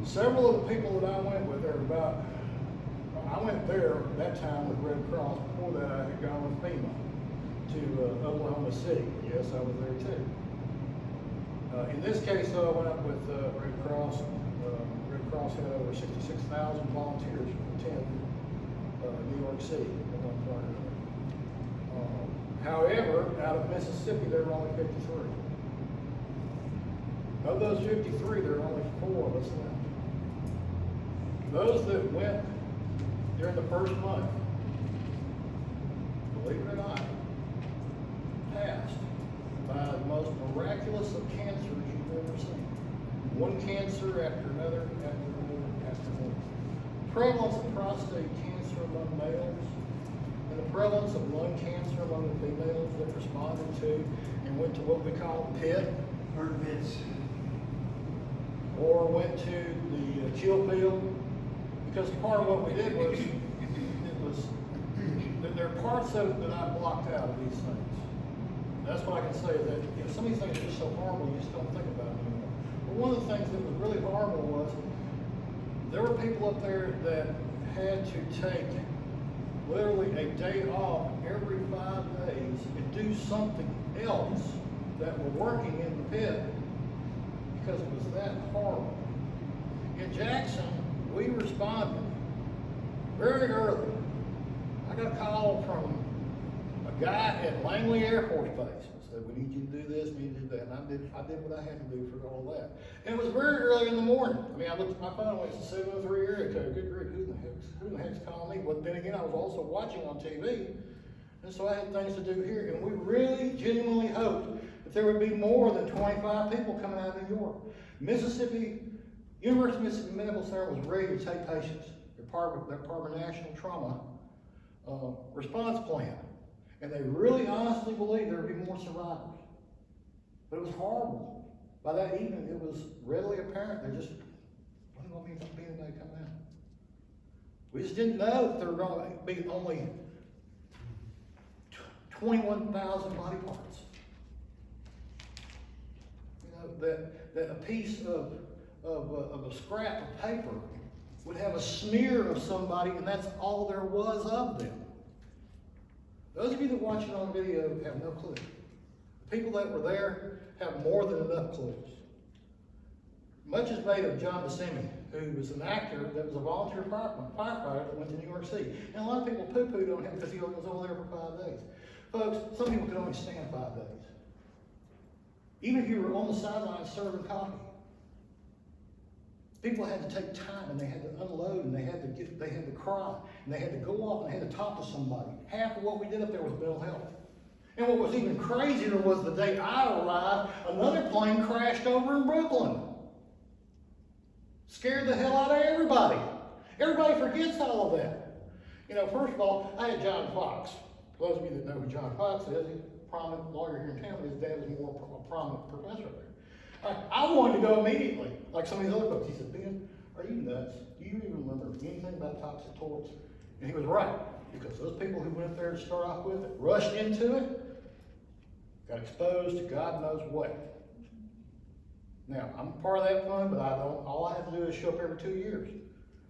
several of the people that I went with, I went there at that time with Red Cross. Before that, I had gone with FEMA to Oklahoma City. Yes, I was there too. In this case, though, I went up with Red Cross. Red Cross had over 66,000 volunteers from 10 New York City at one point or another. However, out of Mississippi, there were only 53. Of those 53, there were only 4 of us left. Those that went during the first month, believe it or not, passed by the most miraculous of cancers you've ever seen. One cancer after another, after another, after another. Prevalence of prostate cancer among males, and the prevalence of lung cancer among the females that responded to and went to what we call PIT, or went to the chill field, because part of what we did was, there are parts of it that I blocked out of these things. That's what I can say, that some of these things are just so horrible, you just don't think about it anymore. But one of the things that was really horrible was, there were people up there that had to take literally a day off every 5 days and do something else that were working in the pit because it was that horrible. In Jackson, we responded very early. I got a call from a guy at Langley Air Force Base and said, "We need you to do this, we need you to do that." And I did what I had to do for all that. And it was very early in the morning. I mean, I looked at my phone, it's a 703 area code. Good grief, who in the heck's calling me? But then again, I was also watching on TV. And so I had things to do here. And we really genuinely hoped that there would be more than 25 people coming out of New York. University of Mississippi Medical Center was ready to take patients. They're part of a national trauma response plan. And they really honestly believed there would be more survivors. But it was horrible. By that evening, it was readily apparent there just wasn't going to be anybody coming out. We just didn't know that there were going to be only 21,000 body parts. You know, that a piece of a scrap of paper would have a smear of somebody, and that's all there was of them. Those of you that watch it on video have no clue. The people that were there have more than enough clues. Much is made of John Buscemi, who was an actor that was a volunteer firefighter that went to New York City. And a lot of people poo-pooed on him because he was only there for 5 days. Folks, some people could only stand 5 days. Even if you were on the sidelines serving coffee. People had to take time, and they had to unload, and they had to cry, and they had to go off, and they had to talk to somebody. Half of what we did up there was mental health. And what was even crazier was the day I arrived, another plane crashed over in Brooklyn. Scared the hell out of everybody. Everybody forgets all of that. You know, first of all, I had John Fox. For those of you that know who John Fox is, he's a prominent lawyer here in town, but his dad was more a prominent professor there. I wanted to go immediately, like some of these other folks. He said, "Ben, are you nuts? Do you even remember anything about toxic torts?" And he was right, because those people who went there to start off with it, rushed into it, got exposed to God knows what. Now, I'm part of that fund, but all I have to do is show up every 2 years.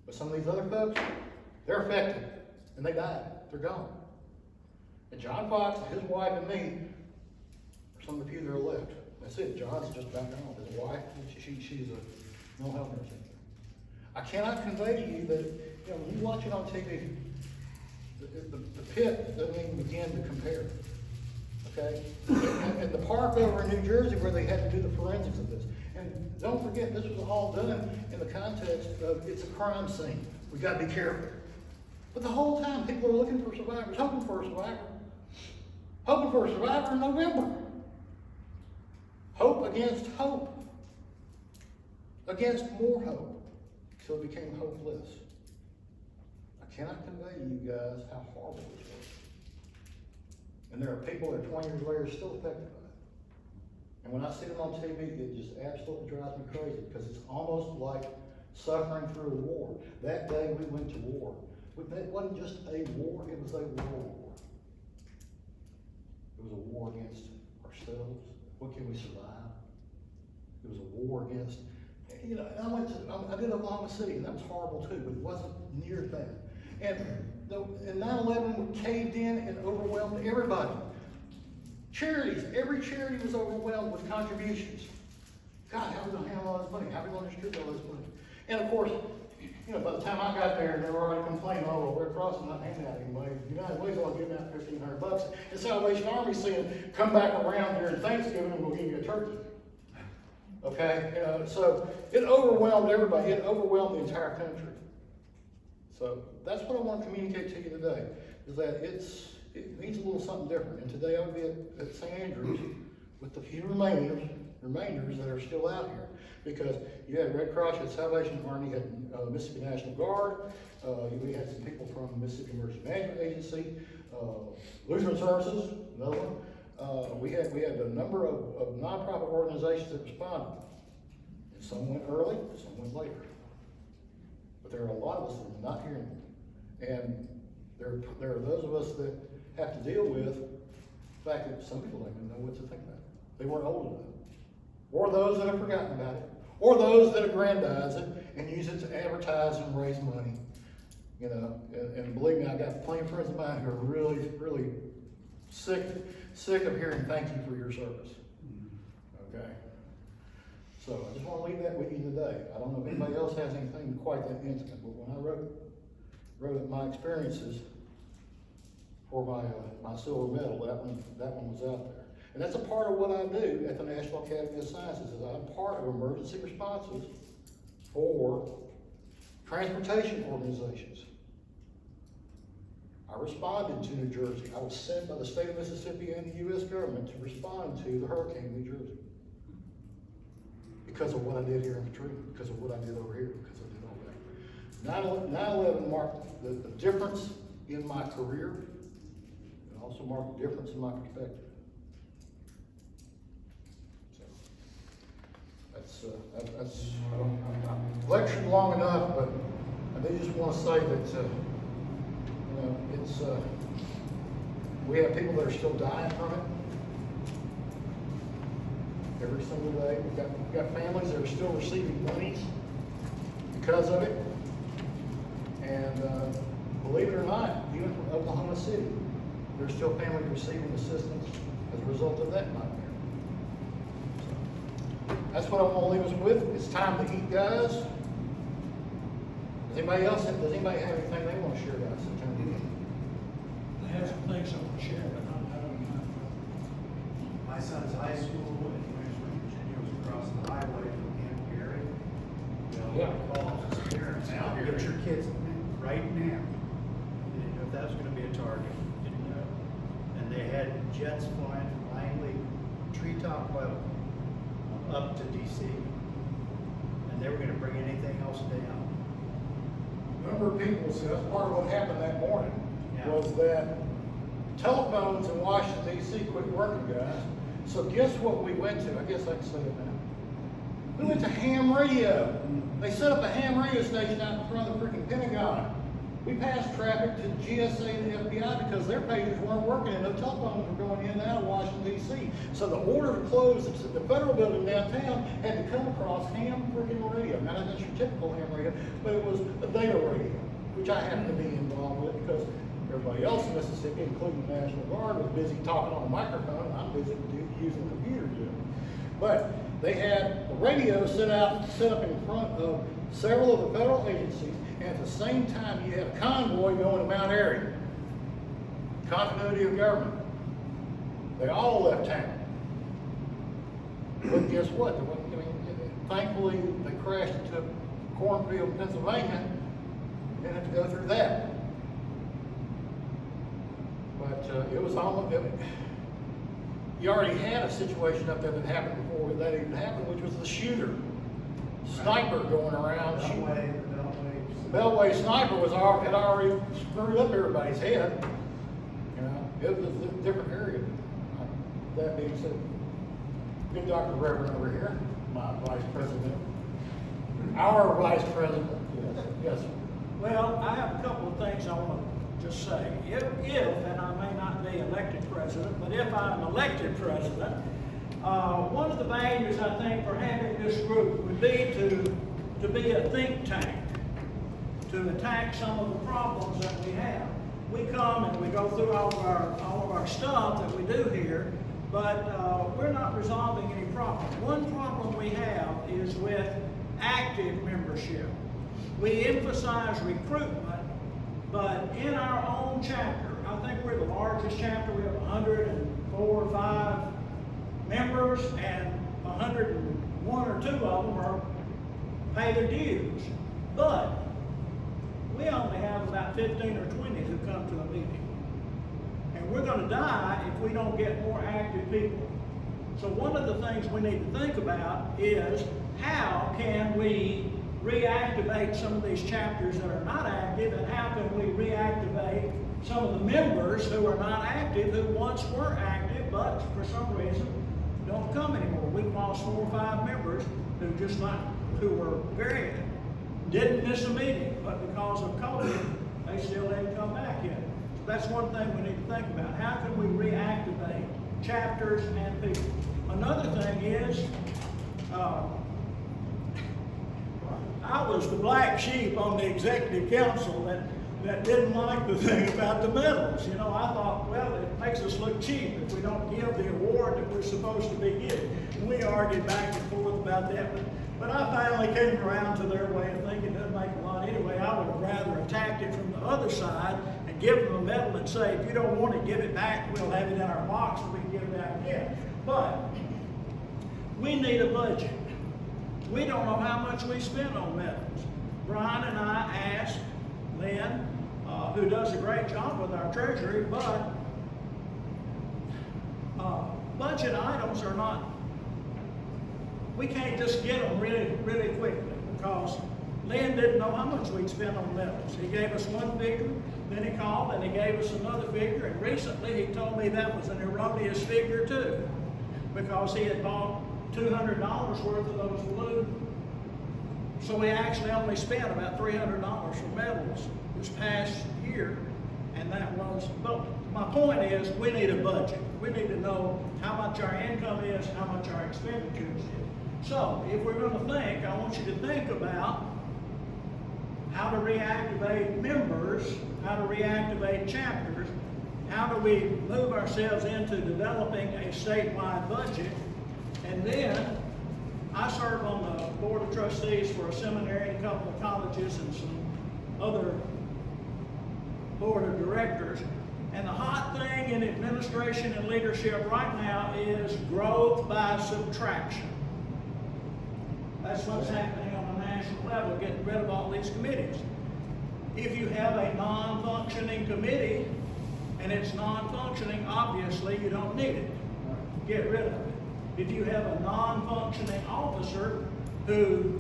But some of these other folks, they're affected, and they died. They're gone. And John Fox, his wife, and me from the few that are left. That's it. John's just back on. His wife, she's a mental health nurse. I cannot convey to you that, you know, when you watch it on TV, the pit doesn't even begin to compare. Okay? And the park over in New Jersey where they had to do the forensics of this. And don't forget, this was all done in the context of it's a crime scene. We got to be careful. But the whole time, people are looking for survivors, hoping for a survivor. Hoping for a survivor in November. Hope against hope. Against more hope. Till it became hopeless. I cannot convey to you guys how horrible this was. And there are people that 20 years later still affected by it. And when I see them on TV, it just absolutely drives me crazy because it's almost like suffering through a war. That day we went to war. It wasn't just a war, it was a world war. It was a war against ourselves. What can we survive? It was a war against, you know, I did Oklahoma City, and that was horrible too, but it wasn't near that. And 9/11 caved in and overwhelmed everybody. Charities, every charity was overwhelmed with contributions. God, how are we going to handle all this money? How are we going to distribute all this money? And of course, you know, by the time I got there, they were already complaining, oh, well, Red Cross is not handing out any money. The United Way's only giving out $1,500. And Salvation Army saying, come back around during Thanksgiving and we'll give you a turkey. Okay? You know, so it overwhelmed everybody. It overwhelmed the entire country. So that's what I want to communicate to you today, is that it needs a little something different. And today I would be at St. Andrews with the few remainders that are still out here. Because you had Red Cross, you had Salvation Army, you had Mississippi National Guard, we had some people from Mississippi Emergency Management Agency, Lutheran Services, another one. We had a number of nonprofit organizations that responded. And some went early, some went later. But there are a lot of us that are not hearing them. And there are those of us that have to deal with the fact that some people don't even know what to think about it. They weren't old enough. Or those that have forgotten about it. Or those that aggrandize it and use it to advertise and raise money. You know, and believe me, I got plenty of friends of mine who are really, really sick of hearing thank you for your service. Okay? So I just want to leave that with you today. I don't know if anybody else has anything quite that intimate, but when I wrote my experiences for my silver medal, that one was out there. And that's a part of what I do at the National Academy of Sciences, is I'm part of emergency responses for transportation organizations. I responded to New Jersey. I was sent by the state of Mississippi and the U.S. government to respond to the hurricane in New Jersey. Because of what I did here in Katrina, because of what I did over here, because I did all that. 9/11 marked the difference in my career, and also marked the difference in my perspective. I've lectured long enough, but I do just want to say that, you know, it's, we have people that are still dying from it every single day. We've got families that are still receiving monies because of it. And believe it or not, even from Oklahoma City, there's still families receiving assistance as a result of that nightmare. That's what I want to leave us with. It's time to eat, guys. Does anybody have anything they want to share about September?
I have some things I want to share, but I don't know.
My son's high school in Richmond, Virginia was across the highway from Camp Gary.
Yeah.
Calls his parents out, get your kids right now. They didn't know if that was going to be a target. Didn't know. And they had jets flying from Langley treetop level up to DC. And they were going to bring anything else down.
A number of people said that's part of what happened that morning,
Yeah.
was that telephones in Washington, D.C. quit working, guys. So guess what we went to? I guess I can say it now. We went to ham radio. They set up a ham radio station out in front of the freaking Pentagon. We passed traffic to GSA and the FBI because their pages weren't working and no telephones were going in and out of Washington, D.C. So the order to close the federal building downtown had to come across ham freaking radio. Now, that's your typical ham radio, but it was a data radio, which I happen to be involved with because Everybody else in Mississippi, including the National Guard, was busy talking on a microphone, and I'm busy using a computer to do it. But they had the radio set up in front of several of the federal agencies, and at the same time, you had a convoy going to Mount Airy. Continuity of government. They all left town. But guess what? Thankfully, they crashed into a cornfield in Pennsylvania, and had to go through that. But it was almost, you already had a situation up there that happened before that even happened, which was the shooter. Sniper going around shooting. Beltway sniper had already screwed up everybody's head. You know, it was a different area. That being said, good Dr. Reverend over here, my vice president. Our vice president. Yes, sir.
Well, I have a couple of things I want to just say. If, and I may not be elected president, but if I'm elected president, one of the values I think for having this group would be to be a think tank, to attack some of the problems that we have. We come and we go through all of our stuff that we do here, but we're not resolving any problems. One problem we have is with active membership. We emphasize recruitment, but in our own chapter, I think we're the largest chapter. We have 104 or 5 members, and 101 or 2 of them are pay their dues. But we only have about 15 or 20 who come to a meeting. And we're going to die if we don't get more active people. So one of the things we need to think about is how can we reactivate some of these chapters that are not active, and how can we reactivate some of the members who are not active, who once were active, but for some reason don't come anymore. We've lost 4 or 5 members who were didn't miss a meeting, but because of COVID, they still hadn't come back yet. So that's one thing we need to think about. How can we reactivate chapters and people? Another thing is, I was the black sheep on the executive council that didn't like the thing about the medals. You know, I thought, well, it makes us look cheap if we don't give the award that we're supposed to be giving. And we argued back and forth about that, but I finally came around to their way of thinking. It doesn't make a lot anyway. I would have rather attacked it from the other side and give them a medal and say, if you don't want to give it back, we'll have it in our box and we can give it out again. But we need a budget. We don't know how much we spend on medals. Brian and I asked Lynn, who does a great job with our treasury, but budget items are not, we can't just get them really, really quickly, because Lynn didn't know how much we'd spend on medals. He gave us one figure, then he called and he gave us another figure, and recently he told me that was an erroneous figure too, because he had bought $200 worth of those balloons. So we actually only spent about $300 for medals this past year, and that was, but my point is, we need a budget. We need to know how much our income is, how much our expenditures is. So, if we're going to think, I want you to think about how to reactivate members, how to reactivate chapters, how do we move ourselves into developing a statewide budget, and then I serve on the board of trustees for a seminary and a couple of colleges and some other board of directors. And the hot thing in administration and leadership right now is growth by subtraction. That's what's happening on a national level, getting rid of all these committees. If you have a non-functioning committee and it's non-functioning, obviously you don't need it. Get rid of it. If you have a non-functioning officer who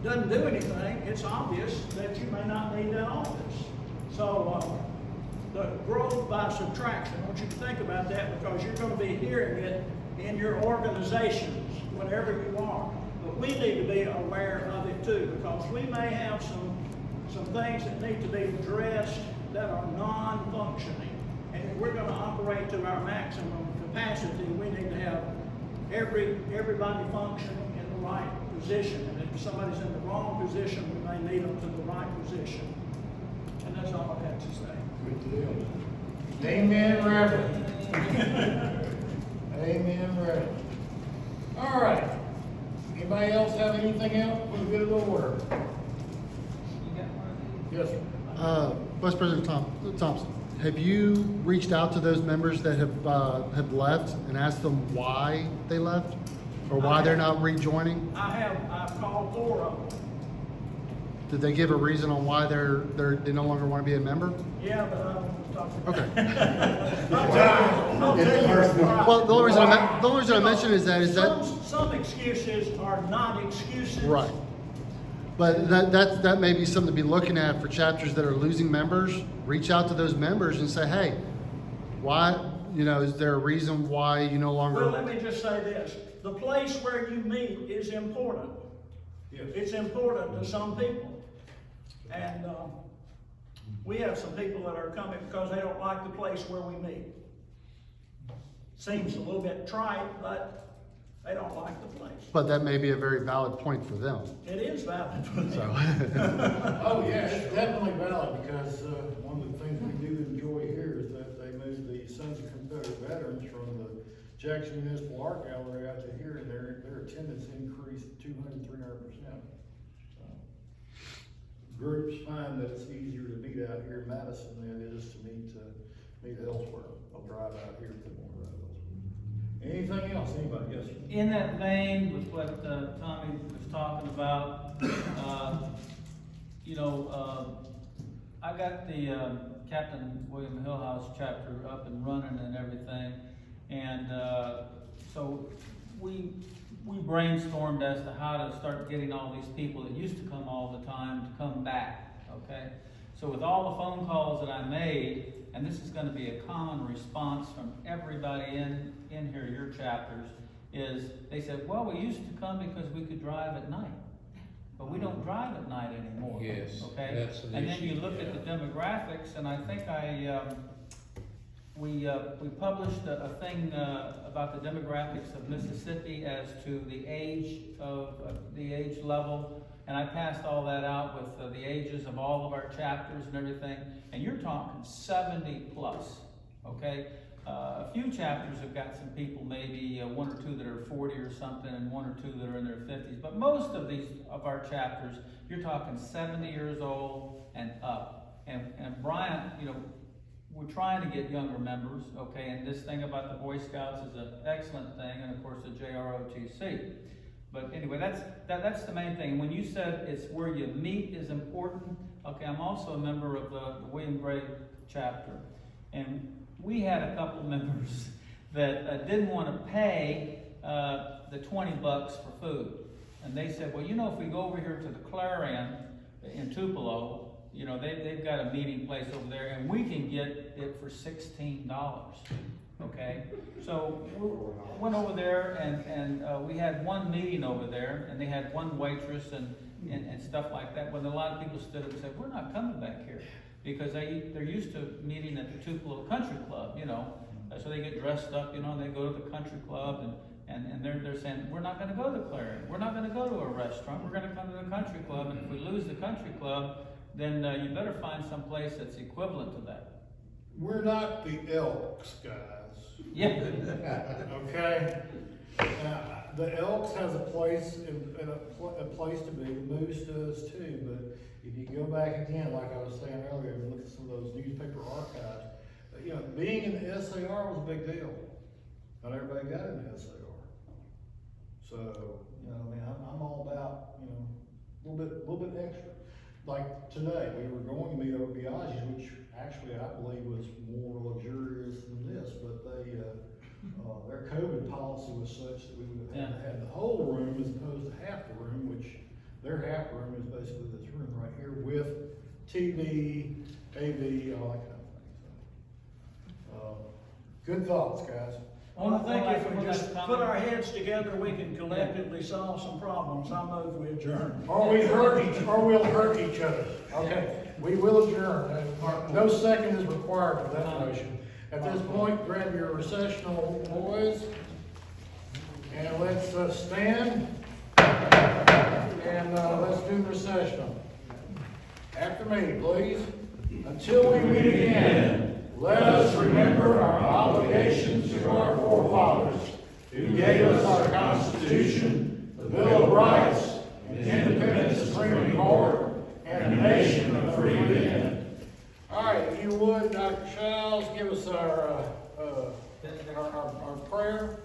doesn't do anything, it's obvious that you may not need that office. So the growth by subtraction, I want you to think about that, because you're going to be hearing it in your organizations, whatever you are. But we need to be aware of it too, because we may have some things that need to be addressed that are non-functioning. And if we're going to operate to our maximum capacity, we need to have everybody functioning in the right position. And if somebody's in the wrong position, we may need them to the right position. And that's all I have to say.
Good deal. Amen, Reverend. Amen, Reverend. All right. Anybody else have anything else for the good of the order?
You got one of these?
Yes, sir.
Vice President Thompson, have you reached out to those members that have left and asked them why they left? Or why they're not rejoining?
I've called 4 of them.
Did they give a reason on why they no longer want to be a member?
Yeah, but I don't want to talk about
Okay.
it. I'll tell you why.
Well, the only reason I mention is that
Some excuses are not excuses.
right. But that may be something to be looking at for chapters that are losing members. Reach out to those members and say, hey, why, is there a reason why you no longer?
Well, let me just say this. The place where you meet is important.
Yes.
It's important to some people. And we have some people that are coming because they don't like the place where we meet. Seems a little bit trite, but they don't like the place.
But that may be a very valid point for them.
It is valid for them.
Oh, yeah, it's definitely valid, because one of the things we do enjoy here is that they moved the Sons of Confederate Veterans from the Jackson Municipal Art Gallery out to here, and their attendance increased 200–300%. Groups find that it's easier to meet out here in Madison than it is to meet elsewhere. They'll drive out here to more of those. Anything else? Anybody? Yes, sir.
In that vein with what Tommy was talking about, I got the Captain William Hillhouse chapter up and running and everything, and so we brainstormed as to how to start getting all these people that used to come all the time to come back, okay? So with all the phone calls that I made, and this is going to be a common response from everybody in here, your chapters, is they said, well, we used to come because we could drive at night, but we don't drive at night anymore.
Yes,
okay?
that's an
and then
issue,
you look at the demographics, and I think we published a thing about the demographics of Mississippi as to the age level. And I passed all that out with the ages of all of our chapters and everything. And you're talking 70 plus, okay? A few chapters have got some people, maybe 1 or 2 that are 40 or something, and 1 or 2 that are in their 50s. But most of our chapters, you're talking 70 years old and up. And Brian, we're trying to get younger members, okay? And this thing about the Boy Scouts is an excellent thing, and of course the JROTC. But anyway, that's the main thing. When you said it's where you meet is important, okay, I'm also a member of the William Gray chapter. And we had a couple of members that didn't want to pay the $20 for food. And they said, well, if we go over here to the Clarion in Tupelo, they've got a meeting place over there, and we can get it for $16. Okay, so we went over there, and we had one meeting over there, and they had one waitress and stuff like that. When a lot of people stood up and said, "We're not coming back here," because they're used to meeting at the Tupelo Country Club, so they get dressed up, and they go to the country club, and they're saying, "We're not going to go to Clarion. We're not going to go to a restaurant. We're going to come to the country club, and if we lose the country club, then you better find some place that's equivalent to that."
We're not the Elks, guys.
Yeah.
Okay? The Elks has a place, a place to be. The Moose does too. But if you go back again, like I was saying earlier, and look at some of those newspaper archives, being in the SAR was a big deal. Not everybody got in the SAR. So, I'm all about, a little bit extra. Like today, we were going to meet over Biaggi's, which actually I believe was more luxurious than this, but their COVID policy was such that we would have had to have the whole room as opposed to half the room, which their half room is basically this room right here with TV, AV, all that kind of thing. So, good thoughts, guys.
I think if we just put our heads together, we can collectively solve some problems. I move we adjourn.
Or we'll hurt each other. Okay, we will adjourn. No second is required for that motion. At this point, grab your recessional boys, and let's stand, and let's do recessional. After me, please. Until we meet again.
who gave us our Constitution, the Bill of Rights, an independent Supreme Court, and a nation of free men.
All right, if you would, Dr. Childs, give us our prayer.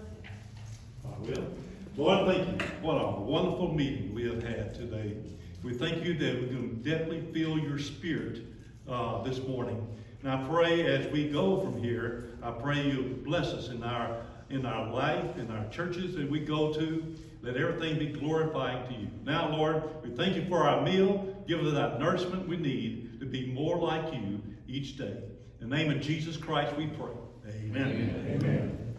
I will. Lord, thank you. What a wonderful meeting we have had today. We thank you that we're going to definitely feel your spirit this morning. And I pray as we go from here, I pray you'll bless us in our life, in our churches that we go to. Let everything be glorifying to you. Now, Lord, we thank you for our meal. Give us that nourishment we need to be more like you each day. In the name of Jesus Christ we pray. Amen.
Amen.